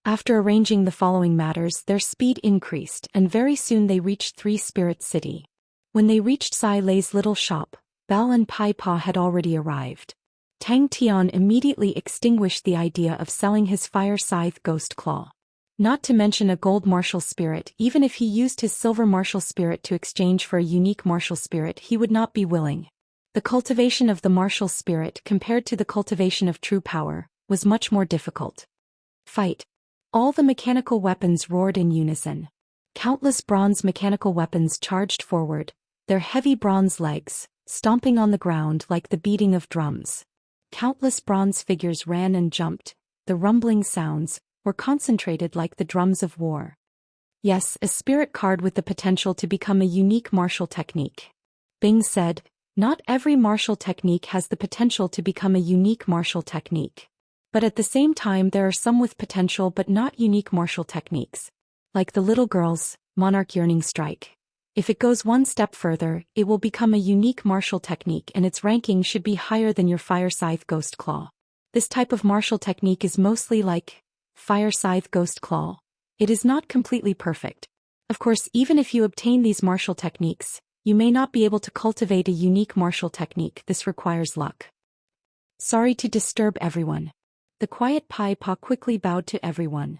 Speaker 1: After arranging the following matters, their speed increased, and very soon they reached Three Spirits City. When they reached Sai Lei's little shop, Belle and Pai Pa had already arrived. Tang Tian immediately extinguished the idea of selling his fire scythe Ghost Claw. Not to mention a gold martial spirit, even if he used his silver martial spirit to exchange for a unique martial spirit, he would not be willing. The cultivation of the martial spirit, compared to the cultivation of true power, was much more difficult. Fight! All the mechanical weapons roared in unison. Countless bronze mechanical weapons charged forward, their heavy bronze legs stomping on the ground like the beating of drums. Countless bronze figures ran and jumped, the rumbling sounds were concentrated like the drums of war. Yes, a spirit card with the potential to become a unique martial technique. Bing said, not every martial technique has the potential to become a unique martial technique. But at the same time there are some with potential but not unique martial techniques. Like the little girl's Monarch Yearning Strike. If it goes one step further, it will become a unique martial technique and its ranking should be higher than your Fire Scythe Ghost Claw. This type of martial technique is mostly like Fire Scythe Ghost Claw. It is not completely perfect. Of course, even if you obtain these martial techniques, you may not be able to cultivate a unique martial technique. This requires luck. Sorry to disturb everyone. The quiet Pai Pa quickly bowed to everyone.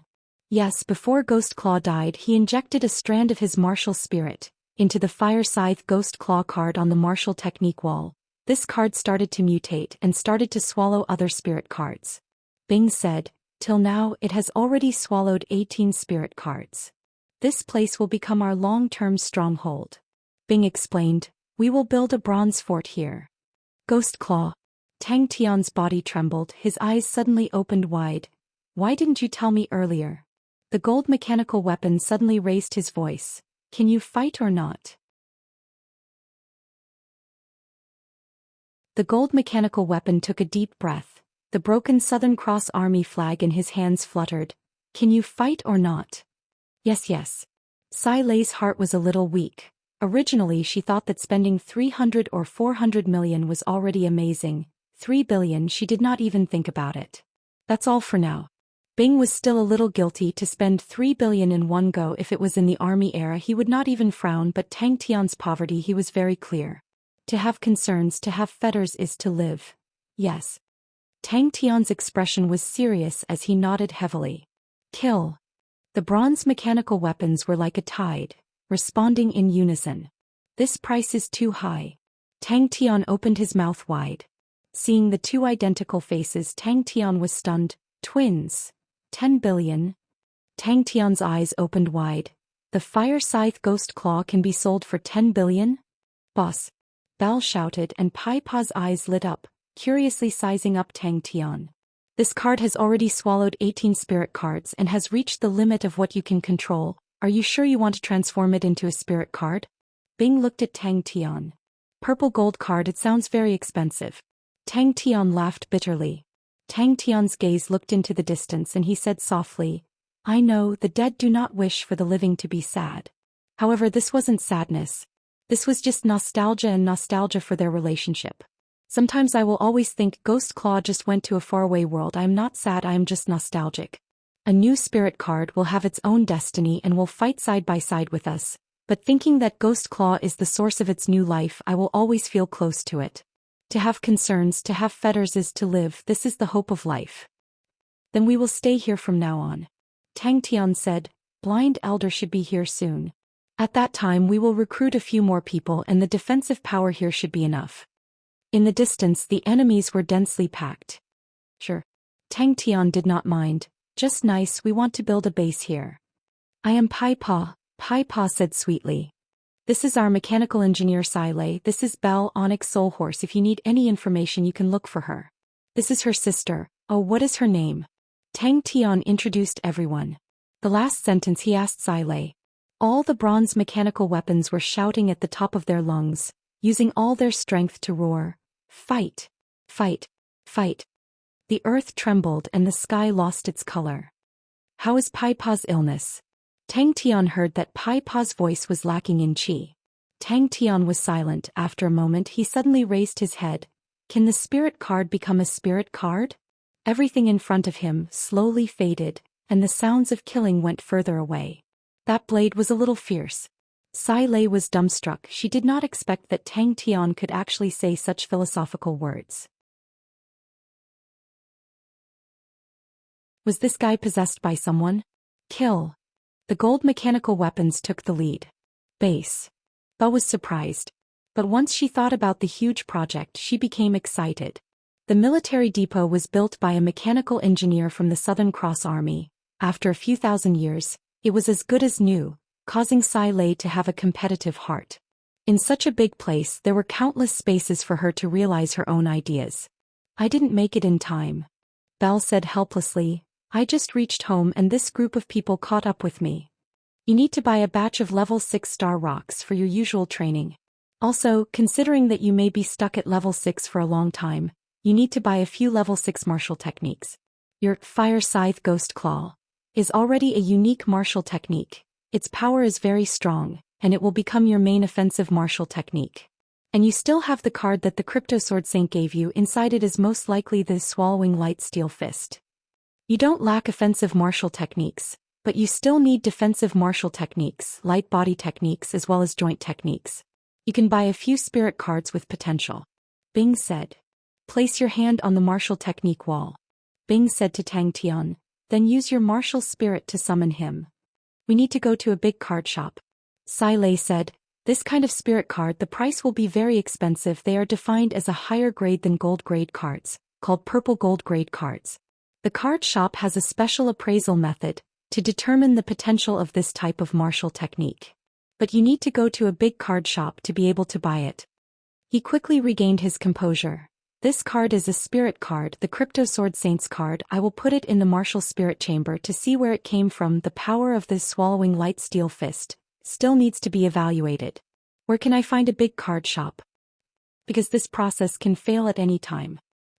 Speaker 1: Yes, before Ghost Claw died, he injected a strand of his martial spirit into the Fire Scythe Ghost Claw card on the martial technique wall. This card started to mutate and started to swallow other spirit cards. Bing said, till now it has already swallowed 18 spirit cards. This place will become our long-term stronghold. Bing explained, we will build a bronze fort here. Ghost Claw. Tang Tian's body trembled, his eyes suddenly opened wide. Why didn't you tell me earlier? The gold mechanical weapon suddenly raised his voice. Can you fight or not? The gold mechanical weapon took a deep breath. The broken Southern Cross Army flag in his hands fluttered. Can you fight or not? Yes, yes. Sai Lei's heart was a little weak. Originally she thought that spending 300 or 400 million was already amazing. 3 billion, she did not even think about it. That's all for now. Bing was still a little guilty to spend 3 billion in one go. If it was in the army era he would not even frown, but Tang Tian's poverty, he was very clear. To have concerns, to have fetters is to live. Yes. Tang Tian's expression was serious as he nodded heavily. Kill. The bronze mechanical weapons were like a tide, responding in unison. This price is too high. Tang Tian opened his mouth wide. Seeing the two identical faces, Tang Tian was stunned. Twins. 10 billion. Tang Tian's eyes opened wide. The Fire Scythe Ghost Claw can be sold for 10 billion? Boss. Belle shouted and Pai Pa's eyes lit up, curiously sizing up Tang Tian. This card has already swallowed 18 spirit cards and has reached the limit of what you can control. Are you sure you want to transform it into a spirit card? Bing looked at Tang Tian. Purple gold card, it sounds very expensive. Tang Tian laughed bitterly. Tang Tian's gaze looked into the distance and he said softly, I know the dead do not wish for the living to be sad. However, this wasn't sadness. This was just nostalgia, and nostalgia for their relationship. Sometimes I will always think Ghost Claw just went to a faraway world. I am not sad, I am just nostalgic. A new spirit card will have its own destiny and will fight side by side with us, but thinking that Ghost Claw is the source of its new life, I will always feel close to it. To have concerns, to have fetters is to live. This is the hope of life. Then we will stay here from now on. Tang Tian said, Blind Elder should be here soon. At that time we will recruit a few more people and the defensive power here should be enough. In the distance the enemies were densely packed. Sure. Tang Tian did not mind. Just nice, we want to build a base here. I am Pai Pa, Pai Pa said sweetly. This is our mechanical engineer Sai Lei. This is Belle, Onyx Soul Horse. If you need any information you can look for her. This is her sister. Oh, what is her name? Tang Tian introduced everyone. The last sentence he asked Sai Lei. All the bronze mechanical weapons were shouting at the top of their lungs, using all their strength to roar. Fight! Fight! Fight! The earth trembled and the sky lost its color. How is Pai Pa's illness? Tang Tian heard that Pai Pa's voice was lacking in qi. Tang Tian was silent. After a moment he suddenly raised his head. Can the spirit card become a spirit card? Everything in front of him slowly faded, and the sounds of killing went further away. That blade was a little fierce. Sai Lei was dumbstruck. She did not expect that Tang Tian could actually say such philosophical words. Was this guy possessed by someone? Kill. The gold mechanical weapons took the lead. Base. Ba was surprised. But once she thought about the huge project, she became excited. The military depot was built by a mechanical engineer from the Southern Cross Army. After a few thousand years, it was as good as new, causing Sai Lei to have a competitive heart. In such a big place, there were countless spaces for her to realize her own ideas. I didn't make it in time. Belle said helplessly. I just reached home and this group of people caught up with me. You need to buy a batch of level 6 star rocks for your usual training. Also, considering that you may be stuck at level 6 for a long time, you need to buy a few level 6 martial techniques. Your Fire Scythe Ghost Claw is already a unique martial technique. Its power is very strong, and it will become your main offensive martial technique. And you still have the card that the Crypto Sword Saint gave you. Inside it is most likely the Swallowing Light Steel Fist. You don't lack offensive martial techniques, but you still need defensive martial techniques, light body techniques as well as joint techniques. You can buy a few spirit cards with potential. Bing said. Place your hand on the martial technique wall. Bing said to Tang Tian, then use your martial spirit to summon him. We need to go to a big card shop. Sai Lei said, this kind of spirit card, the price will be very expensive. They are defined as a higher grade than gold grade cards, called purple gold grade cards. The card shop has a special appraisal method to determine the potential of this type of martial technique. But you need to go to a big card shop to be able to buy it. He quickly regained his composure. This card is a spirit card, the Crypto Sword Saint's card. I will put it in the martial spirit chamber to see where it came from. The power of this Swallowing Light Steel Fist still needs to be evaluated. Where can I find a big card shop? Because this process can fail at any time.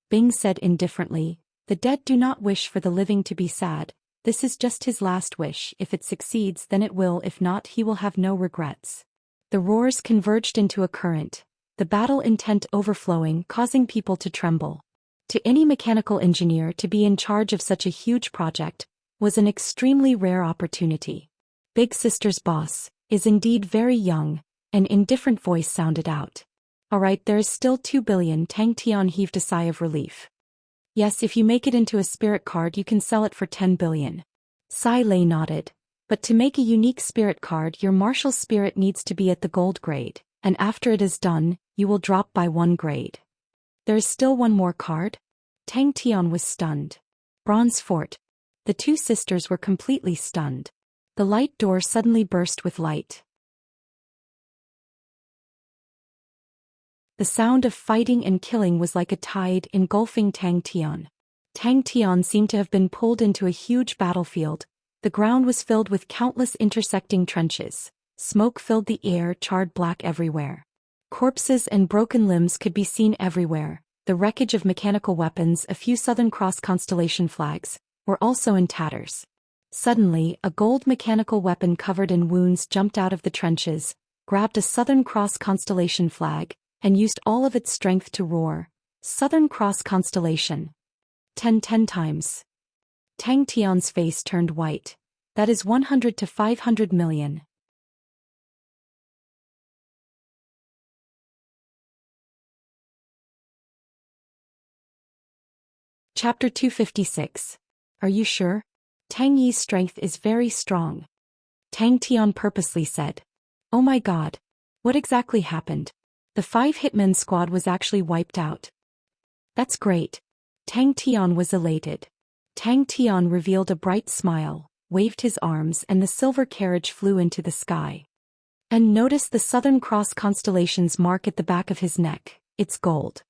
Speaker 1: Bing said indifferently. The dead do not wish for the living to be sad. This is just his last wish. If it succeeds, then it will. If not, he will have no regrets. The roars converged into a current, the battle intent overflowing, causing people to tremble. To any mechanical engineer to be in charge of such a huge project was an extremely rare opportunity. Big Sister's boss is indeed very young, an indifferent voice sounded out. All right, there is still 2 billion. Tang Tian heaved a sigh of relief. Yes, if you make it into a spirit card, you can sell it for 10 billion. Sai Lei nodded. But to make a unique spirit card, your martial spirit needs to be at the gold grade, and after it is done, you will drop by 1 grade. There is still one more card? Tang Tian was stunned. Bronze Fort. The two sisters were completely stunned. The light door suddenly burst with light. The sound of fighting and killing was like a tide engulfing Tang Tian. Tang Tian seemed to have been pulled into a huge battlefield. The ground was filled with countless intersecting trenches. Smoke filled the air, charred black everywhere. Corpses and broken limbs could be seen everywhere. The wreckage of mechanical weapons, a few Southern Cross constellation flags, were also in tatters. Suddenly, a gold mechanical weapon covered in wounds jumped out of the trenches, grabbed a Southern Cross constellation flag, and used all of its strength to roar. Southern Cross constellation. 10 times. Tang Tian's face turned white. That is 100 to 500 million. Chapter 256. Are you sure? Tang Yi's strength is very strong. Tang Tian purposely said. Oh my god. What exactly happened? The 5 hitmen squad was actually wiped out. That's great. Tang Tian was elated. Tang Tian revealed a bright smile, waved his arms, and the silver carriage flew into the sky. And notice the Southern Cross constellation's mark at the back of his neck. It's gold.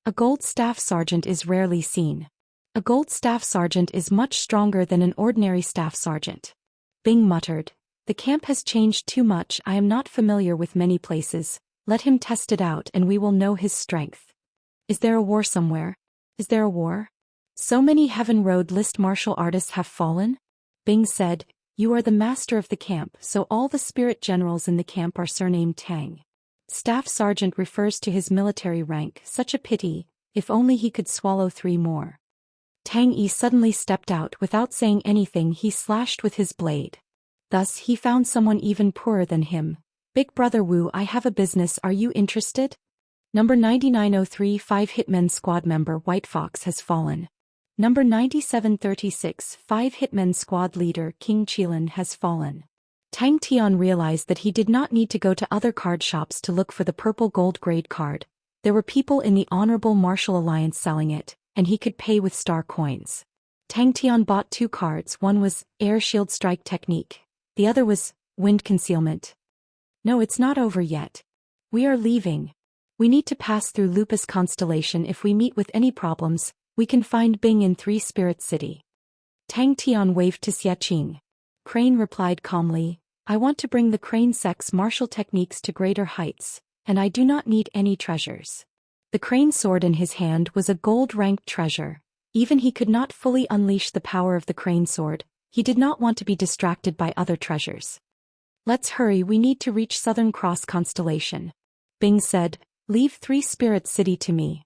Speaker 1: A gold staff sergeant is rarely seen. A gold staff sergeant is much stronger than an ordinary staff sergeant. Bing muttered. The camp has changed too much. I am not familiar with many places. Let him test it out and we will know his strength. Is there a war somewhere? Is there a war? So many Heaven Road list martial artists have fallen? Bing said, you are the master of the camp, so all the spirit generals in the camp are surnamed Tang. Staff sergeant refers to his military rank. Such a pity, if only he could swallow 3 more. Tang Yi suddenly stepped out. Without saying anything, he slashed with his blade. Thus he found someone even poorer than him. Big brother Wu, I have a business, are you interested? Number 9903 Hitmen Squad member White Fox has fallen. Number 9736 5 Hitmen Squad leader King Qilin has fallen. Tang Tian realized that he did not need to go to other card shops to look for the purple gold grade card. There were people in the Honorable Martial Alliance selling it, and he could pay with star coins. Tang Tian bought 2 cards, one was Air Shield Strike Technique. The other was Wind Concealment. No, it's not over yet. We are leaving. We need to pass through Lupus Constellation. If we meet with any problems, we can find Bing in 3 Spirit City. Tang Tian waved to Xiaqing. Crane replied calmly, I want to bring the Crane sex martial techniques to greater heights, and I do not need any treasures. The Crane sword in his hand was a gold-ranked treasure. Even he could not fully unleash the power of the Crane sword. He did not want to be distracted by other treasures. Let's hurry, we need to reach Southern Cross Constellation. Bing said, leave 3 Spirit City to me.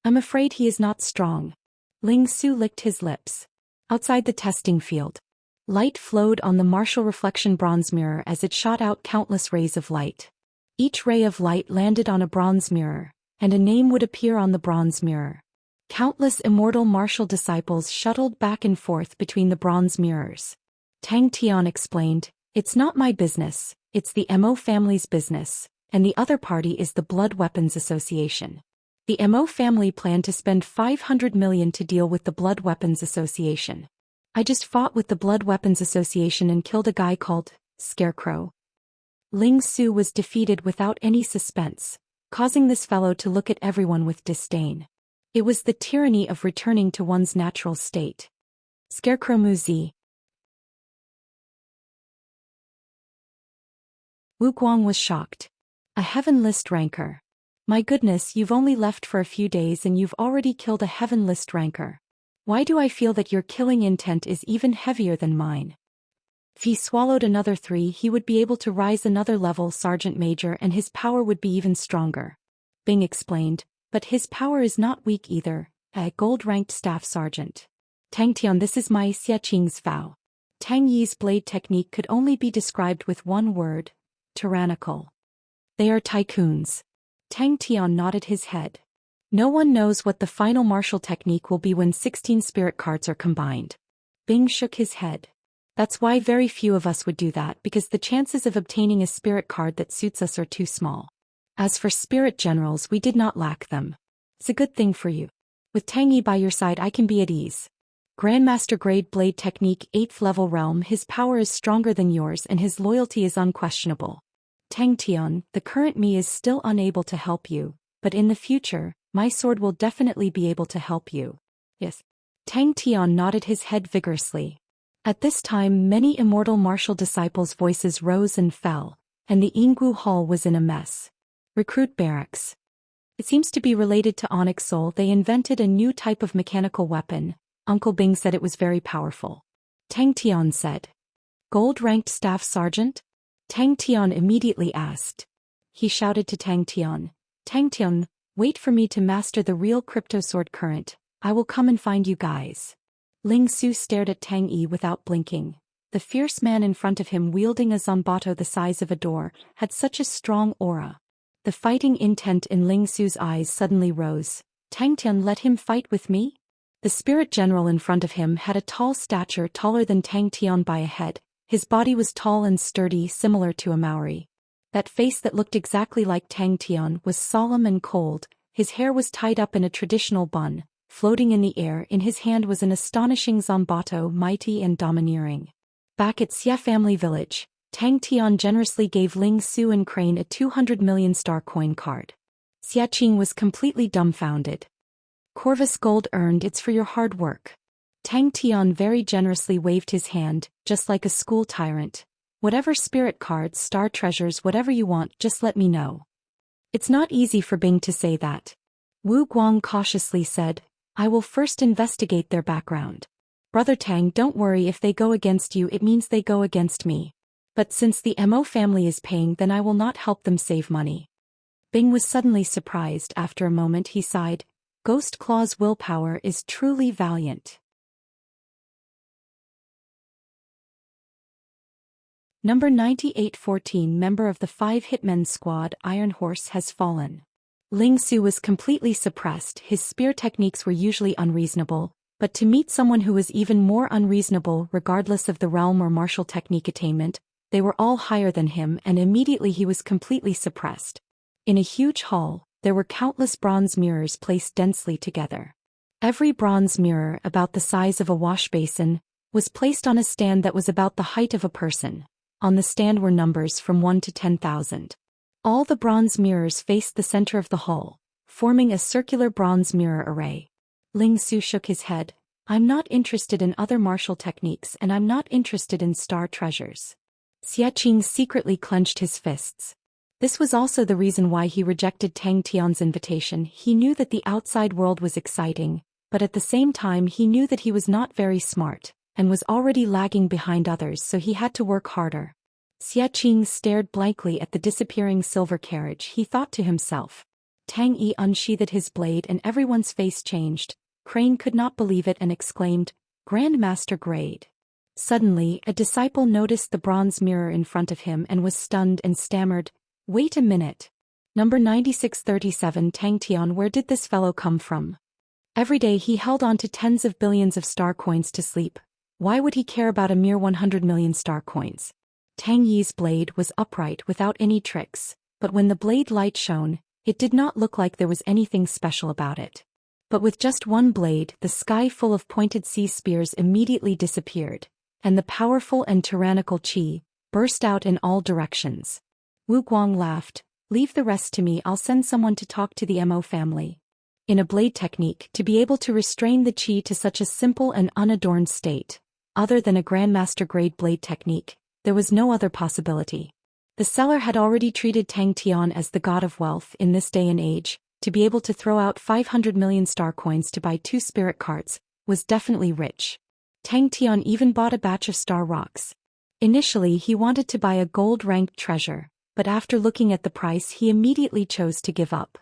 Speaker 1: I'm afraid he is not strong. Ling Su licked his lips. Outside the testing field, light flowed on the martial reflection bronze mirror as it shot out countless rays of light. Each ray of light landed on a bronze mirror, and a name would appear on the bronze mirror. Countless immortal martial disciples shuttled back and forth between the bronze mirrors. Tang Tian explained, it's not my business, it's the Mo family's business, and the other party is the Blood Weapons Association. The Mo family planned to spend 500 million to deal with the Blood Weapons Association. I just fought with the Blood Weapons Association and killed a guy called Scarecrow. Ling Su was defeated without any suspense, causing this fellow to look at everyone with disdain. It was the tyranny of returning to one's natural state. Scarecrow Muzi. Wu Guang was shocked. A Heaven List ranker. My goodness, you've only left for a few days and you've already killed a Heaven List ranker. Why do I feel that your killing intent is even heavier than mine? If he swallowed another 3, he would be able to rise another level Sergeant Major and his power would be even stronger. Bing explained, but his power is not weak either, a gold-ranked staff sergeant. Tang Tian, this is my Xiaqing's vow. Tang Yi's blade technique could only be described with one word, tyrannical. They are tycoons. Tang Tian nodded his head. No one knows what the final martial technique will be when 16 spirit cards are combined. Bing shook his head. That's why very few of us would do that, because the chances of obtaining a spirit card that suits us are too small. As for spirit generals, we did not lack them. It's a good thing for you. With Tang Yi by your side, I can be at ease. Grandmaster grade blade technique 8th level realm, his power is stronger than yours and his loyalty is unquestionable. Tang Tian, the current me is still unable to help you, but in the future, my sword will definitely be able to help you. Yes. Tang Tian nodded his head vigorously. At this time, many immortal martial disciples' voices rose and fell, and the Yinggu Hall was in a mess. Recruit barracks. It seems to be related to Onyx Soul. They invented a new type of mechanical weapon. Uncle Bing said it was very powerful. Tang Tian said. Gold-ranked staff sergeant? Tang Tian immediately asked. He shouted to Tang Tian, Tang Tian, wait for me to master the real crypto sword current. I will come and find you guys. Ling Su stared at Tang Yi without blinking. The fierce man in front of him, wielding a zanbato the size of a door, had such a strong aura. The fighting intent in Ling Su's eyes suddenly rose. Tang Tian, let him fight with me? The spirit general in front of him had a tall stature, taller than Tang Tian by a head. His body was tall and sturdy, similar to a Maori. That face that looked exactly like Tang Tian was solemn and cold. His hair was tied up in a traditional bun. Floating in the air, in his hand was an astonishing zanbato, mighty and domineering. Back at Xia family village, Tang Tian generously gave Ling Su and Crane a 200 million star coin card. Xiaqing was completely dumbfounded. Corvus gold earned, it's for your hard work. Tang Tian very generously waved his hand, just like a school tyrant. Whatever spirit cards, star treasures, whatever you want, just let me know. It's not easy for Bing to say that. Wu Guang cautiously said, I will first investigate their background. Brother Tang, don't worry, if they go against you it means they go against me. But since the Mo family is paying, then I will not help them save money. Bing was suddenly surprised. After a moment he sighed. Ghost Claw's willpower is truly valiant. Number 9814, member of the 5 Hitmen Squad, Iron Horse has fallen. Ling Su was completely suppressed. His spear techniques were usually unreasonable, but to meet someone who was even more unreasonable regardless of the realm or martial technique attainment, they were all higher than him, and immediately he was completely suppressed. In a huge hall, there were countless bronze mirrors placed densely together. Every bronze mirror, about the size of a wash basin, was placed on a stand that was about the height of a person. On the stand were numbers from 1 to 10,000. All the bronze mirrors faced the center of the hall, forming a circular bronze mirror array. Ling Su shook his head. I'm not interested in other martial techniques, and I'm not interested in star treasures. Xiaqing secretly clenched his fists. This was also the reason why he rejected Tang Tian's invitation. He knew that the outside world was exciting, but at the same time he knew that he was not very smart, and was already lagging behind others, so he had to work harder. Xiaqing stared blankly at the disappearing silver carriage. He thought to himself. Tang Yi unsheathed his blade and everyone's face changed. Crane could not believe it and exclaimed, "Grandmaster grade." Suddenly, a disciple noticed the bronze mirror in front of him and was stunned and stammered, "Wait a minute. Number 9637, Tang Tian, where did this fellow come from? Every day he held on to tens of billions of star coins to sleep. Why would he care about a mere 100 million star coins?" Tang Yi's blade was upright without any tricks, but when the blade light shone, it did not look like there was anything special about it. But with just one blade, the sky full of pointed sea spears immediately disappeared, and the powerful and tyrannical qi burst out in all directions. Wu Guang laughed, "Leave the rest to me. I'll send someone to talk to the Mo family." In a blade technique, to be able to restrain the qi to such a simple and unadorned state, other than a grandmaster grade blade technique, there was no other possibility. The seller had already treated Tang Tian as the god of wealth in this day and age. To be able to throw out 500 million star coins to buy 2 spirit carts was definitely rich. Tang Tian even bought a batch of star rocks. Initially he wanted to buy a gold-ranked treasure, but after looking at the price he immediately chose to give up.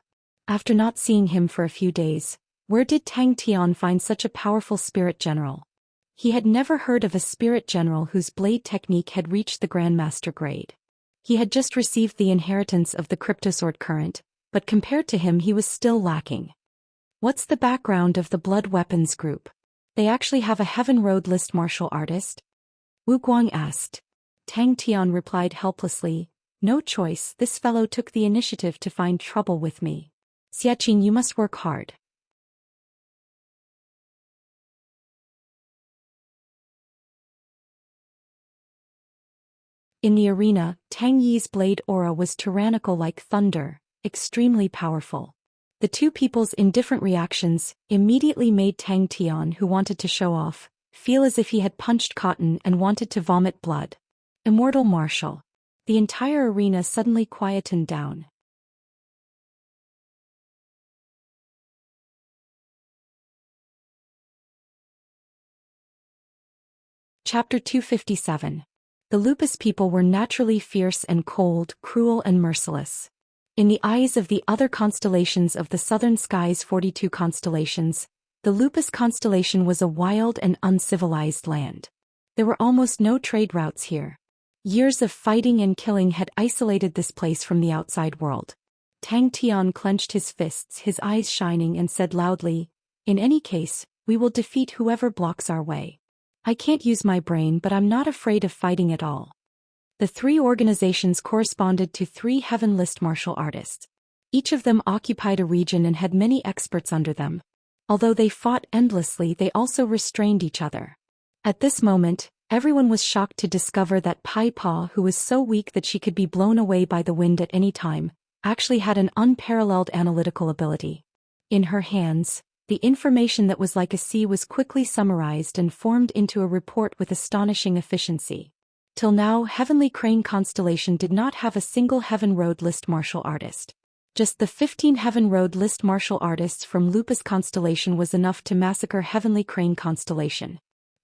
Speaker 1: After not seeing him for a few days, where did Tang Tian find such a powerful spirit general? He had never heard of a spirit general whose blade technique had reached the Grandmaster grade. He had just received the inheritance of the Cryptosword current, but compared to him he was still lacking. What's the background of the Blood Weapons group? They actually have a Heaven Road list martial artist? Wu Guang asked. Tang Tian replied helplessly, "No choice, this fellow took the initiative to find trouble with me. Xiaqing, you must work hard." In the arena, Tang Yi's blade aura was tyrannical like thunder, extremely powerful. The two people's indifferent reactions immediately made Tang Tian, who wanted to show off, feel as if he had punched cotton and wanted to vomit blood. Immortal martial. The entire arena suddenly quietened down. Chapter 257. The Lupus people were naturally fierce and cold, cruel and merciless. In the eyes of the other constellations of the southern sky's 42 constellations, the Lupus constellation was a wild and uncivilized land. There were almost no trade routes here. Years of fighting and killing had isolated this place from the outside world. Tang Tian clenched his fists, his eyes shining, and said loudly, "In any case, we will defeat whoever blocks our way. I can't use my brain, but I'm not afraid of fighting at all." The 3 organizations corresponded to 3 Heaven List martial artists. Each of them occupied a region and had many experts under them. Although they fought endlessly, they also restrained each other. At this moment, everyone was shocked to discover that Pai Pa, who was so weak that she could be blown away by the wind at any time, actually had an unparalleled analytical ability. In her hands, the information that was like a sea was quickly summarized and formed into a report with astonishing efficiency. Till now, Heavenly Crane Constellation did not have a single Heaven Road list martial artist. Just the 15 Heaven Road list martial artists from Lupus Constellation was enough to massacre Heavenly Crane Constellation.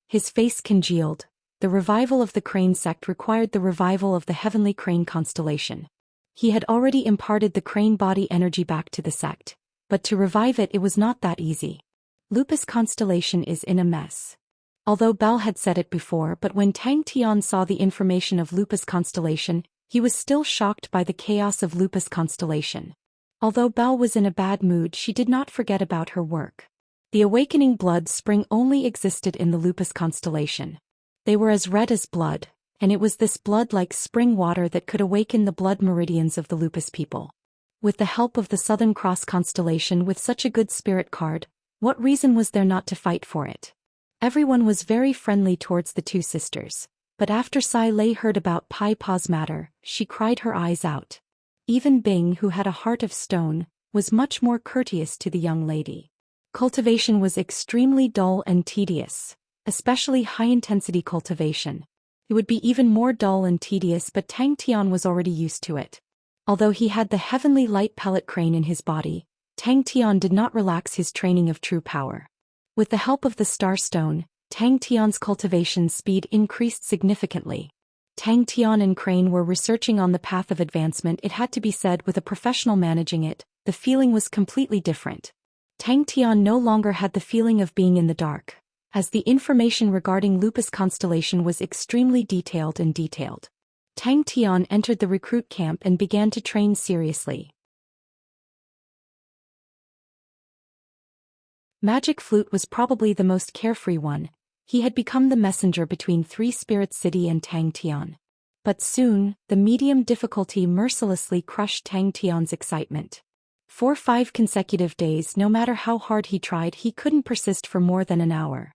Speaker 1: His face congealed. The revival of the Crane sect required the revival of the Heavenly Crane Constellation. He had already imparted the Crane body energy back to the sect, But to revive it was not that easy. Lupus constellation is in a mess. Although Bell had said it before, but when Tang Tian saw the information of Lupus constellation, he was still shocked by the chaos of Lupus constellation. Although Bell was in a bad mood, she did not forget about her work. The awakening blood spring only existed in the Lupus constellation. They were as red as blood, and it was this blood-like spring water that could awaken the blood meridians of the Lupus people. With the help of the Southern Cross constellation with such a good spirit card, what reason was there not to fight for it? Everyone was very friendly towards the two sisters, but after Sai Lei heard about Pai Pa's matter, she cried her eyes out. Even Bing, who had a heart of stone, was much more courteous to the young lady. Cultivation was extremely dull and tedious, especially high-intensity cultivation. It would be even more dull and tedious, but Tang Tian was already used to it. Although he had the heavenly light pellet crane in his body, Tang Tian did not relax his training of true power. With the help of the Star Stone, Tang Tian's cultivation speed increased significantly. Tang Tian and Crane were researching on the path of advancement. It had to be said, with a professional managing it, the feeling was completely different. Tang Tian no longer had the feeling of being in the dark, as the information regarding Lupus constellation was extremely detailed. Tang Tian entered the recruit camp and began to train seriously. Magic Flute was probably the most carefree one. He had become the messenger between Three Spirit City and Tang Tian. But soon, the medium difficulty mercilessly crushed Tang Tian's excitement. For 5 consecutive days, no matter how hard he tried, he couldn't persist for more than an hour.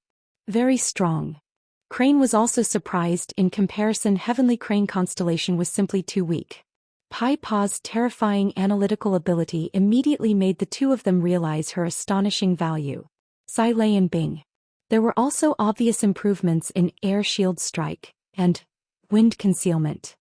Speaker 1: Very strong. Crane was also surprised. In comparison, Heavenly Crane constellation was simply too weak. Pai Pa's terrifying analytical ability immediately made the two of them realize her astonishing value. Sai Lei and Bing. There were also obvious improvements in air shield strike and wind concealment.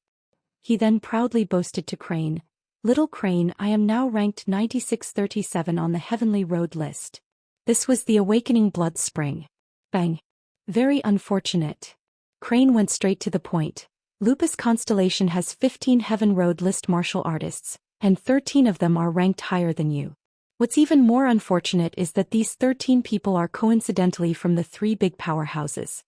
Speaker 1: He then proudly boasted to Crane, "Little Crane, I am now ranked 9637 on the Heavenly Road list." This was the awakening blood spring. Bang. Very unfortunate. Crane went straight to the point. Lupus constellation has 15 Heaven Road list martial artists, and 13 of them are ranked higher than you. What's even more unfortunate is that these 13 people are coincidentally from the 3 big powerhouses.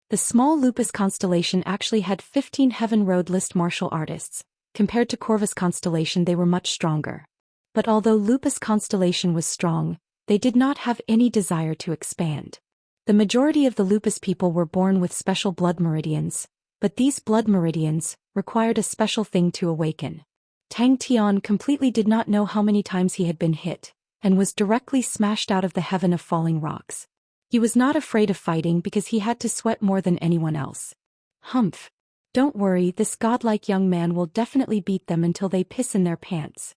Speaker 1: The small Lupus constellation actually had 15 Heaven Road list martial artists. Compared to Corvus constellation, they were much stronger. But although Lupus constellation was strong, they did not have any desire to expand. The majority of the Lupus people were born with special blood meridians, but these blood meridians required a special thing to awaken. Tang Tian completely did not know how many times he had been hit, and was directly smashed out of the heaven of falling rocks. He was not afraid of fighting because he had to sweat more than anyone else. Humph. Don't worry, this godlike young man will definitely beat them until they piss in their pants.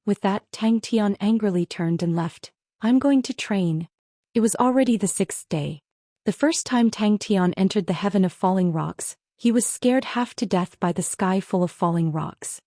Speaker 1: With that, Tang Tian angrily turned and left. I'm going to train. It was already the 6th day. The first time Tang Tian entered the heaven of falling rocks, he was scared half to death by the sky full of falling rocks.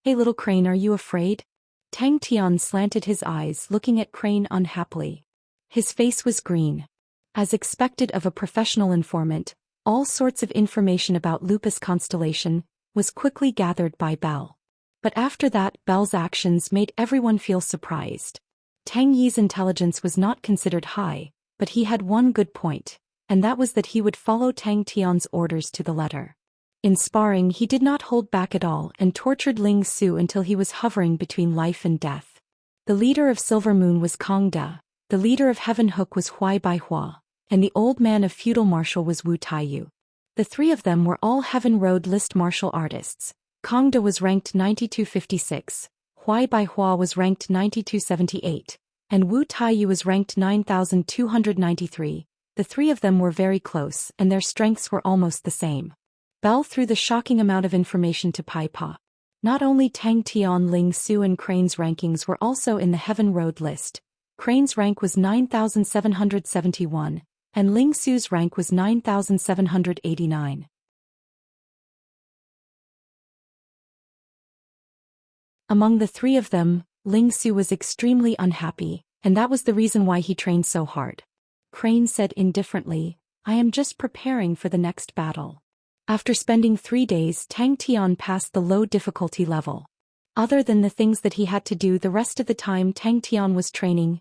Speaker 1: Hey little Crane, are you afraid? Tang Tian slanted his eyes, looking at Crane unhappily. His face was green. As expected of a professional informant, all sorts of information about Lupus constellation was quickly gathered by Bell. But after that, Bell's actions made everyone feel surprised. Tang Yi's intelligence was not considered high, but he had one good point, and that was that he would follow Tang Tian's orders to the letter. In sparring, he did not hold back at all and tortured Ling Su until he was hovering between life and death. The leader of Silver Moon was Kong Da, the leader of Heaven Hook was Huai Bai Hua, and the old man of Feudal Martial was Wu Taiyu. The 3 of them were all Heaven Road list martial artists. Kong Da was ranked 9256, Huai Bai Hua was ranked 9278, and Wu Taiyu was ranked 9293. The 3 of them were very close, and their strengths were almost the same. Bell threw the shocking amount of information to Pai Pa. Not only Tang Tian, Ling Su and Crane's rankings were also in the Heaven Road list. Crane's rank was 9771, and Ling Su's rank was 9789. Among the 3 of them, Ling Su was extremely unhappy, and that was the reason why he trained so hard. Crane said indifferently, "I am just preparing for the next battle." After spending 3 days, Tang Tian passed the low difficulty level. Other than the things that he had to do the rest of the time, Tang Tian was training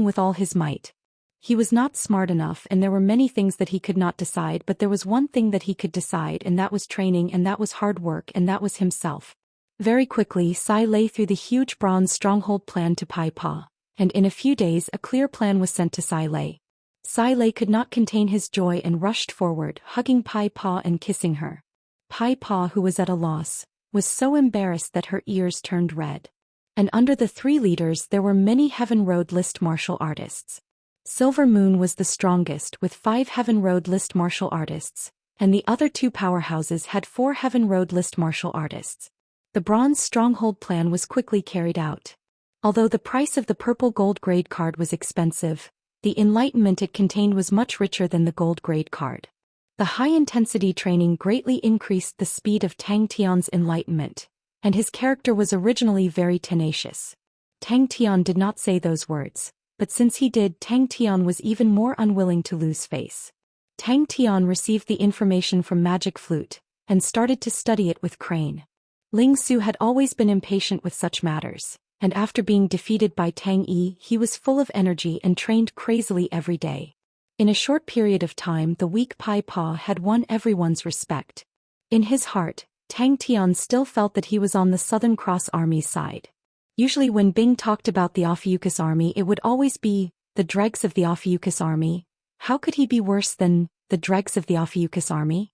Speaker 1: with all his might. He was not smart enough and there were many things that he could not decide, but there was one thing that he could decide, and that was training, and that was hard work, and that was himself. Very quickly Sai lay through the huge bronze stronghold plan to Pai Pa, and in a few days a clear plan was sent to Sai Lei. Sai Lei could not contain his joy and rushed forward, hugging Pai Pa and kissing her. Pai Pa, who was at a loss, was so embarrassed that her ears turned red. And under the three leaders there were many Heaven Road list martial artists. Silver Moon was the strongest with 5 Heaven Road list martial artists, and the other 2 powerhouses had 4 Heaven Road list martial artists. The bronze stronghold plan was quickly carried out. Although the price of the purple gold grade card was expensive, the enlightenment it contained was much richer than the gold grade card. The high-intensity training greatly increased the speed of Tang Tian's enlightenment, and his character was originally very tenacious. Tang Tian did not say those words, but since he did, Tang Tian was even more unwilling to lose face. Tang Tian received the information from Magic Flute, and started to study it with Crane. Ling Su had always been impatient with such matters, and after being defeated by Tang Yi, he was full of energy and trained crazily every day. In a short period of time the weak Pai Pa had won everyone's respect. In his heart, Tang Tian still felt that he was on the Southern Cross Army's side. Usually when Bing talked about the Ophiuchus army it would always be, the dregs of the Ophiuchus army. How could he be worse than the dregs of the Ophiuchus army?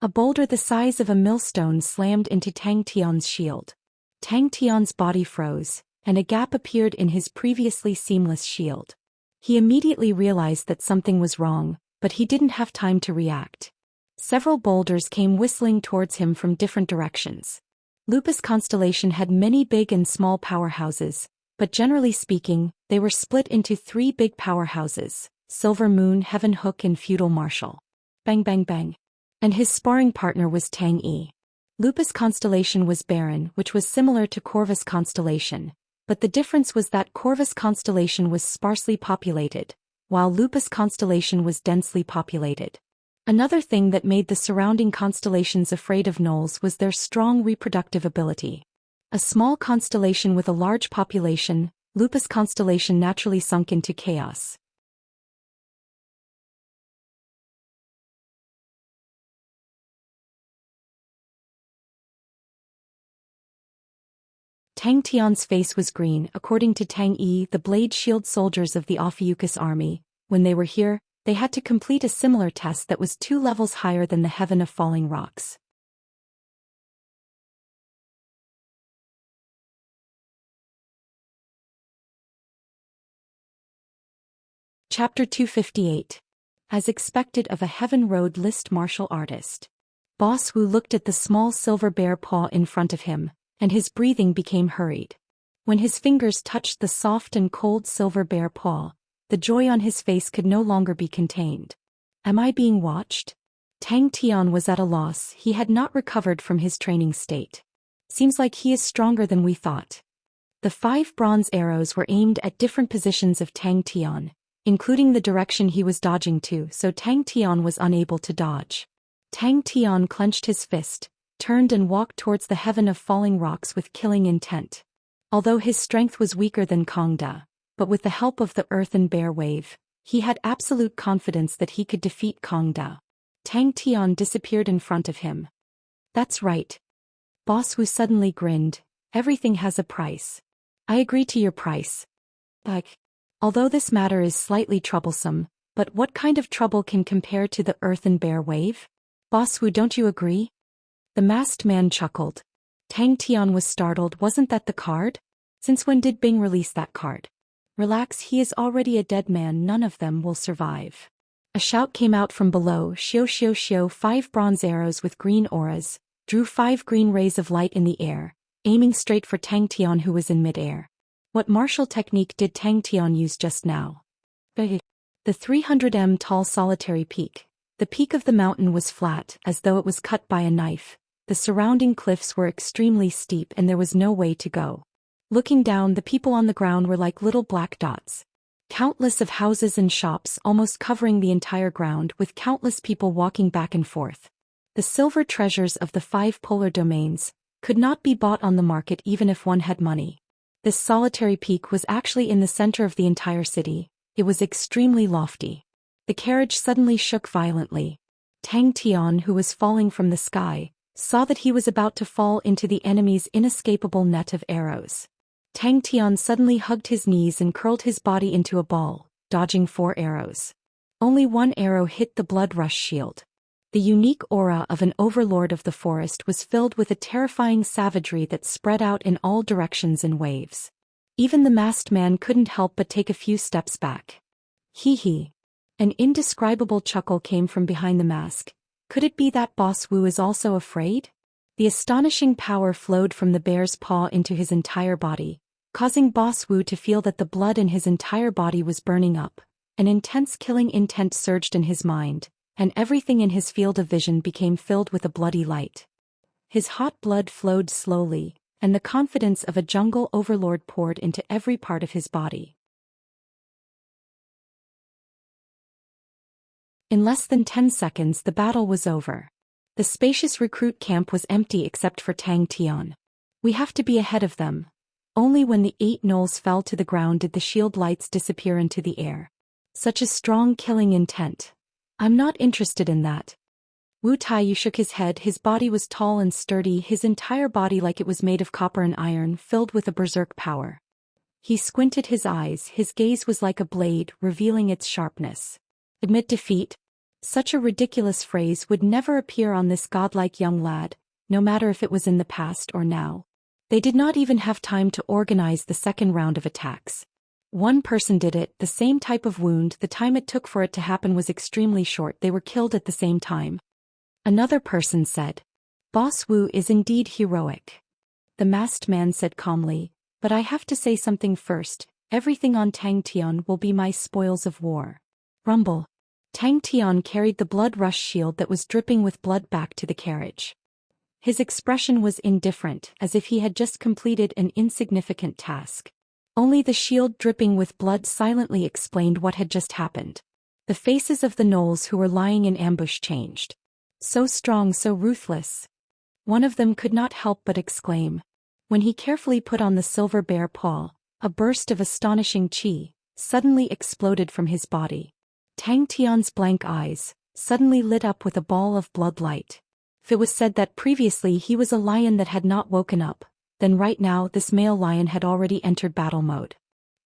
Speaker 1: A boulder the size of a millstone slammed into Tang Tian's shield. Tang Tian's body froze, and a gap appeared in his previously seamless shield. He immediately realized that something was wrong, but he didn't have time to react. Several boulders came whistling towards him from different directions. Lupus Constellation had many big and small powerhouses, but generally speaking, they were split into 3 big powerhouses: Silver Moon, Heaven Hook and Feudal Marshal. Bang bang bang. And his sparring partner was Tang Yi. Lupus Constellation was barren, which was similar to Corvus Constellation, but the difference was that Corvus Constellation was sparsely populated, while Lupus Constellation was densely populated. Another thing that made the surrounding constellations afraid of gnolls was their strong reproductive ability. A small constellation with a large population, Lupus Constellation naturally sunk into chaos. Tang Tian's face was green. According to Tang Yi, the blade shield soldiers of the Ophiuchus army, when they were here, they had to complete a similar test that was 2 levels higher than the Heaven of Falling Rocks. Chapter 258. As expected of a Heaven Road list martial artist. Boss Wu looked at the small silver bear paw in front of him, and his breathing became hurried. When his fingers touched the soft and cold silver bear paw, the joy on his face could no longer be contained. Am I being watched? Tang Tian was at a loss. He had not recovered from his training state. Seems like he is stronger than we thought. The 5 bronze arrows were aimed at different positions of Tang Tian, including the direction he was dodging to, so Tang Tian was unable to dodge. Tang Tian clenched his fist, turned and walked towards the Heaven of Falling Rocks with killing intent. Although his strength was weaker than Kongda, but with the help of the Earthen Bear Wave, he had absolute confidence that he could defeat Kongda. Tang Tian disappeared in front of him. That's right. Boss Wu suddenly grinned. Everything has a price. I agree to your price. But, although this matter is slightly troublesome, but what kind of trouble can compare to the Earthen Bear Wave? Boss Wu, don't you agree? The masked man chuckled. Tang Tian was startled. Wasn't that the card? Since when did Bing release that card? Relax, he is already a dead man. None of them will survive. A shout came out from below. Xiao xiao xiao. 5 bronze arrows with green auras drew 5 green rays of light in the air, aiming straight for Tang Tian, who was in mid-air. What martial technique did Tang Tian use just now? The 300 tall solitary peak. The peak of the mountain was flat, as though it was cut by a knife. The surrounding cliffs were extremely steep and there was no way to go. Looking down, the people on the ground were like little black dots. Countless of houses and shops almost covering the entire ground, with countless people walking back and forth. The silver treasures of the 5 polar domains, Could not be bought on the market even if one had money. This solitary peak was actually in the center of the entire city. It was extremely lofty. The carriage suddenly shook violently. Tang Tian, who was falling from the sky, saw that he was about to fall into the enemy's inescapable net of arrows. Tang Tian suddenly hugged his knees and curled his body into a ball, dodging 4 arrows. Only one arrow hit the blood rush shield. The unique aura of an overlord of the forest was filled with a terrifying savagery that spread out in all directions in waves. Even the masked man couldn't help but take a few steps back. Hee hee. An indescribable chuckle came from behind the mask. Could it be that Boss Wu is also afraid? The astonishing power flowed from the bear's paw into his entire body, causing Boss Wu to feel that the blood in his entire body was burning up. An intense killing intent surged in his mind, and everything in his field of vision became filled with a bloody light. His hot blood flowed slowly, and the confidence of a jungle overlord poured into every part of his body. In less than 10 seconds the battle was over. The spacious recruit camp was empty except for Tang Tian. We have to be ahead of them. Only when the 8 gnolls fell to the ground did the shield lights disappear into the air. Such a strong killing intent. I'm not interested in that. Wu Taiyu shook his head. His body was tall and sturdy, his entire body like it was made of copper and iron, filled with a berserk power. He squinted his eyes, his gaze was like a blade, revealing its sharpness. Admit defeat? Such a ridiculous phrase would never appear on this godlike young lad, no matter if it was in the past or now. They did not even have time to organize the second round of attacks. One person did it, the same type of wound, the time it took for it to happen was extremely short, they were killed at the same time. Another person said, Boss Wu is indeed heroic. The masked man said calmly, but I have to say something first, everything on Tang Tian will be my spoils of war. Rumble. Tang Tian carried the blood rush shield that was dripping with blood back to the carriage. His expression was indifferent, as if he had just completed an insignificant task. Only the shield dripping with blood silently explained what had just happened. The faces of the gnolls who were lying in ambush changed. So strong, so ruthless. One of them could not help but exclaim. When he carefully put on the silver bear paw, a burst of astonishing qi suddenly exploded from his body. Tang Tian's blank eyes suddenly lit up with a ball of blood light. If it was said that previously he was a lion that had not woken up, then right now this male lion had already entered battle mode.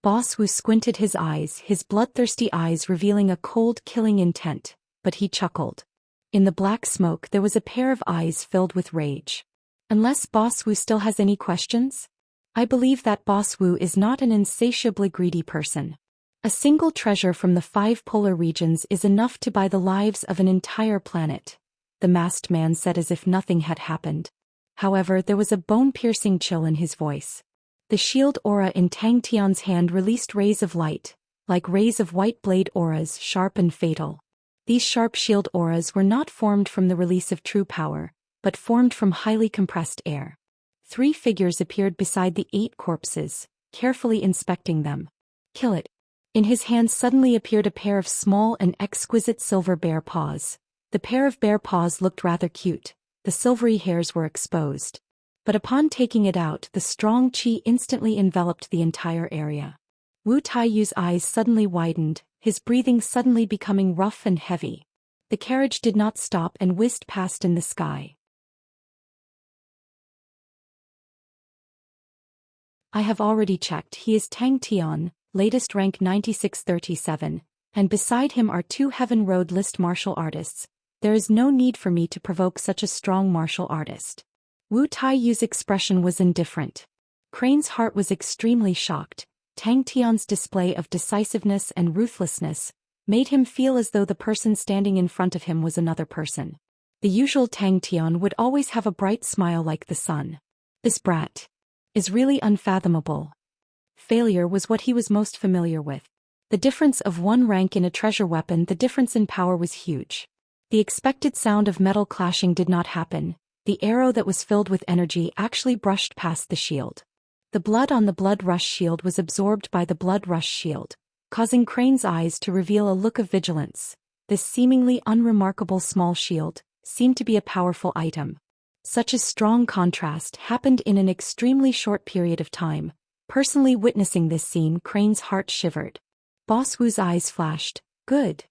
Speaker 1: Boss Wu squinted his eyes, his bloodthirsty eyes revealing a cold killing intent, but he chuckled. In the black smoke there was a pair of eyes filled with rage. Unless Boss Wu still has any questions? I believe that Boss Wu is not an insatiably greedy person. A single treasure from the 5 polar regions is enough to buy the lives of an entire planet, the masked man said as if nothing had happened. However, there was a bone-piercing chill in his voice. The shield aura in Tang Tian's hand released rays of light, like rays of white blade auras, sharp and fatal. These sharp shield auras were not formed from the release of true power, but formed from highly compressed air. 3 figures appeared beside the 8 corpses, carefully inspecting them. Kill it. In his hand suddenly appeared a pair of small and exquisite silver bear paws. The pair of bear paws looked rather cute. The silvery hairs were exposed. But upon taking it out, the strong qi instantly enveloped the entire area. Wu Taiyu's eyes suddenly widened, his breathing suddenly becoming rough and heavy. The carriage did not stop and whizzed past in the sky. I have already checked, he is Tang Tian, latest rank 9637, and beside him are 2 Heaven Road list martial artists. There is no need for me to provoke such a strong martial artist. Wu Taiyu's expression was indifferent. Crane's heart was extremely shocked. Tang Tian's display of decisiveness and ruthlessness made him feel as though the person standing in front of him was another person. The usual Tang Tian would always have a bright smile like the sun. This brat is really unfathomable. Failure was what he was most familiar with. The difference of 1 rank in a treasure weapon, the difference in power was huge. The expected sound of metal clashing did not happen. The arrow that was filled with energy actually brushed past the shield. The blood on the blood rush shield was absorbed by the blood rush shield, causing Crane's eyes to reveal a look of vigilance. This seemingly unremarkable small shield seemed to be a powerful item. Such a strong contrast happened in an extremely short period of time. Personally witnessing this scene, Crane's heart shivered. Boss Wu's eyes flashed. Good.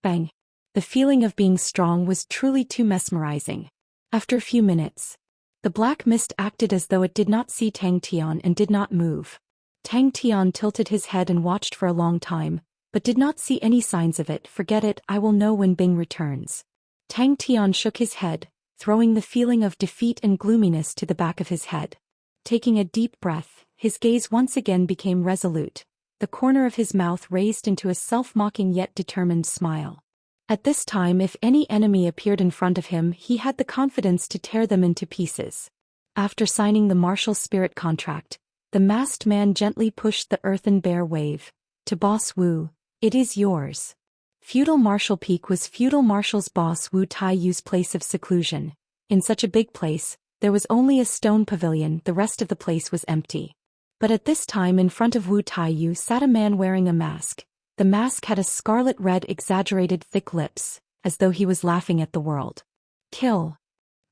Speaker 1: Bang. The feeling of being strong was truly too mesmerizing. After a few minutes, the black mist acted as though it did not see Tang Tian and did not move. Tang Tian tilted his head and watched for a long time, but did not see any signs of it. Forget it, I will know when Bing returns. Tang Tian shook his head, throwing the feeling of defeat and gloominess to the back of his head. Taking a deep breath, his gaze once again became resolute, the corner of his mouth raised into a self-mocking yet determined smile. At this time, if any enemy appeared in front of him, he had the confidence to tear them into pieces. After signing the martial spirit contract, the masked man gently pushed the earthen bear wave. To Boss Wu, it is yours. Feudal Martial Peak was Feudal Marshal's boss Wu Taiyu's place of seclusion. In such a big place, there was only a stone pavilion, the rest of the place was empty. But at this time in front of Wu Taiyu sat a man wearing a mask. The mask had a scarlet red exaggerated thick lips, as though he was laughing at the world. Kill.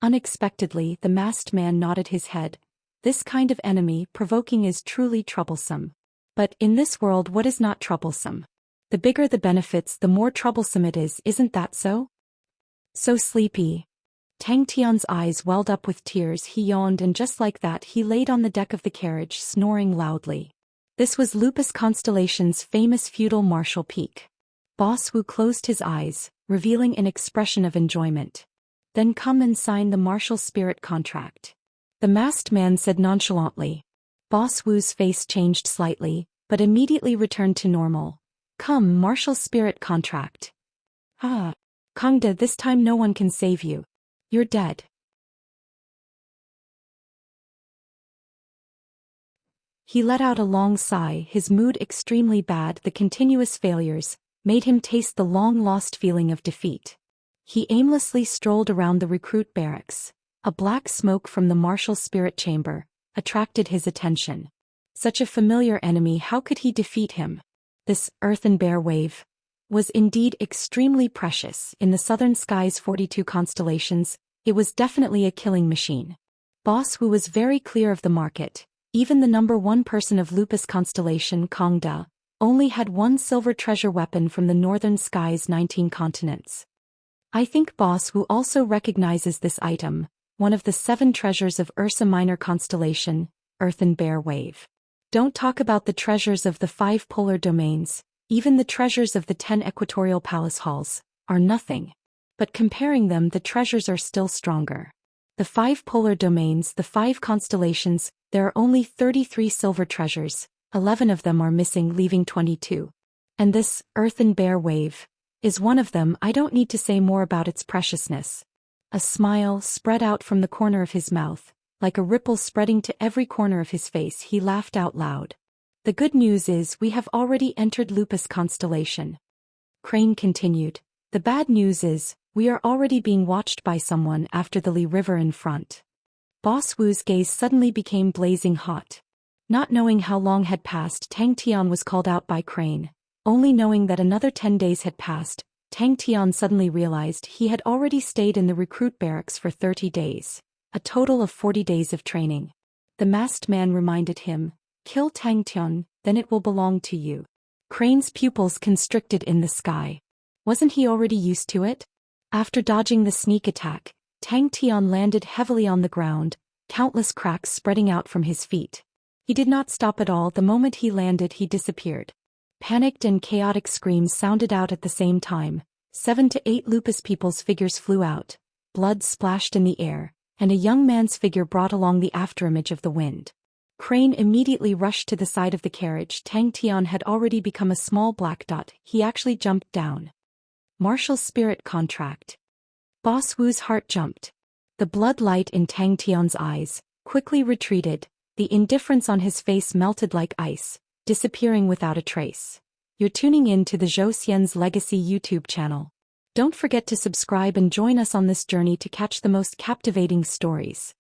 Speaker 1: Unexpectedly, the masked man nodded his head. This kind of enemy provoking is truly troublesome. But in this world, what is not troublesome? The bigger the benefits, the more troublesome it is, isn't that so? So sleepy. Tang Tian's eyes welled up with tears. He yawned, and just like that he laid on the deck of the carriage, snoring loudly. This was Lupus Constellation's famous feudal martial peak. Boss Wu closed his eyes, revealing an expression of enjoyment. Then come and sign the martial spirit contract. The masked man said nonchalantly. Boss Wu's face changed slightly, but immediately returned to normal. Come, martial spirit contract. Ah. Kongda, this time no one can save you. You're dead. He let out a long sigh, his mood extremely bad. The continuous failures made him taste the long-lost feeling of defeat. He aimlessly strolled around the recruit barracks. A black smoke from the martial spirit chamber attracted his attention. Such a familiar enemy, how could he defeat him? This earthen bear wave was indeed extremely precious. In the southern sky's 42 constellations, it was definitely a killing machine. Boss Wu was very clear of the market. Even the number one person of Lupus Constellation, Kongda, only had one silver treasure weapon from the northern sky's 19 continents. I think Boss Wu also recognizes this item, one of the 7 treasures of Ursa Minor Constellation, Earthen Bear Wave. Don't talk about the treasures of the 5 polar domains, even the treasures of the 10 equatorial palace halls are nothing. But comparing them, the treasures are still stronger. The 5 polar domains, the 5 constellations, there are only 33 silver treasures, 11 of them are missing, leaving 22. And this earthen bear wave is one of them. I don't need to say more about its preciousness. A smile spread out from the corner of his mouth, like a ripple spreading to every corner of his face. He laughed out loud. The good news is we have already entered Lupus Constellation. Crane continued. The bad news is, we are already being watched by someone after the Li River in front. Boss Wu's gaze suddenly became blazing hot. Not knowing how long had passed, Tang Tian was called out by Crane. Only knowing that another 10 days had passed, Tang Tian suddenly realized he had already stayed in the recruit barracks for 30 days. A total of 40 days of training. The masked man reminded him, kill Tang Tian, then it will belong to you. Crane's pupils constricted in the sky. Wasn't he already used to it? After dodging the sneak attack, Tang Tian landed heavily on the ground, countless cracks spreading out from his feet. He did not stop at all. The moment he landed, he disappeared. Panicked and chaotic screams sounded out at the same time. 7 to 8 Lupus people's figures flew out. Blood splashed in the air, and a young man's figure brought along the afterimage of the wind. Crane immediately rushed to the side of the carriage. Tang Tian had already become a small black dot. He actually jumped down. Martial spirit contract. Boss Wu's heart jumped. The blood light in Tang Tian's eyes quickly retreated. The indifference on his face melted like ice, disappearing without a trace. You're tuning in to the Zhou Xian's Legacy YouTube channel. Don't forget to subscribe and join us on this journey to catch the most captivating stories.